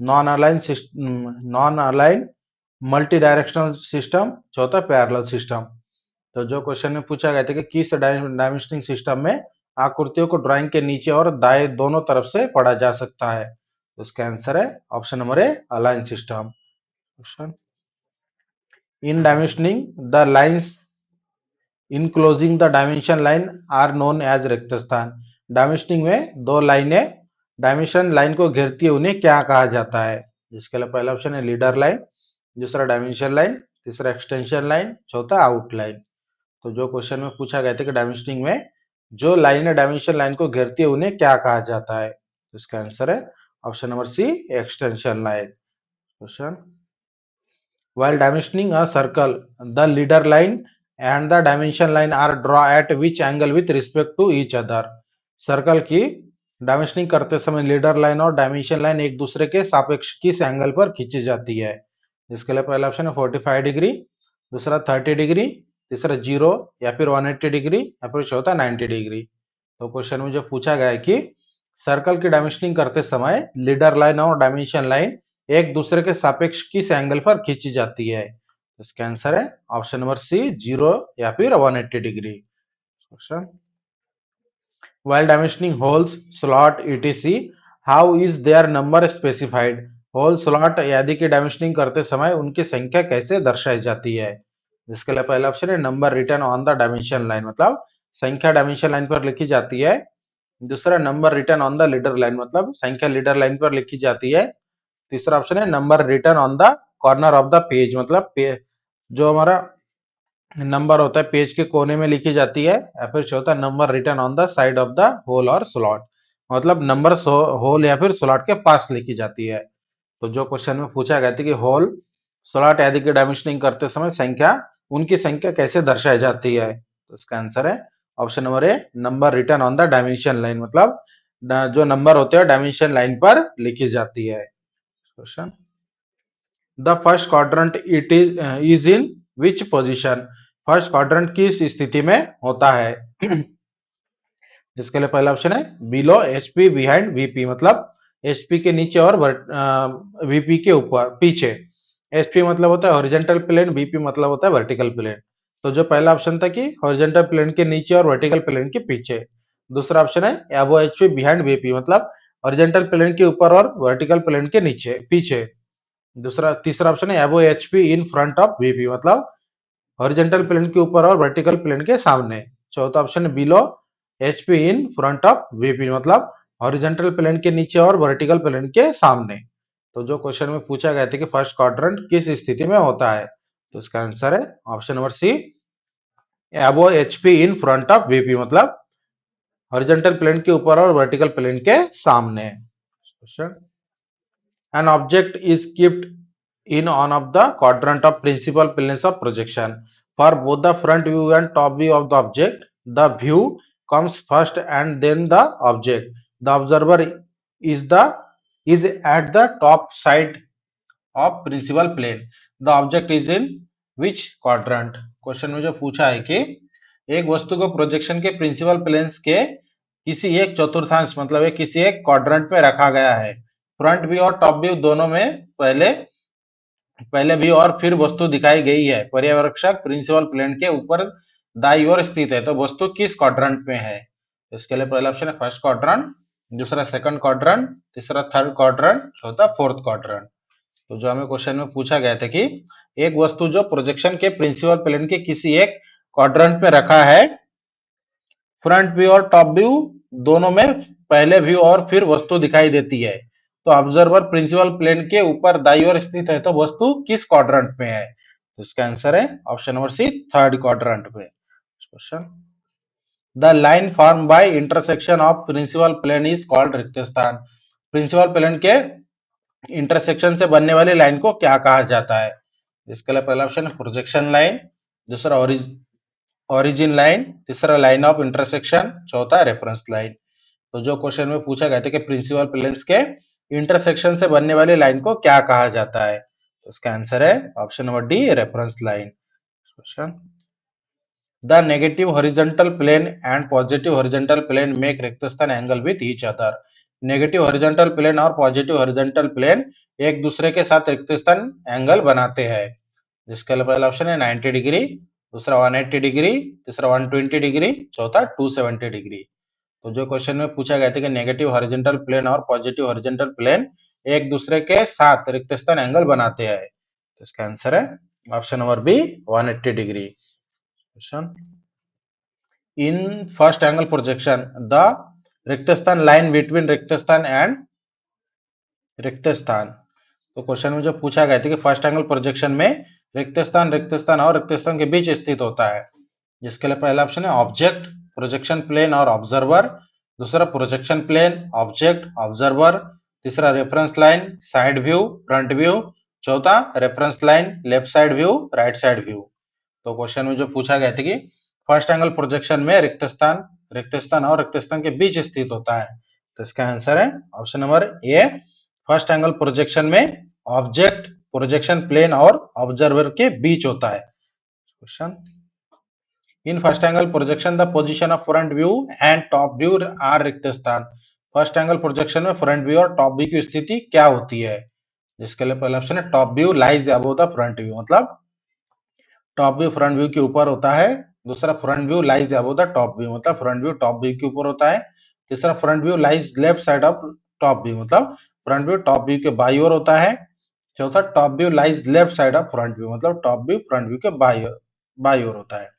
non align multi directional system, चौथा पैरेलल सिस्टम। तो जो क्वेश्चन में पूछा गया था कि किस डायमेंशनिंग सिस्टम में आकृतियों को ड्राइंग के नीचे और दाएं दोनों तरफ से पढ़ा जा सकता है, तो इसका आंसर है option number A, align system. Question, in dimensioning the lines enclosing the dimension line are known as रिक्त स्थान, डायमेंशनिंग में दो लाइनें डायमेंशन लाइन को घेरती है उन्हें क्या कहा जाता है, जिसके लिए पहला ऑप्शन है लीडर लाइन, दूसरा डायमेंशन लाइन, तीसरा एक्सटेंशन लाइन, चौथा आउटलाइन। तो जो क्वेश्चन में पूछा गया था कि डायमेंशनिंग में जो लाइन डायमेंशन लाइन को घेरती है उन्हें क्या कहा जाता है, तो इसका आंसर है option number C, extension line. Question, while dimensioning a circle the leader line and the dimension line are draw at which angle with respect to each other, circle की डायमेंशनिंग करते समय लीडर लाइन और dimension line एक दूसरे के सापेक्ष किस angle पर खींची जाती है, जिसके लिए पहला ऑप्शन है 45 डिग्री, दूसरा 30 डिग्री, तीसरा 0 या फिर 180 डिग्री, या फिर चौथा 90 डिग्री। तो क्वेश्चन में जो पूछा गया है कि सर्कल की डायमेंशनिंग करते समय लीडर लाइन और डायमेंशन लाइन एक दूसरे के सापेक्ष किस एंगल पर खींची जाती है, इसका आंसर है ऑप्शन नंबर सी, 0 या फिर 180 degree. Question, while dimensioning holes slot etc, how is their number specified, hole slot आदि की डायमेंशनिंग करते समय उनकी संख्या कैसे दर्शाई जाती है, जिसके लिए पहला ऑप्शन है number written on the dimension line, मतलब संख्या डायमेंशन लाइन पर लिखी जाती है। दूसरा number written on the leader line, मतलब संख्या लीडर लाइन पर लिखी जाती है। तीसरा ऑप्शन है number written on the corner of the page, मतलब जो हमारा नंबर होता है पेज के कोने में लिखी जाती है। या फिर चौथा number written on the side of the hole और स्लॉट, मतलब नंबर होल या फिर स्लॉट के पास लिखी जाती है। तो जो क्वेश्चन में पूछा गया था कि होल स्लॉट आदि की डायमेंशनिंग करते समय संख्या उनकी संख्या कैसे दर्शाई जाती है, तो इसका आंसर है option number A, number written on the dimension line, मतलब जो नंबर होते हैं डायमेंशन लाइन पर लिखी जाती है। Question, the first quadrant it is in which position, first quadrant किस स्थिति में होता है? इसके लिए पहला ऑप्शन है बिलो एचपी बिहाइंड वीपी, मतलब एचपी के नीचे और वीपी के ऊपर पीछे। एचपी मतलब होता है हॉरिजॉन्टल प्लेन, वीपी मतलब होता है वर्टिकल प्लेन। तो जो पहला ऑप्शन था कि हॉरिजॉन्टल प्लेन के नीचे और वर्टिकल प्लेन के पीछे। दूसरा ऑप्शन है अबो एचपी बिहाइंड वीपी, मतलब हॉरिजॉन्टल प्लेन के ऊपर और वर्टिकल प्लेन के नीचे पीछे। तीसरा ऑप्शन है above HP in front of VP, मतलब हॉरिजॉन्टल प्लेन के ऊपर और वर्टिकल प्लेन के सामने। चौथा ऑप्शन है below HP in front of VP, मतलब हॉरिजॉन्टल प्लेन के नीचे और वर्टिकल प्लेन के सामने। तो जो क्वेश्चन में पूछा गया था कि फर्स्ट क्वाड्रेंट किस स्थिति में होता है, तो इसका आंसर है option number C, above HP in front of VP, मतलब हॉरिजॉन्टल प्लेन के ऊपर और वर्टिकल प्लेन के सामने। Question, an object is kept in one of the quadrant of principal planes of projection. For both the front view and top view of the object, the view comes first and then the object. The observer is at the top side of principal plane. The object is in which quadrant? Question में जो पूछा है कि एक वस्तु को projection के principal planes के किसी एक चतुर्थांश, मतलब एक किसी एक क्वाड्रेंट में रखा गया है। फ्रंट व्यू और टॉप व्यू दोनों में पहले पहले व्यू और फिर वस्तु दिखाई गई है। पर्यवेक्षक प्रिंसिपल प्लेन के ऊपर दाईं ओर स्थित है, तो वस्तु किस क्वाड्रेंट में है? इसके लिए पहला ऑप्शन है फर्स्ट क्वाड्रेंट, दूसरा सेकंड क्वाड्रेंट, तीसरा थर्ड क्वाड्रेंट, चौथा फोर्थ क्वाड्रेंट। तो जो हमें क्वेश्चन में पूछा गया था कि एक वस्तु जो प्रोजेक्शन के प्रिंसिपल प्लेन के किसी एक क्वाड्रेंट में रखा है, फ्रंट व्यू और टॉप व्यू दोनों में पहले व्यू और फिर वस्तु दिखाई देती है, तो ऑब्जर्वर प्रिंसिपल प्लेन के ऊपर दाईं ओर स्थित है, तो वस्तु किस क्वाड्रेंट में है? तो इसका आंसर है option number C, third quadrant में। Question, the line form by intersection of principal plane is called रिक्त स्थान। प्रिंसिपल प्लेन के इंटरसेक्शन से बनने वाली लाइन को क्या कहा जाता है? इसके लिए पहला ऑप्शन है प्रोजेक्शन लाइन, दूसरा ओरिजिन लाइन, तीसरा लाइन ऑफ इंटरसेक्शन, चौथा रेफरेंस लाइन। तो जो क्वेश्चन में पूछा गया था कि प्रिंसिपल प्लेन्स के इंटरसेक्शन से बनने वाली लाइन को क्या कहा जाता है, तो इसका आंसर है option number D, reference line. Question, the negative horizontal plane and positive horizontal plane make रेक्टस्थान angle with each other. Negative horizontal plane और पॉजिटिव हॉरिजॉन्टल प्लेन एक दूसरे के साथ रेक्टस्थान एंगल बनाते हैं, जिसके लिए पहला ऑप्शन है 90 डिग्री, दूसरा 180 डिग्री, तीसरा 120 डिग्री, चौथा 270 डिग्री। तो जो क्वेश्चन में पूछा गया था कि नेगेटिव हॉरिजॉन्टल प्लेन और पॉजिटिव हॉरिजॉन्टल प्लेन एक दूसरे के साथ रिक्त स्थान एंगल बनाते हैं, तो इसका आंसर है option number B, 180 degree. Question, in first angle projection the रिक्त स्थान लाइन बिटवीन रिक्त स्थान एंड रिक्त स्थान। तो क्वेश्चन में जो पूछा गया था कि फर्स्ट एंगल प्रोजेक्शन में रिक्त स्थान और रिक्त स्थान के बीच स्थित होता है, जिसके लिए पहला ऑप्शन है ऑब्जेक्ट, प्रोजेक्शन प्लेन और ऑब्जर्वर, दूसरा प्रोजेक्शन प्लेन, ऑब्जेक्ट, ऑब्जर्वर, तीसरा reference line, side view, front view, चौथा reference line, left side view, right side view. तो क्वेश्चन में जो पूछा गया था कि फर्स्ट एंगल प्रोजेक्शन में रिक्त स्थान और रिक्त स्थान के बीच स्थित होता है, तो इसका आंसर है option number A, first angle projection में ऑब्जेक्ट, प्रोजेक्शन प्लेन और ऑब्जर्वर के बीच होता है। Question, in first angle projection the position of front view and top view are रिक्त स्थान। फर्स्ट एंगल प्रोजेक्शन में फ्रंट व्यू और टॉप व्यू की स्थिति क्या होती है? जिसके लिए पहला ऑप्शन है top view lies above the front view, मतलब टॉप व्यू फ्रंट व्यू के ऊपर होता है। दूसरा front view lies above the top view, मतलब फ्रंट व्यू टॉप व्यू के ऊपर होता है। तीसरा front view lies left side of top view, मतलब फ्रंट व्यू टॉप व्यू के बाई ओर होता है। चौथा top view lies left side of front view, मतलब टॉप व्यू फ्रंट व्यू के बाई ओर होता है।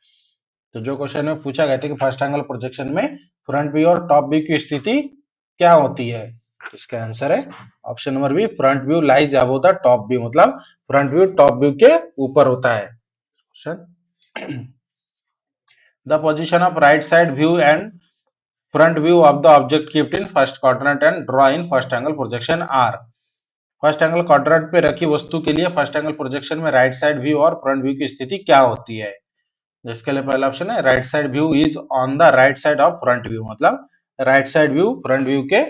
तो जो क्वेश्चन में पूछा गया था कि फर्स्ट एंगल प्रोजेक्शन में फ्रंट व्यू और टॉप व्यू की स्थिति क्या होती है, तो इसका आंसर है option number B, front view lies above the top view, मतलब फ्रंट व्यू टॉप व्यू के ऊपर होता है। Question, the position of right side view and front view of the object kept in first quadrant and draw in first angle projection are. First angle quadrant पे रखी वस्तु के लिए first angle projection में राइट साइड व्यू और front view की स्थिति क्या होती है? जिसके लिए पहला ऑप्शन है right side view is on the right side of front view, मतलब right side view front view के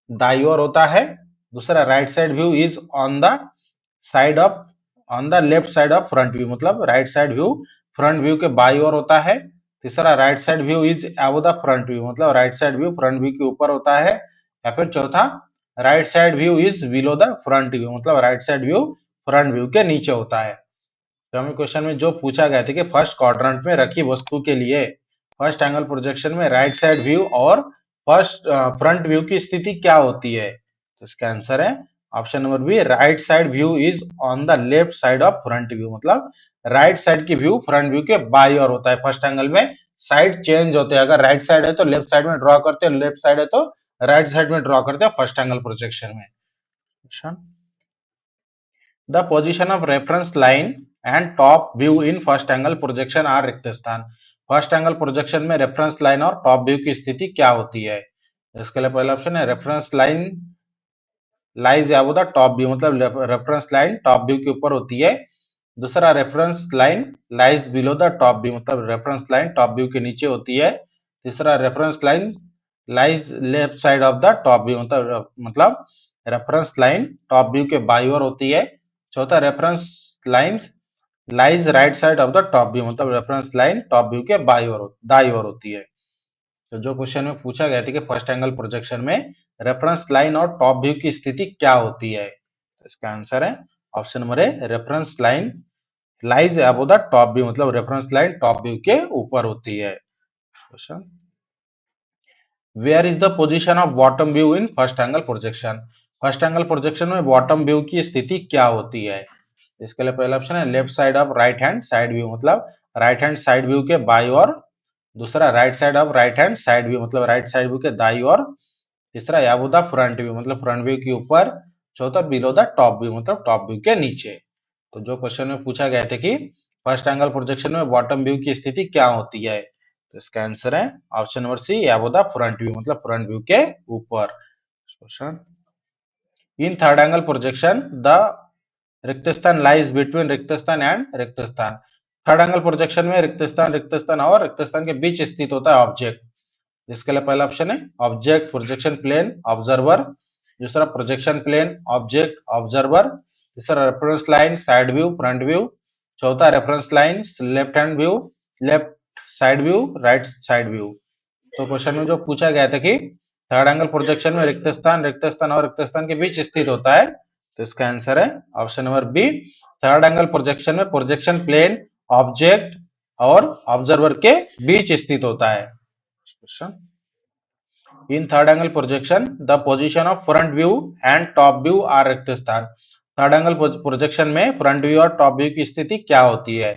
दाईं ओर होता है। दूसरा right side view is on the left side of front view, मतलब right side view front view के बाई ओर होता है। तीसरा right side view is above the front view, मतलब right side view front view के ऊपर होता है। या फिर चौथा, right side view is below the front view, मतलब right side view front view के नीचे होता है। तो हमें क्वेश्चन में जो पूछा गया था कि फर्स्ट क्वाड्रेंट में रखी वस्तु के लिए फर्स्ट एंगल प्रोजेक्शन में राइट साइड व्यू और फर्स्ट फ्रंट व्यू की स्थिति क्या होती है, तो इसका आंसर है option number B, right side view is on the left side of front view, मतलब राइट साइड की व्यू फ्रंट व्यू के बाई ओर होता है। फर्स्ट एंगल में साइड चेंज होते हैं, अगर राइट साइड है तो लेफ्ट साइड में ड्रॉ करते हैं, लेफ्ट साइड है तो राइट साइड में ड्रॉ करते हैं फर्स्ट एंगल प्रोजेक्शन में। The position of reference line and top view in first angle projection are रिक्त स्थान। फर्स्ट एंगल प्रोजेक्शन में रेफरेंस लाइन और टॉप व्यू की स्थिति क्या होती है? इसके लिए पहला ऑप्शन है reference line lies above the top view, मतलब रेफरेंस लाइन टॉप व्यू के ऊपर होती है। दूसरा, reference line lies below the top view, मतलब रेफरेंस लाइन टॉप व्यू के नीचे होती है। तीसरा, reference line lies left side of the top view, मतलब रेफरेंस लाइन टॉप व्यू के बाई ओर होती है। चौथा, reference line lies right side of the top view, मतलब रेफरेंस लाइन टॉप व्यू के दाई ओर होती है। तो जो क्वेश्चन में पूछा गया था कि फर्स्ट एंगल प्रोजेक्शन में रेफरेंस लाइन और टॉप व्यू की स्थिति क्या होती है, तो इसका आंसर है option number A, reference line lies above the top view, मतलब रेफरेंस लाइन टॉप व्यू के ऊपर होती है। Question, where is the position of bottom view in first angle projection? First angle projection में बॉटम व्यू की स्थिति क्या होती है? इसके लिए पहला ऑप्शन है left side of right hand side view, मतलब राइट हैंड साइड व्यू के बाई ओर। दूसरा, right side of right hand side view, मतलब राइट साइड व्यू के दाई ओर। तीसरा, अबव द फ्रंट व्यू, मतलब फ्रंट व्यू के ऊपर। चौथा, बिलो द टॉप व्यू, मतलब टॉप व्यू के नीचे। तो जो क्वेश्चन में पूछा गया था कि फर्स्ट एंगल प्रोजेक्शन में बॉटम व्यू की स्थिति क्या होती है, तो इसका आंसर है option number C, above the front view, मतलब फ्रंट व्यू के ऊपर। Question, in third angle projection the रिक्त स्थान लाइज बिटवीन रिक्त स्थान एंड रिक्त स्थान। थर्ड एंगल प्रोजेक्शन में रिक्त स्थान और रिक्त स्थान के बीच स्थित होता है ऑब्जेक्ट। इसके लिए पहला ऑप्शन है ऑब्जेक्ट प्रोजेक्शन प्लेन ऑब्जर्वर। दूसरा, प्रोजेक्शन प्लेन ऑब्जेक्ट ऑब्जर्वर। तीसरा, reference line side view front view. चौथा, reference line left hand view left side view right side view. तो क्वेश्चन में जो पूछा गया था कि थर्ड एंगल प्रोजेक्शन में रिक्त स्थान और रिक्त स्थान के बीच स्थित होता है, तो इसका आंसर है option number B, third angle projection में प्रोजेक्शन प्लेन ऑब्जेक्ट और ऑब्जर्वर के बीच स्थित होता है। Question, in third angle projection the position of front view and top view are रिक्त स्थान। थर्ड एंगल प्रोजेक्शन में फ्रंट व्यू और टॉप व्यू की स्थिति क्या होती है?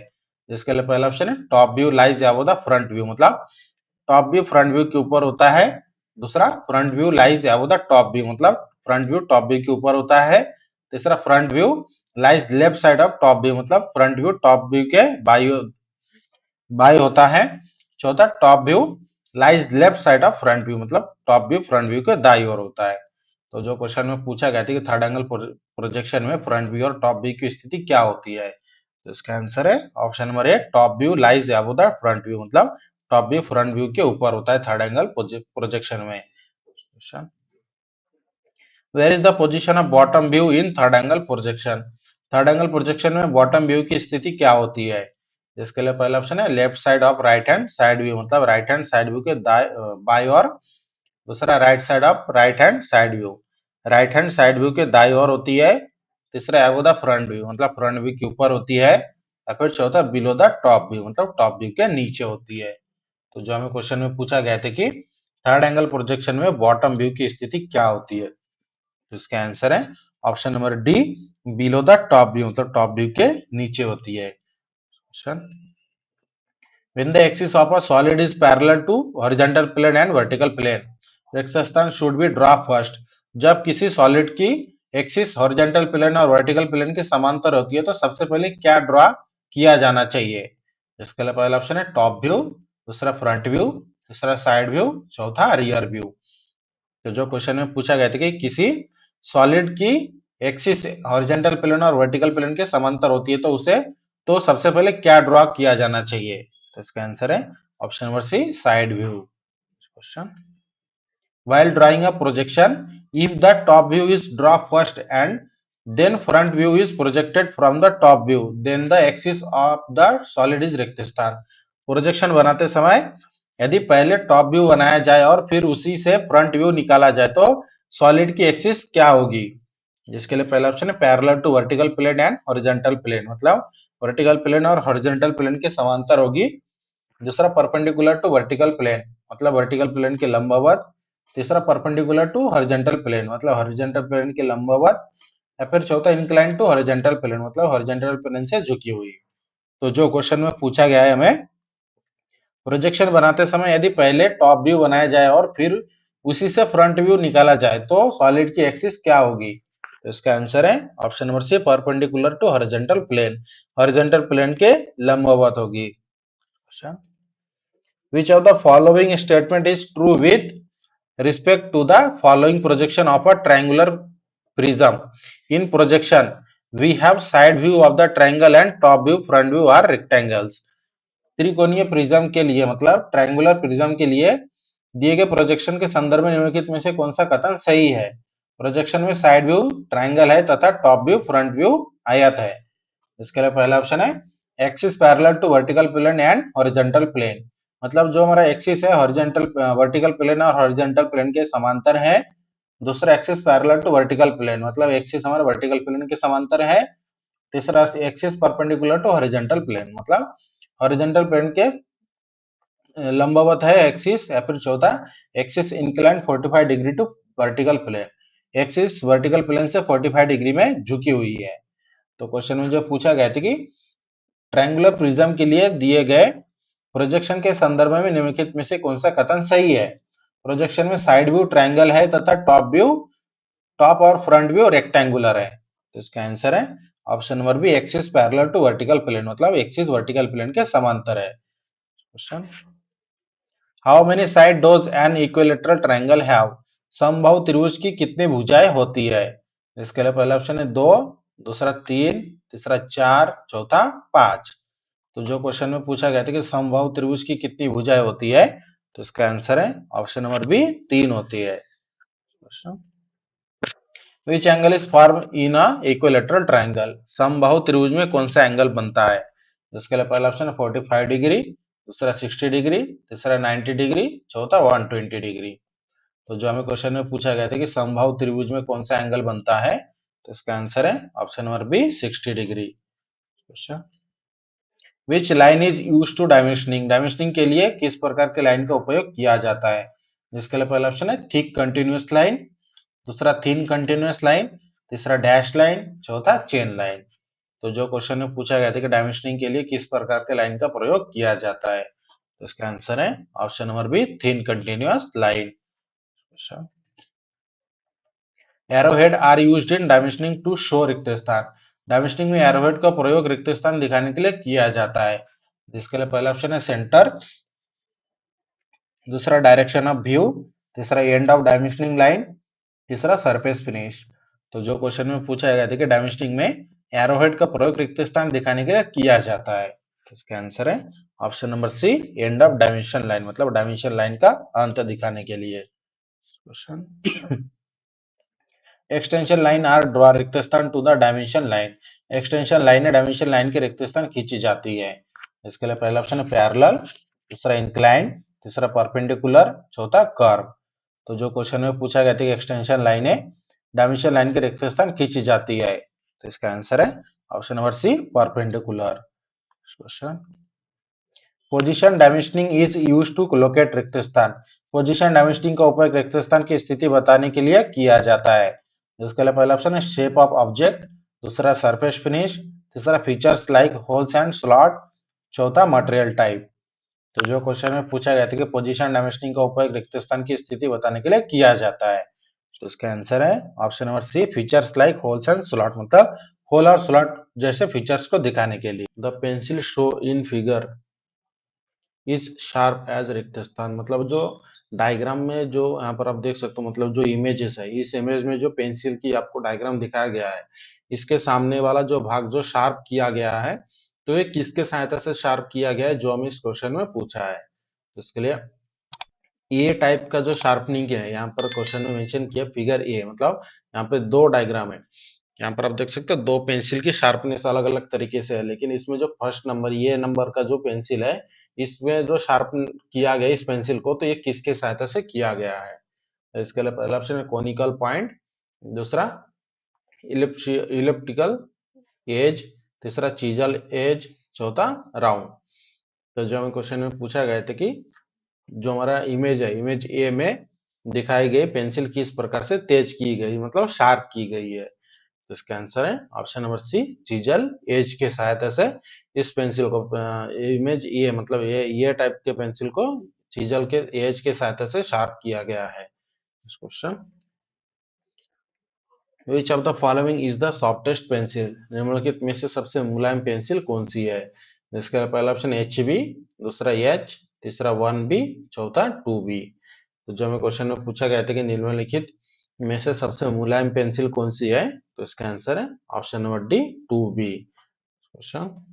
जिसके लिए पहला ऑप्शन है top view lies above the front view, मतलब टॉप व्यू फ्रंट व्यू के ऊपर होता है। दूसरा, front view lies above the top view, मतलब फ्रंट व्यू टॉप व्यू के ऊपर होता है। तीसरा, front view lies left side of top view, मतलब फ्रंट व्यू टॉप व्यू के बाई बाई होता है। चौथा, top view lies left side of front view, मतलब टॉप व्यू फ्रंट व्यू के दाई ओर होता है। तो जो क्वेश्चन में पूछा गया था कि थर्ड एंगल प्रोजेक्शन में फ्रंट व्यू और टॉप व्यू की स्थिति क्या होती है, तो इसका आंसर है option number A, top view lies above the front view, मतलब टॉप व्यू फ्रंट व्यू के ऊपर होता है थर्ड एंगल प्रोजेक्शन में। Where is the position of bottom view in third angle projection? Third angle projection में bottom view की स्थिति क्या होती है? इसके लिए पहला ऑप्शन है left side of right hand side view, मतलब राइट हैंड साइड व्यू के बाई ओर। दूसरा, right side of right hand side view, right hand side view के दाई ओर होती है। तीसरा, अबव द फ्रंट व्यू, मतलब फ्रंट व्यू के ऊपर होती है। या फिर चौथा, बिलो द टॉप व्यू, मतलब टॉप व्यू के नीचे होती है। तो जो हमें क्वेश्चन में पूछा गया था कि थर्ड एंगल प्रोजेक्शन में बॉटम व्यू की स्थिति क्या होती है, तो इसका आंसर है option number D, below the top view, मतलब टॉप व्यू के नीचे होती है। Question, when the axis of a solid is parallel to horizontal plane and vertical plane, रिक्त स्थान should be draw first। जब किसी सॉलिड की एक्सिस हॉरिजॉन्टल प्लेन और वर्टिकल प्लेन के समांतर होती है तो सबसे पहले क्या ड्रॉ किया जाना चाहिए? इसके लिए पहला ऑप्शन है टॉप व्यू। दूसरा, फ्रंट व्यू। तीसरा, साइड व्यू। चौथा, रियर व्यू। तो जो क्वेश्चन में पूछा गया था कि किसी सॉलिड की एक्सिस हॉरिजॉन्टल प्लेन और वर्टिकल प्लेन के समांतर होती है तो उसे तो सबसे पहले क्या ड्रॉ किया जाना चाहिए, तो इसका आंसर है option number C, side view. Question, while drawing a projection, if the top view is draw first and Then front view is projected from the top view. Then the axis of the solid is रेक्तिस्थान. Projection बनाते समय यदि पहले top view बनाया जाए और फिर उसी से फ्रंट व्यू निकाला जाए तो सॉलिड की एक्सिस क्या होगी? जिसके लिए पहला ऑप्शन है parallel to vertical plane and horizontal plane, मतलब वर्टिकल प्लेन और हॉरिजॉन्टल प्लेन के समांतर होगी. दूसरा परपेंडिकुलर टू वर्टिकल प्लेन, मतलब वर्टिकल प्लेन के लंबवत. तीसरा परपेंडिकुलर टू हॉरिजॉन्टल प्लेन, मतलब हॉरिजॉन्टल प्लेन के लंबवत. या फिर चौथा इंक्लाइन टू हॉरिजॉन्टल प्लेन, मतलब हॉरिजॉन्टल प्लेन से झुकी हुई. तो जो क्वेश्चन में पूछा गया है हमें, प्रोजेक्शन बनाते समय यदि पहले टॉप व्यू बनाया जाए और फिर उसी से फ्रंट व्यू निकाला जाए तो सॉलिड की एक्सिस क्या होगी? तो इसका आंसर है option number C, perpendicular to horizontal plane. Horizontal plane के लंबवत होगी. अच्छा, which of the following statement is true with respect to the following projection of a triangular prism? In projection we have side view of the triangle and top view, front view are rectangles. त्रिकोणीय prism के लिए, मतलब triangular prism के लिए दिए गए projection के संदर्भ में निम्नलिखित में से कौन सा कथन सही है? प्रोजेक्शन में साइड व्यू ट्रायंगल है तथा टॉप व्यू फ्रंट व्यू आयत है. इसके लिए पहला ऑप्शन है axis parallel to vertical plane and horizontal plane, मतलब जो हमारा एक्सिस है हॉरिजॉन्टल वर्टिकल प्लेन और हॉरिजॉन्टल प्लेन के समांतर है. दूसरा axis parallel to vertical plane, मतलब एक्सिस हमारा वर्टिकल प्लेन के समांतर है. तीसरा axis perpendicular to horizontal plane, मतलब हॉरिजॉन्टल प्लेन के लंबवत है एक्सिस. या फिर चौथा axis incline 45 degree to vertical plane, axis vertical plane से 45 डिग्री में झुकी हुई है. तो क्वेश्चन में जो पूछा गया था कि ट्रायंगुलर प्रिज्म के लिए दिए गए प्रोजेक्शन के संदर्भ में निम्नलिखित में से कौन सा कथन सही है? प्रोजेक्शन में साइड व्यू ट्रायंगल है तथा टॉप और फ्रंट व्यू रेक्टेंगुलर है. तो इसका आंसर है option number B, axis parallel to vertical plane, मतलब एक्सिस वर्टिकल प्लेन के समांतर है. Question, how many side does an equilateral triangle have? समबाहु त्रिभुज की कितनी भुजाएं होती है? इसके लिए पहला ऑप्शन है 2, दूसरा 3, तीसरा 4, चौथा 5. तो जो क्वेश्चन में पूछा गया था कि समबाहु त्रिभुज की कितनी भुजाएं होती है, तो इसका आंसर है ऑप्शन नंबर बी, 3 होती है. Which angle is form in a equilateral triangle? समबाहु त्रिभुज में कौन सा एंगल बनता है? इसके लिए पहला ऑप्शन है 45 डिग्री, दूसरा 60 डिग्री, तीसरा 90 डिग्री, चौथा 120 डिग्री. तो जो हमें क्वेश्चन में पूछा गया था कि समबाहु त्रिभुज में कौन सा एंगल बनता है, तो इसका आंसर है option number B, 60 degree. Which line is use to dimensioning? Dimensioning के लिए किस प्रकार के लाइन का उपयोग किया जाता है? जिसके लिए पहला ऑप्शन है थिक कंटिन्यूअस लाइन, दूसरा थिन कंटिन्यूअस लाइन, तीसरा डैश लाइन, चौथा चेन लाइन. तो जो क्वेश्चन में पूछा गया था कि डायमेंशनिंग के लिए किस प्रकार के लाइन का प्रयोग किया जाता है, तो इसका आंसर है option number B, thin continuous line. Arrowhead are used in dimensioning to show रिक्त स्थान? डायमेंशनिंग में एरोहेड का प्रयोग रिक्त स्थान दिखाने के लिए किया जाता है. जिसके लिए पहला ऑप्शन है सेंटर, दूसरा डायरेक्शन ऑफ व्यू, तीसरा एंड ऑफ डायमेंशनिंग लाइन, तीसरा सरफेस फिनिश. तो जो क्वेश्चन में पूछा गया था कि डायमेंशनिंग में एरोहेड का प्रयोग रिक्त स्थान दिखाने के लिए किया जाता है, तो इसका आंसर है option number C, end of dimension line, मतलब डायमेंशन लाइन का अंत दिखाने के लिए. Question, extension line are draw रिक्त स्थान to the dimension line? Extension line है डायमेंशन लाइन के रिक्त स्थान खींची जाती है. इसके लिए पहला ऑप्शन है पैरेलल, दूसरा इंक्लाइन, तीसरा परपेंडिकुलर, चौथा कर्व. तो जो क्वेश्चन में पूछा गया था कि एक्सटेंशन लाइन है डायमेंशन लाइन के रिक्त स्थान खींची जाती है, तो इसका आंसर है option number C, perpendicular. Question, position dimensioning is used to locate रिक्त स्थान? पोजीशन डायमेंशनिंग का उपयोग रिक्त स्थान की स्थिति बताने के लिए किया जाता है. जिसके लिए पहला ऑप्शन है शेप ऑफ ऑब्जेक्ट, दूसरा सरफेस फिनिश, तीसरा features like holes and slot, चौथा मटेरियल टाइप. तो जो क्वेश्चन में पूछा गया था कि पोजीशन डायमेंशनिंग का उपयोग रिक्त स्थान की स्थिति बताने के लिए किया जाता है, तो इसका आंसर है option number C, features like holes and slot, मतलब होल और स्लॉट जैसे फीचर्स को दिखाने के लिए. The pencil show in figure is sharp as रिक्त स्थान, मतलब जो डायग्राम में जो यहाँ पर आप देख सकते हो, मतलब जो इमेजेस है, इस इमेज में जो पेंसिल की आपको डायग्राम दिखाया गया है, इसके सामने वाला जो भाग जो शार्प किया गया है, तो ये किसके सहायता से शार्प किया गया है, जो हमें इस क्वेश्चन में पूछा है. तो इसके लिए ए टाइप का जो शार्पनिंग है यहाँ पर क्वेश्चन में मेंशन किया फिगर ए, मतलब यहाँ पे दो डायग्राम है. यहाँ पर आप देख सकते हो दो पेंसिल की शार्पनेस अलग अलग तरीके से है, लेकिन इसमें जो फर्स्ट नंबर ये नंबर का जो पेंसिल है, इसमें जो शार्पन किया गया इस पेंसिल को, तो ये किसके सहायता से किया गया है? तो इसके लिए पहला ऑप्शन है कोनिकल पॉइंट, दूसरा इलिप्टिकल एज, तीसरा चीजल एज, चौथा राउंड। तो जो हमें क्वेश्चन में पूछा गया था कि जो हमारा इमेज है, इमेज ए में दिखाई गई पेंसिल किस प्रकार से तेज की गई, मतलब शार्प की गई है? तो इसका आंसर है option number C, chisel edge के सहायता से इस पेंसिल को, इमेज ये मतलब ये टाइप के पेंसिल को चीजल के एज के सहायता से शार्प किया गया है। Question, which of the following is the softest pencil, निम्नलिखित में से सबसे मुलायम पेंसिल कौन सी है? जिसका पहला ऑप्शन एच बी, दूसरा एच, तीसरा वन बी, चौथा टू बी। तो जो हमें क्वेश्चन में पूछा गया था कि निम्नलिखित में से सबसे मुलायम पेंसिल कौन सी है, तो इसका आंसर है option number D, two B. Question,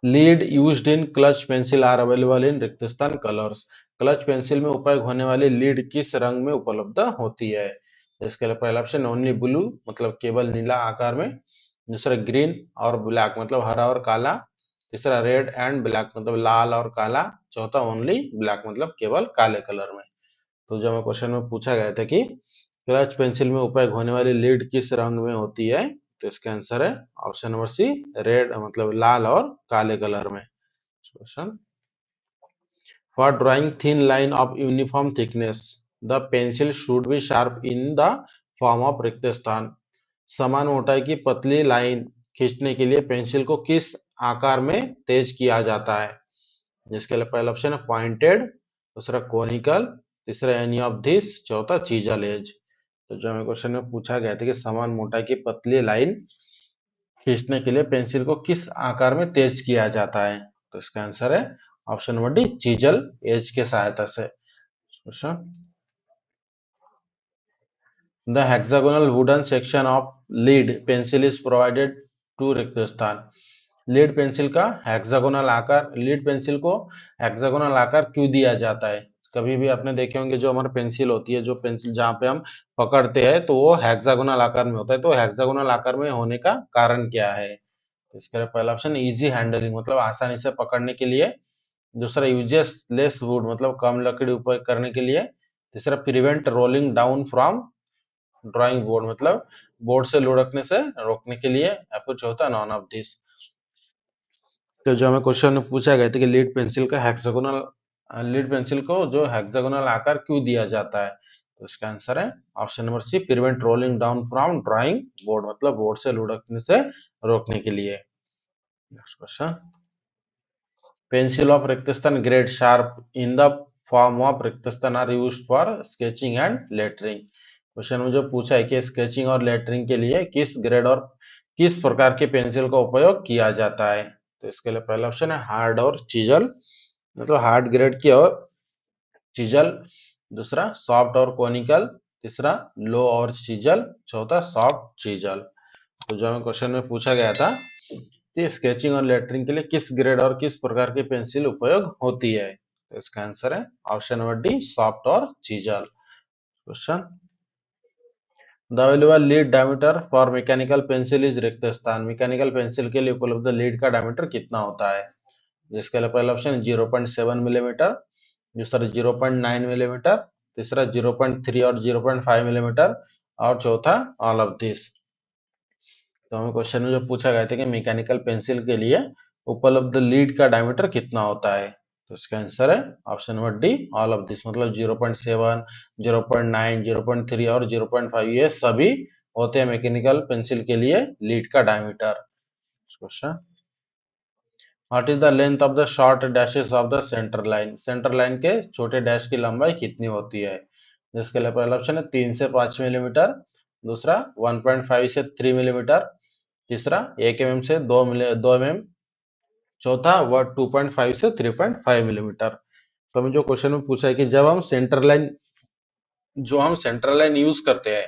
lead used in clutch pencil are available in रिक्त स्थान कलर्स, क्लच पेंसिल में उपयोग होने वाली लीड किस रंग में उपलब्ध होती है? इसके लिए पहला ऑप्शन ओनली ब्लू, मतलब केवल नीला आकार में, दूसरा ग्रीन और ब्लैक, मतलब हरा और काला, तीसरा रेड एंड ब्लैक, मतलब लाल और काला, चौथा ओनली ब्लैक, मतलब केवल काले कलर में। तो जो हमें क्वेश्चन में पूछा गया था कि क्लच पेंसिल में उपयोग होने वाली लीड किस रंग में होती है, तो इसका आंसर है ऑप्शन नंबर सी, रेड, मतलब लाल और काले कलर में। Question, for drawing thin line of uniform thickness the pencil should be sharp in the form of रिक्त स्थान, समान मोटाई की पतली लाइन खींचने के लिए पेंसिल को किस आकार में तेज किया जाता है? जिसके लिए पहला ऑप्शन है पॉइंटेड, दूसरा कोनिकल, तीसरा एनी ऑफ दिस, चौथा चीजल एज। तो जो हमें क्वेश्चन में पूछा गया था कि समान मोटाई की पतली लाइन खींचने के लिए पेंसिल को किस आकार में तेज किया जाता है, तो इसका आंसर है option number D, chisel edge के सहायता से। Question, the hexagonal wooden section of lead pencil is provided to रिक्त स्थान, लीड पेंसिल का हेक्सागोनल आकार, लीड पेंसिल को हेक्सागोनल आकार क्यों दिया जाता है? कभी भी आपने देखे होंगे जो हमारी पेंसिल होती है, जो पेंसिल जहाँ पे हम पकड़ते हैं तो वो हेक्सागोनल आकार में होता है, तो हेक्सागोनल आकार में होने का कारण क्या है? तो इसका पहला ऑप्शन इजी हैंडलिंग, मतलब आसानी से पकड़ने के लिए, दूसरा यूजेस लेस वुड, मतलब कम लकड़ी उपयोग करने के लिए, तीसरा prevent rolling down from drawing board, मतलब बोर्ड से लुढ़कने से रोकने के लिए, या फिर चौथा नॉन ऑफ दिस। तो जो हमें क्वेश्चन में पूछा गया था कि लीड पेंसिल को जो हेक्सागोनल आकार क्यों दिया जाता है, तो इसका आंसर है option number C, prevent rolling down from drawing board, मतलब बोर्ड से लुढ़कने से रोकने के लिए। नेक्स्ट क्वेश्चन, पेंसिल ऑफ रिक्तस्थान grade sharp in the form of रिक्तस्थान are used for sketching and lettering, question में जो पूछा है कि स्केचिंग और लेटरिंग के लिए किस ग्रेड और किस प्रकार के पेंसिल का उपयोग किया जाता है? तो इसके लिए पहला ऑप्शन है हार्ड और चीजल, मतलब हार्ड ग्रेड की और चीजल, दूसरा सॉफ्ट और कोनिकल, तीसरा लो और चीजल, चौथा सॉफ्ट चीजल। तो जो हमें क्वेश्चन में पूछा गया था कि स्केचिंग और लेटरिंग के लिए किस ग्रेड और किस प्रकार की पेंसिल उपयोग होती है, तो इसका आंसर है ऑप्शन नंबर डी, सॉफ्ट और chisel. Question, the available lead diameter for mechanical pencil is रिक्त स्थान, मैकेनिकल पेंसिल के लिए उपलब्ध लीड का डायमीटर कितना होता है? जिसके लिए पहला ऑप्शन 0.7 मिलीमीटर, दूसरा 0.9 मिलीमीटर, तीसरा 0.3 और 0.5 मिलीमीटर, और चौथा ऑल ऑफ दिस। तो हमें क्वेश्चन में जो पूछा गया था कि मैकेनिकल पेंसिल के लिए उपलब्ध लीड का डायमीटर कितना होता है, तो इसका आंसर है option number D, all of this, मतलब 0.7, 0.9, 0.3 और 0.5, ये सभी होते हैं मैकेनिकल पेंसिल के लिए लीड का diameter. Question, what is the length of the short dashes of the centre line, centre line के छोटे डैश की लंबाई कितनी होती है? जिसके लिए पहला ऑप्शन है 3 से 5 मिलीमीटर, दूसरा 1.5 से 3 मिलीमीटर, तीसरा 1 mm से 2 mm, चौथा वह 2.5 से 3.5 मिलीमीटर। तो हमें जो क्वेश्चन में पूछा है कि जब हम सेंटर लाइन यूज करते हैं,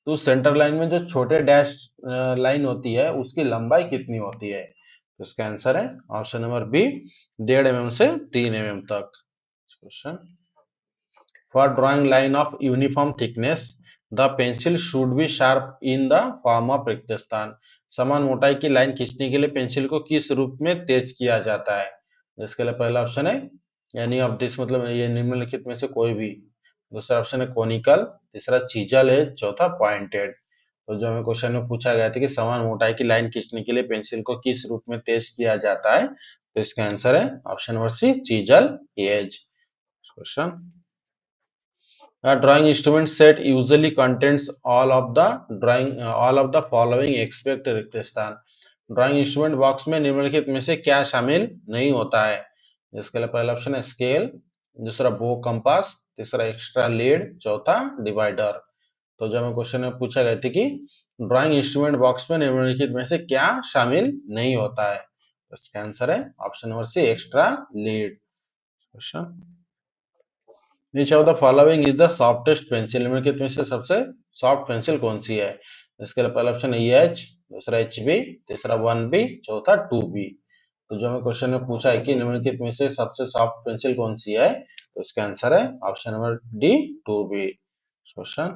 तो सेंटर लाइन में जो छोटे डैश लाइन होती है उसकी लंबाई कितनी होती है? तो इसका आंसर है ऑप्शन नंबर बी, 1.5 mm से 3 mm तक। Question, for drawing line of uniform thickness the pencil should be sharp in the form of रिक्तस्थान। समान मोटाई की लाइन खींचने के लिए पेंसिल को किस रूप में तेज किया जाता है? इसके लिए पहला ऑप्शन है एनी ऑफ दिस, मतलब ये निम्नलिखित में से कोई भी। दूसरा ऑप्शन है कोनिकल, तीसरा चीजल है, चौथा पॉइंटेड। तो जो हमें क्वेश्चन में पूछा गया था कि समान मोटाई की लाइन खींचने के लिए पेंसिल को किस रूप में तेज किया जाता है, तो इसका आंसर है option number C, chisel edge. Question, a drawing instrument set usually contains all of the following except रिक्त स्थान। ड्राइंग इंस्ट्रूमेंट बॉक्स में निम्नलिखित में से क्या शामिल नहीं होता है? जिसके लिए पहला ऑप्शन है स्केल, दूसरा बो कंपास, तीसरा एक्स्ट्रा लीड, चौथा डिवाइडर। तो जो हमें क्वेश्चन में पूछा गया था कि ड्राइंग इंस्ट्रूमेंट बॉक्स में निम्नलिखित में से क्या शामिल नहीं होता है, तो इसका आंसर है option number C, extra lead. Question, which of the following is the softest pencil, निम्नलिखित में से सबसे सॉफ्ट पेंसिल कौन सी है? इसके लिए पहला ऑप्शन है एच, दूसरा एच बी, तीसरा वन बी, चौथा टू बी। तो जो हमें क्वेश्चन में पूछा है कि निम्नलिखित में से सबसे सॉफ्ट पेंसिल कौन सी है, तो इसका आंसर है option number D, two B. Question,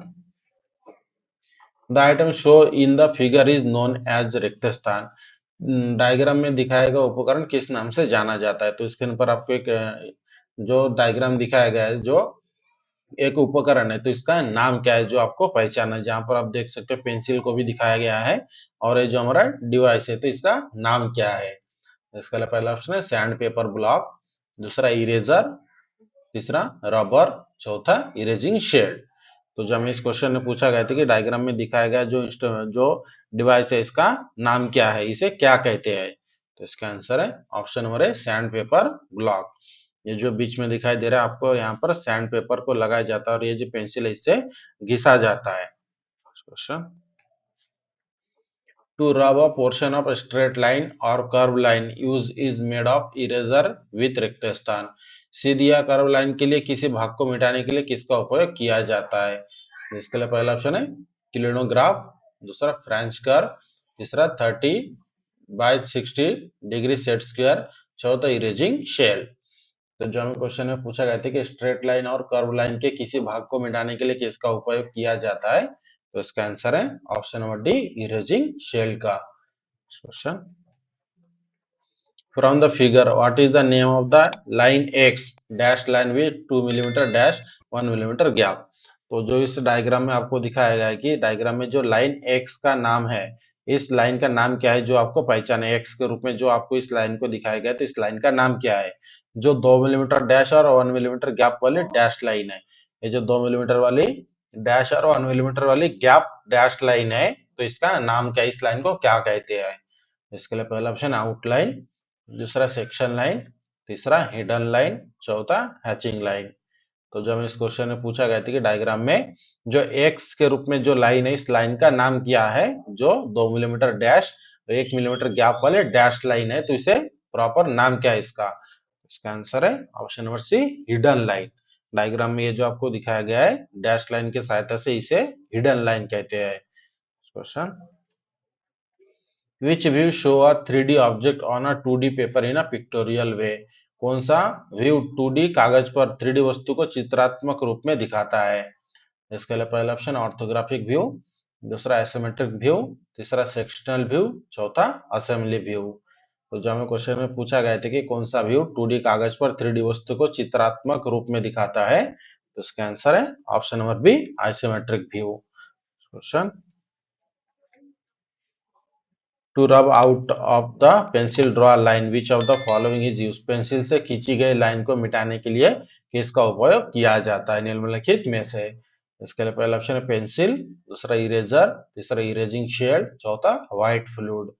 the item show in the figure is known as रिक्त स्थान। डायग्राम में दिखाया गया उपकरण किस नाम से जाना जाता है? तो स्क्रीन पर आपको एक जो डायग्राम दिखाया गया है, जो एक उपकरण है, तो इसका नाम क्या है जो आपको पहचाना है? जहां पर आप देख सकते हैं पेंसिल को भी दिखाया गया है और ये जो हमारा डिवाइस है, तो इसका नाम क्या है? इसका लिए पहला ऑप्शन है सैंड पेपर ब्लॉक, दूसरा इरेजर, तीसरा रबर, चौथा इरेजिंग शेड। तो जो हमें इस क्वेश्चन में पूछा गया था कि डायग्राम में दिखाया गया जो डिवाइस है, इसका नाम क्या है, इसे क्या कहते हैं? तो इसका आंसर है ऑप्शन नंबर है सैंड पेपर ब्लॉक। ये जो बीच में दिखाई दे रहा है आपको, यहाँ पर सैंड पेपर को लगाया जाता है और ये जो पेंसिल है इससे घिसा जाता है। Question, to rub a portion of a straight line or curved line use is made of eraser with रिक्त स्थान। सीधी या कर्व लाइन के लिए किसी भाग को मिटाने के लिए किसका उपयोग किया जाता है? इसके लिए पहला ऑप्शन है क्लिनोग्राफ, दूसरा फ्रेंच कर्व, तीसरा 30 by 60 डिग्री सेट स्क्वायर, चौथा इरेजिंग शेल। तो जो हमें क्वेश्चन में पूछा गया था कि स्ट्रेट लाइन और कर्व लाइन के किसी भाग को मिटाने के लिए किसका उपयोग किया जाता है, तो इसका आंसर है option number D, erasing shield का। Question, from the figure what is the name of the line X dash line with 2 millimetre dash 1 millimetre gap. तो जो इस डायग्राम में आपको दिखाया गया है कि डायग्राम में जो लाइन एक्स का नाम है, इस लाइन का नाम क्या है जो आपको पहचाने एक्स के रूप में जो आपको इस लाइन को दिखाया गया, तो इस लाइन का नाम क्या है? जो 2 मिलीमीटर डैश और 1 मिलीमीटर गैप वाली डैश लाइन है, ये जो 2 मिलीमीटर वाली डैश और 1 मिलीमीटर वाली गैप डैश लाइन है, तो इसका नाम क्या है, इस लाइन को क्या कहते हैं? इसके लिए पहला ऑप्शन आउटलाइन, दूसरा सेक्शन लाइन, तीसरा हिडन लाइन, चौथा हैचिंग लाइन। तो जब इस क्वेश्चन में पूछा गया था कि डायग्राम में जो एक्स के रूप में जो लाइन है, इस लाइन का नाम क्या है जो 2 मिलीमीटर डैश 1 मिलीमीटर गैप वाले डैश लाइन है, तो इसे प्रॉपर नाम क्या है इसका? इसका आंसर है option number C, hidden line. Diagram में ये जो आपको दिखाया गया है डैश लाइन की सहायता से, इसे हिडन लाइन कहते हैं। Question, which view show a 3D object on a 2D paper in a pictorial way. कौन सा व्यू 2D कागज पर 3D वस्तु को चित्रात्मक रूप में दिखाता है? इसके लिए पहला ऑप्शन ऑर्थोग्राफिक व्यू, दूसरा आइसोमेट्रिक व्यू, तीसरा सेक्शनल व्यू, चौथा असेंबली व्यू। तो जो हमें क्वेश्चन में पूछा गया था कि कौन सा व्यू 2D कागज पर 3D वस्तु को चित्रात्मक रूप में दिखाता है, तो इसका आंसर है option number B, isometric view. Question, to rub out of the pencil draw line which of the following is use. Pencil से खींची गई लाइन को मिटाने के लिए किसका उपयोग किया जाता है निम्नलिखित में से? इसके लिए पहला ऑप्शन है पेंसिल, दूसरा इरेजर, तीसरा इरेजिंग शेड, चौथा व्हाइट फ्लूइड।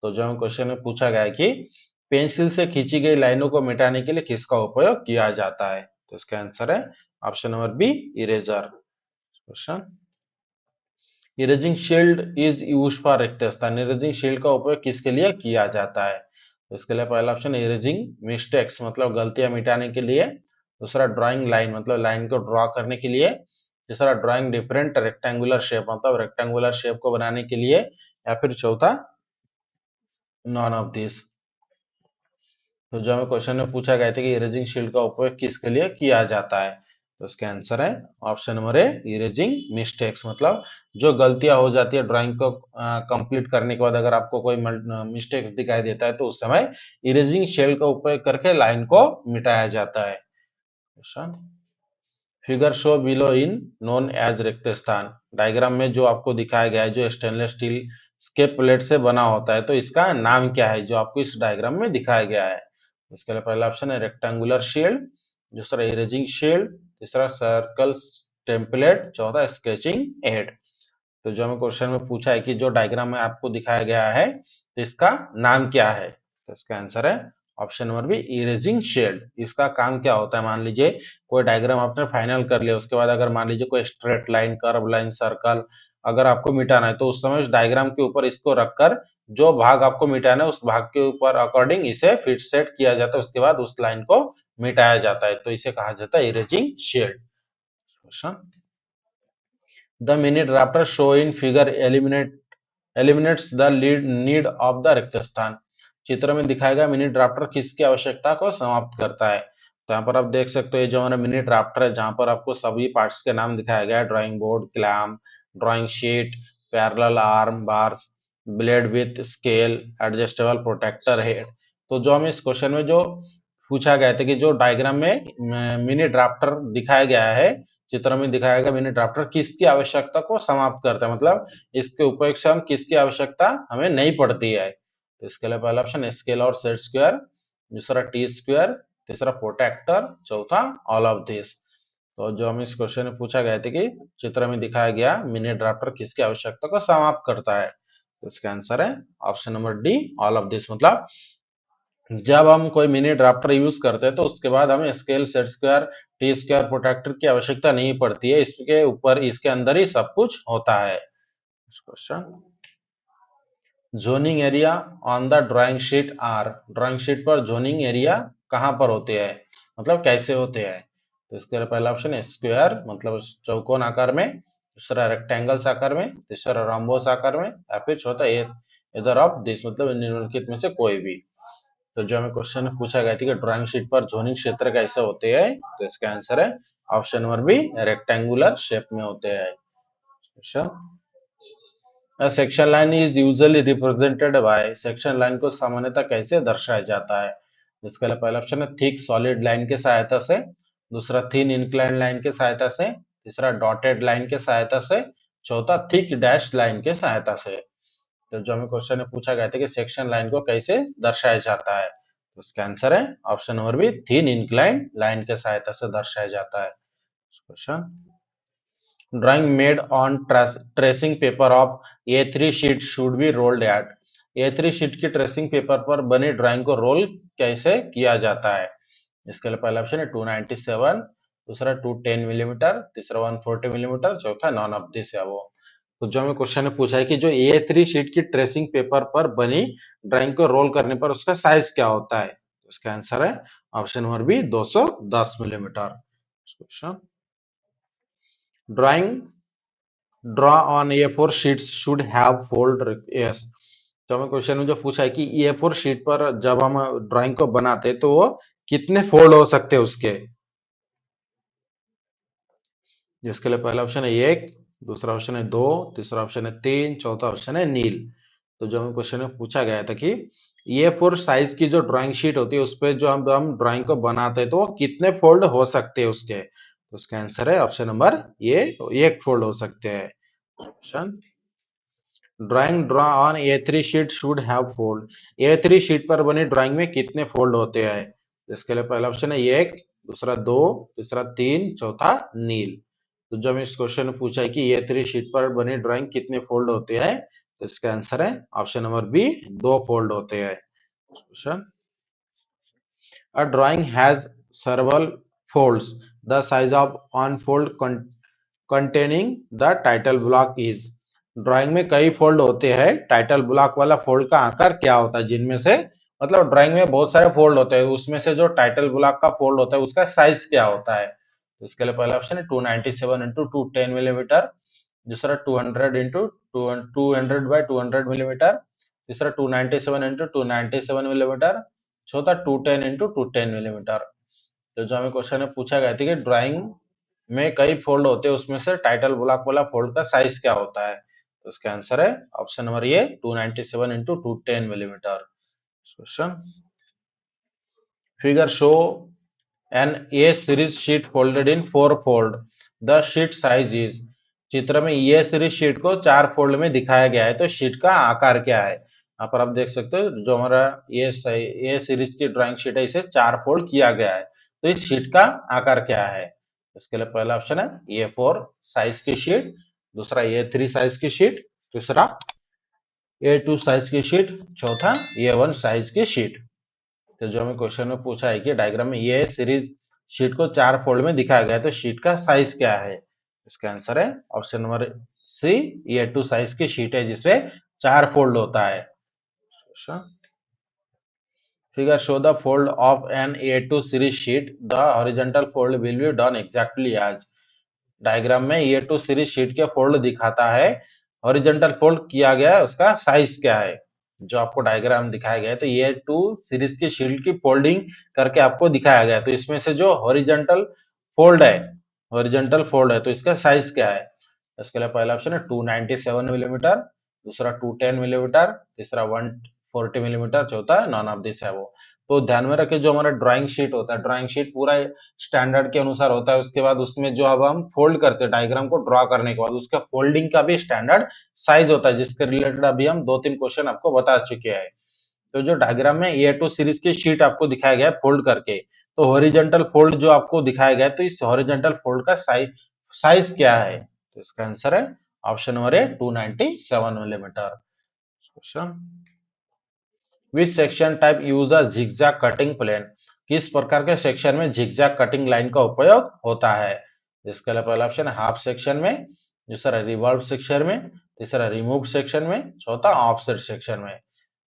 तो जो हम क्वेश्चन में पूछा गया है कि पेंसिल से खींची गई लाइनों को मिटाने के लिए किसका उपयोग किया जाता है, तो इसका आंसर है option number B, eraser. Question, erasing shield is use for रिक्त स्थान। इरेजिंग शील्ड का उपयोग किसके लिए किया जाता है? तो इसके लिए पहला ऑप्शन है इरेजिंग मिस्टेक्स, मतलब गलतियां मिटाने के लिए, दूसरा ड्राइंग लाइन, मतलब लाइन को ड्रॉ करने के लिए, तीसरा ड्राइंग डिफरेंट रेक्टेंगुलर शेप, मतलब रेक्टेंगुलर शेप को बनाने के लिए, या फिर चौथा नॉन ऑफ दिस। तो जो हमें क्वेश्चन में पूछा गया था कि इरेजिंग शील्ड का उपयोग किसके लिए किया जाता है, तो इसका आंसर है ऑप्शन नंबर ए, इरेजिंग मिस्टेक्स। मतलब जो गलतियां हो जाती है ड्राइंग को कंप्लीट करने के बाद, अगर आपको कोई मिस्टेक्स दिखाई देता है तो उस समय इरेजिंग शेल का उपयोग करके लाइन को मिटाया जाता है। Question, figure show below in known as रिक्त स्थान। डायग्राम में जो आपको दिखाया गया है, जो स्टेनलेस स्टील के प्लेट से बना होता है, तो इसका नाम क्या है जो आपको इस डायग्राम में दिखाया गया है? इसके लिए पहला ऑप्शन है रेक्टेंगुलर शील्ड, दूसरा इरेजिंग शील्ड, तीसरा सर्कल टेम्पलेट, चौथा स्केचिंग एड। तो जो हमें क्वेश्चन में पूछा है कि जो डायग्राम में आपको दिखाया गया है, तो इसका नाम क्या है? तो इसका आंसर है option number B, erasing shield. इसका काम क्या होता है? मान लीजिए कोई डायग्राम आपने फाइनल कर लिया, उसके बाद अगर मान लीजिए कोई straight line, curve line, circle अगर आपको मिटाना है, तो उस समय उस डायग्राम के ऊपर इसको रखकर जो भाग आपको मिटाना है उस भाग के ऊपर अकॉर्डिंग इसे फिट सेट किया जाता है, उसके बाद उस लाइन को मिटाया जाता है, तो इसे कहा जाता है erasing shelled. The mini drafter shown in figure eliminates the need of the रिक्त स्थान। चित्र में दिखाया गया मिनी ड्राफ्टर किसकी आवश्यकता को समाप्त करता है? तो यहाँ पर आप देख सकते हो, ये जो हमारा मिनी ड्राफ्टर है, जहां पर आपको सभी पार्ट्स के नाम दिखाया गया है, drawing board, clamp, drawing sheet, parallel arm bars, blade with scale, adjustable protractor head. तो जो हमें इस क्वेश्चन में जो पूछा गया था कि जो डायग्राम में मिनी ड्राफ्टर दिखाया गया है, चित्र में दिखाया गया मिनी ड्राफ्टर किसकी आवश्यकता को समाप्त करता है, मतलब इसके उपयोग से हम किसकी आवश्यकता हमें नहीं पड़ती है? तो इसके लिए पहला ऑप्शन स्केल और सेट स्क्वायर, दूसरा टी स्क्वायर, तीसरा प्रोटेक्टर, चौथा ऑल ऑफ दिस। तो जो हम इस क्वेश्चन में पूछा गया था कि चित्र में दिखाया गया मिनी ड्राफ्टर किसकी आवश्यकता को समाप्त करता है, तो इसका आंसर है option number D, all of this. मतलब जब हम कोई मिनी ड्राफ्टर यूज करते हैं तो उसके बाद हमें scale, set square, T square, protractor की आवश्यकता नहीं पड़ती है, इसके ऊपर इसके अंदर ही सब कुछ होता है। Question, zoning area on the drawing sheet are. Drawing sheet पर जोनिंग एरिया कहाँ पर होते हैं, मतलब कैसे होते हैं? तो इसके लिए पहला ऑप्शन है स्क्वायर, मतलब चौकोन आकार में, दूसरा रेक्टेंगल्स आकार में, तीसरा रोम्बोस आकार में, या फिर चौथा इधर ऑफ दिस, मतलब निम्नलिखित में से कोई भी। तो जो हमें क्वेश्चन में पूछा गया था कि ड्राइंग शीट पर जोनिंग क्षेत्र कैसे होते हैं, तो इसका आंसर है option number B, rectangular shape में होते हैं। अच्छा, section line is usually represented by. Section line को सामान्यतः कैसे दर्शाया जाता है? इसके लिए पहला ऑप्शन है थिक सॉलिड लाइन के सहायता से, दूसरा थिन इंक्लाइन लाइन के सहायता से, तीसरा डॉटेड लाइन के सहायता से, चौथा थिक डैश लाइन के सहायता से। तो जो हमें क्वेश्चन में पूछा गया था कि सेक्शन लाइन को कैसे दर्शाया जाता है, तो इसका आंसर है option number B, thin incline line के सहायता से दर्शाया जाता है। Question, drawing made on tracing paper of A3 sheet should be rolled at. A3 sheet की ट्रेसिंग पेपर पर बनी ड्राइंग को रोल कैसे किया जाता है? इसके लिए पहला ऑप्शन है 297, दूसरा 210 मिलीमीटर, तीसरा 140 मिलीमीटर, चौथा नॉन ऑफ दिस है वो। तो जो हमें क्वेश्चन में पूछा है कि जो A3 शीट की ट्रेसिंग पेपर पर बनी ड्राइंग को रोल करने पर उसका साइज क्या होता है? इसका आंसर है option number B, 210 millimetre. Question, drawing draw on A4 sheets should have fold, yes. तो हमें क्वेश्चन में जो पूछा है कि A4 शीट पर जब हम ड्राइंग को बनाते हैं तो वो कितने फोल्ड हो सकते हैं उसके? जिसके लिए पहला ऑप्शन है एक, दूसरा ऑप्शन है दो, तीसरा ऑप्शन है तीन, चौथा ऑप्शन है नील। तो जो हमें क्वेश्चन में पूछा गया था कि A4 साइज की जो ड्राइंग शीट होती है उस पर जो हम ड्राइंग को बनाते हैं तो वो कितने फोल्ड हो सकते हैं उसके, तो उसका आंसर है ऑप्शन नंबर ये, एक फोल्ड हो सकते हैं। Option, drawing draw on A3 sheet should have fold. A3 sheet पर बनी ड्राइंग में कितने फोल्ड होते हैं? इसके लिए पहला ऑप्शन है एक, दूसरा दो, तीसरा तीन, चौथा नील। तो जब इस क्वेश्चन में पूछा है कि A3 शीट पर बनी ड्राइंग कितने फोल्ड होते हैं, तो इसका आंसर है ऑप्शन नंबर बी, दो फोल्ड होते हैं। Question, a drawing has several folds, the size of one fold containing the title block is। Drawing में कई फोल्ड होते हैं, टाइटल ब्लॉक वाला फोल्ड का आकार क्या होता है, जिनमें से मतलब ड्राइंग में बहुत सारे फोल्ड होते हैं, उसमें से जो टाइटल ब्लॉक का फोल्ड होता है उसका साइज क्या होता है? तो इसके लिए पहला ऑप्शन है 297 इंटू 210 मिलीमीटर, दूसरा 200 इंटू 200 बाई 200 मिलीमीटर, तीसरा 297 इंटू 297 मिलीमीटर, चौथा 210 इंटू 210 मिलीमीटर। तो जो हमें क्वेश्चन में पूछा गया था कि ड्राइंग में कई फोल्ड होते हैं, उसमें से टाइटल ब्लॉक वाला फोल्ड का साइज क्या होता है? तो इसका आंसर है option number A 297 into 210 millimetre. Question, figure show an A series sheet folded in 4 fold, the sheet size is. चित्र में ये सीरीज शीट को 4 फोल्ड में दिखाया गया है, तो शीट का आकार क्या है? यहाँ पर आप देख सकते हो जो हमारा ये सीरीज की ड्राइंग शीट है, इसे 4 फोल्ड किया गया है, तो इस शीट का आकार क्या है? इसके लिए पहला ऑप्शन है A4 साइज की शीट, दूसरा A3 साइज की शीट, तीसरा A2 साइज की शीट, चौथा A1 साइज की शीट। तो जो हमें क्वेश्चन में पूछा है कि डायग्राम में ये सीरीज शीट को 4 फोल्ड में दिखाया गया है, तो शीट का साइज क्या है? इसका आंसर है option number C, A2 size की शीट है जिसमें 4 फोल्ड होता है। Figure show the fold of an A2 series sheet, the horizontal fold will be done exactly as. Diagram में A2 सीरीज शीट के फोल्ड दिखाता है, हॉरिजॉन्टल फोल्ड किया गया है, उसका साइज क्या है? जो आपको डायग्राम दिखाया गया है, तो A2 सीरीज की शीट की फोल्डिंग करके आपको दिखाया गया है, तो इसमें से जो हॉरिजॉन्टल फोल्ड है, तो इसका साइज क्या है? इसके लिए पहला ऑप्शन है 297 मिलीमीटर, दूसरा 210 मिलीमीटर, तीसरा 140 मिलीमीटर, चौथा नॉन ऑफ दिस है वो। तो ध्यान में रखें, जो हमारा ड्राइंग शीट होता है, ड्राइंग शीट पूरा स्टैंडर्ड के अनुसार होता है, उसके बाद उसमें जो अब हम फोल्ड करते हैं डायग्राम को ड्रॉ करने के बाद, उसका फोल्डिंग का भी स्टैंडर्ड साइज होता है, जिसके रिलेटेड अभी हम 2-3 क्वेश्चन आपको बता चुके हैं। तो जो डायग्राम में A2 सीरीज की शीट आपको दिखाया गया है फोल्ड करके, तो हॉरिजॉन्टल फोल्ड जो आपको दिखाया गया है, तो इस हॉरिजॉन्टल फोल्ड का साइज क्या है? तो इसका आंसर है option number A 297 millimetre. Question, which section type use a zigzag cutting plane. किस प्रकार के सेक्शन में zigzag कटिंग लाइन का उपयोग होता है? इसके लिए पहला ऑप्शन है हाफ सेक्शन में, दूसरा रिवॉल्व सेक्शन में, तीसरा रिमूव सेक्शन में, चौथा ऑफसेट सेक्शन में।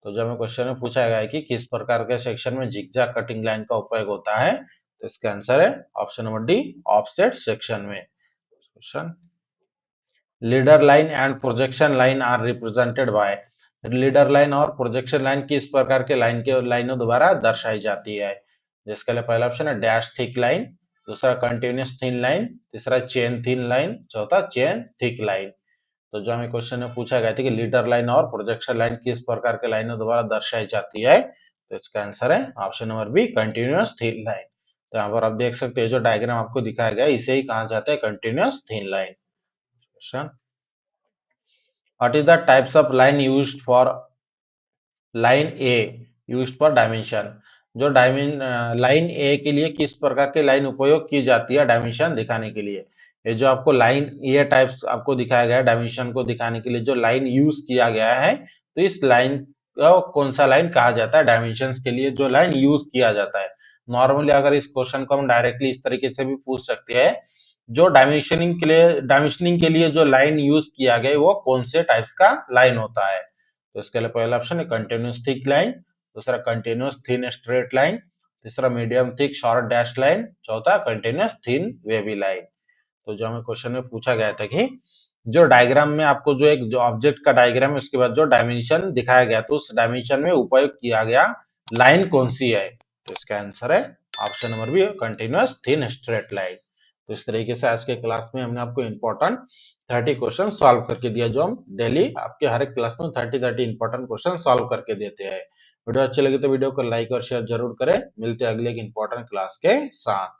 तो जो हमें क्वेश्चन में पूछा गया है कि किस प्रकार के सेक्शन में zigzag कटिंग लाइन का उपयोग होता है, तो इसका आंसर है option number D offset section में। Question, leader line and projection line are represented by. Leader line और प्रोजेक्शन लाइन किस प्रकार के लाइनों द्वारा दर्शाई जाती है? जिसके लिए पहला ऑप्शन है डैश थिक लाइन, दूसरा कंटिन्यूअस थिन लाइन, तीसरा चेन थिन लाइन, चौथा चेन थिक लाइन। तो जो हमें क्वेश्चन में पूछा गया था कि लीडर लाइन और प्रोजेक्शन लाइन किस प्रकार के लाइनों द्वारा दर्शाई जाती है, तो इसका आंसर है option number B continuous thin line. तो यहाँ पर आप देख सकते हैं जो डायग्राम आपको दिखाया गया है, इसे ही कहा जाता है continuous thin line. Question, what is the types of line used for line A used for dimension. जो लाइन ए के लिए किस प्रकार की लाइन उपयोग की जाती है डायमेंशन दिखाने के लिए? ये जो आपको लाइन ए टाइप्स आपको दिखाया गया है डायमेंशन को दिखाने के लिए, जो लाइन यूज किया गया है, तो इस लाइन को कौन सा लाइन कहा जाता है डायमेंशन के लिए जो लाइन यूज किया जाता है? नॉर्मली अगर इस क्वेश्चन को हम डायरेक्टली इस तरीके से भी पूछ सकते हैं, जो डायमेंशनिंग के लिए जो लाइन यूज किया गया है वो कौन से टाइप्स का लाइन होता है? तो इसके लिए पहला ऑप्शन है कंटिन्यूस थिक लाइन, दूसरा कंटिन्यूस थिन स्ट्रेट लाइन, तीसरा medium thick short dash line, चौथा कंटिन्यूस थिन वेवी लाइन। तो जो हमें क्वेश्चन में पूछा गया था कि जो डायग्राम में आपको जो ऑब्जेक्ट का डायग्राम है उसके बाद जो डायमेंशन दिखाया गया, तो उस डायमेंशन में उपयोग किया गया लाइन कौन सी है? तो इसका आंसर है option number be continuous thin straight line. तो इस तरीके से आज के क्लास में हमने आपको इंपॉर्टेंट 30 क्वेश्चन सॉल्व करके दिया, जो हम डेली आपके हर एक क्लास में 30 इंपॉर्टेंट क्वेश्चन सॉल्व करके देते हैं। वीडियो अच्छी लगी तो वीडियो को लाइक और शेयर जरूर करें। मिलते हैं अगले एक इंपॉर्टेंट क्लास के साथ।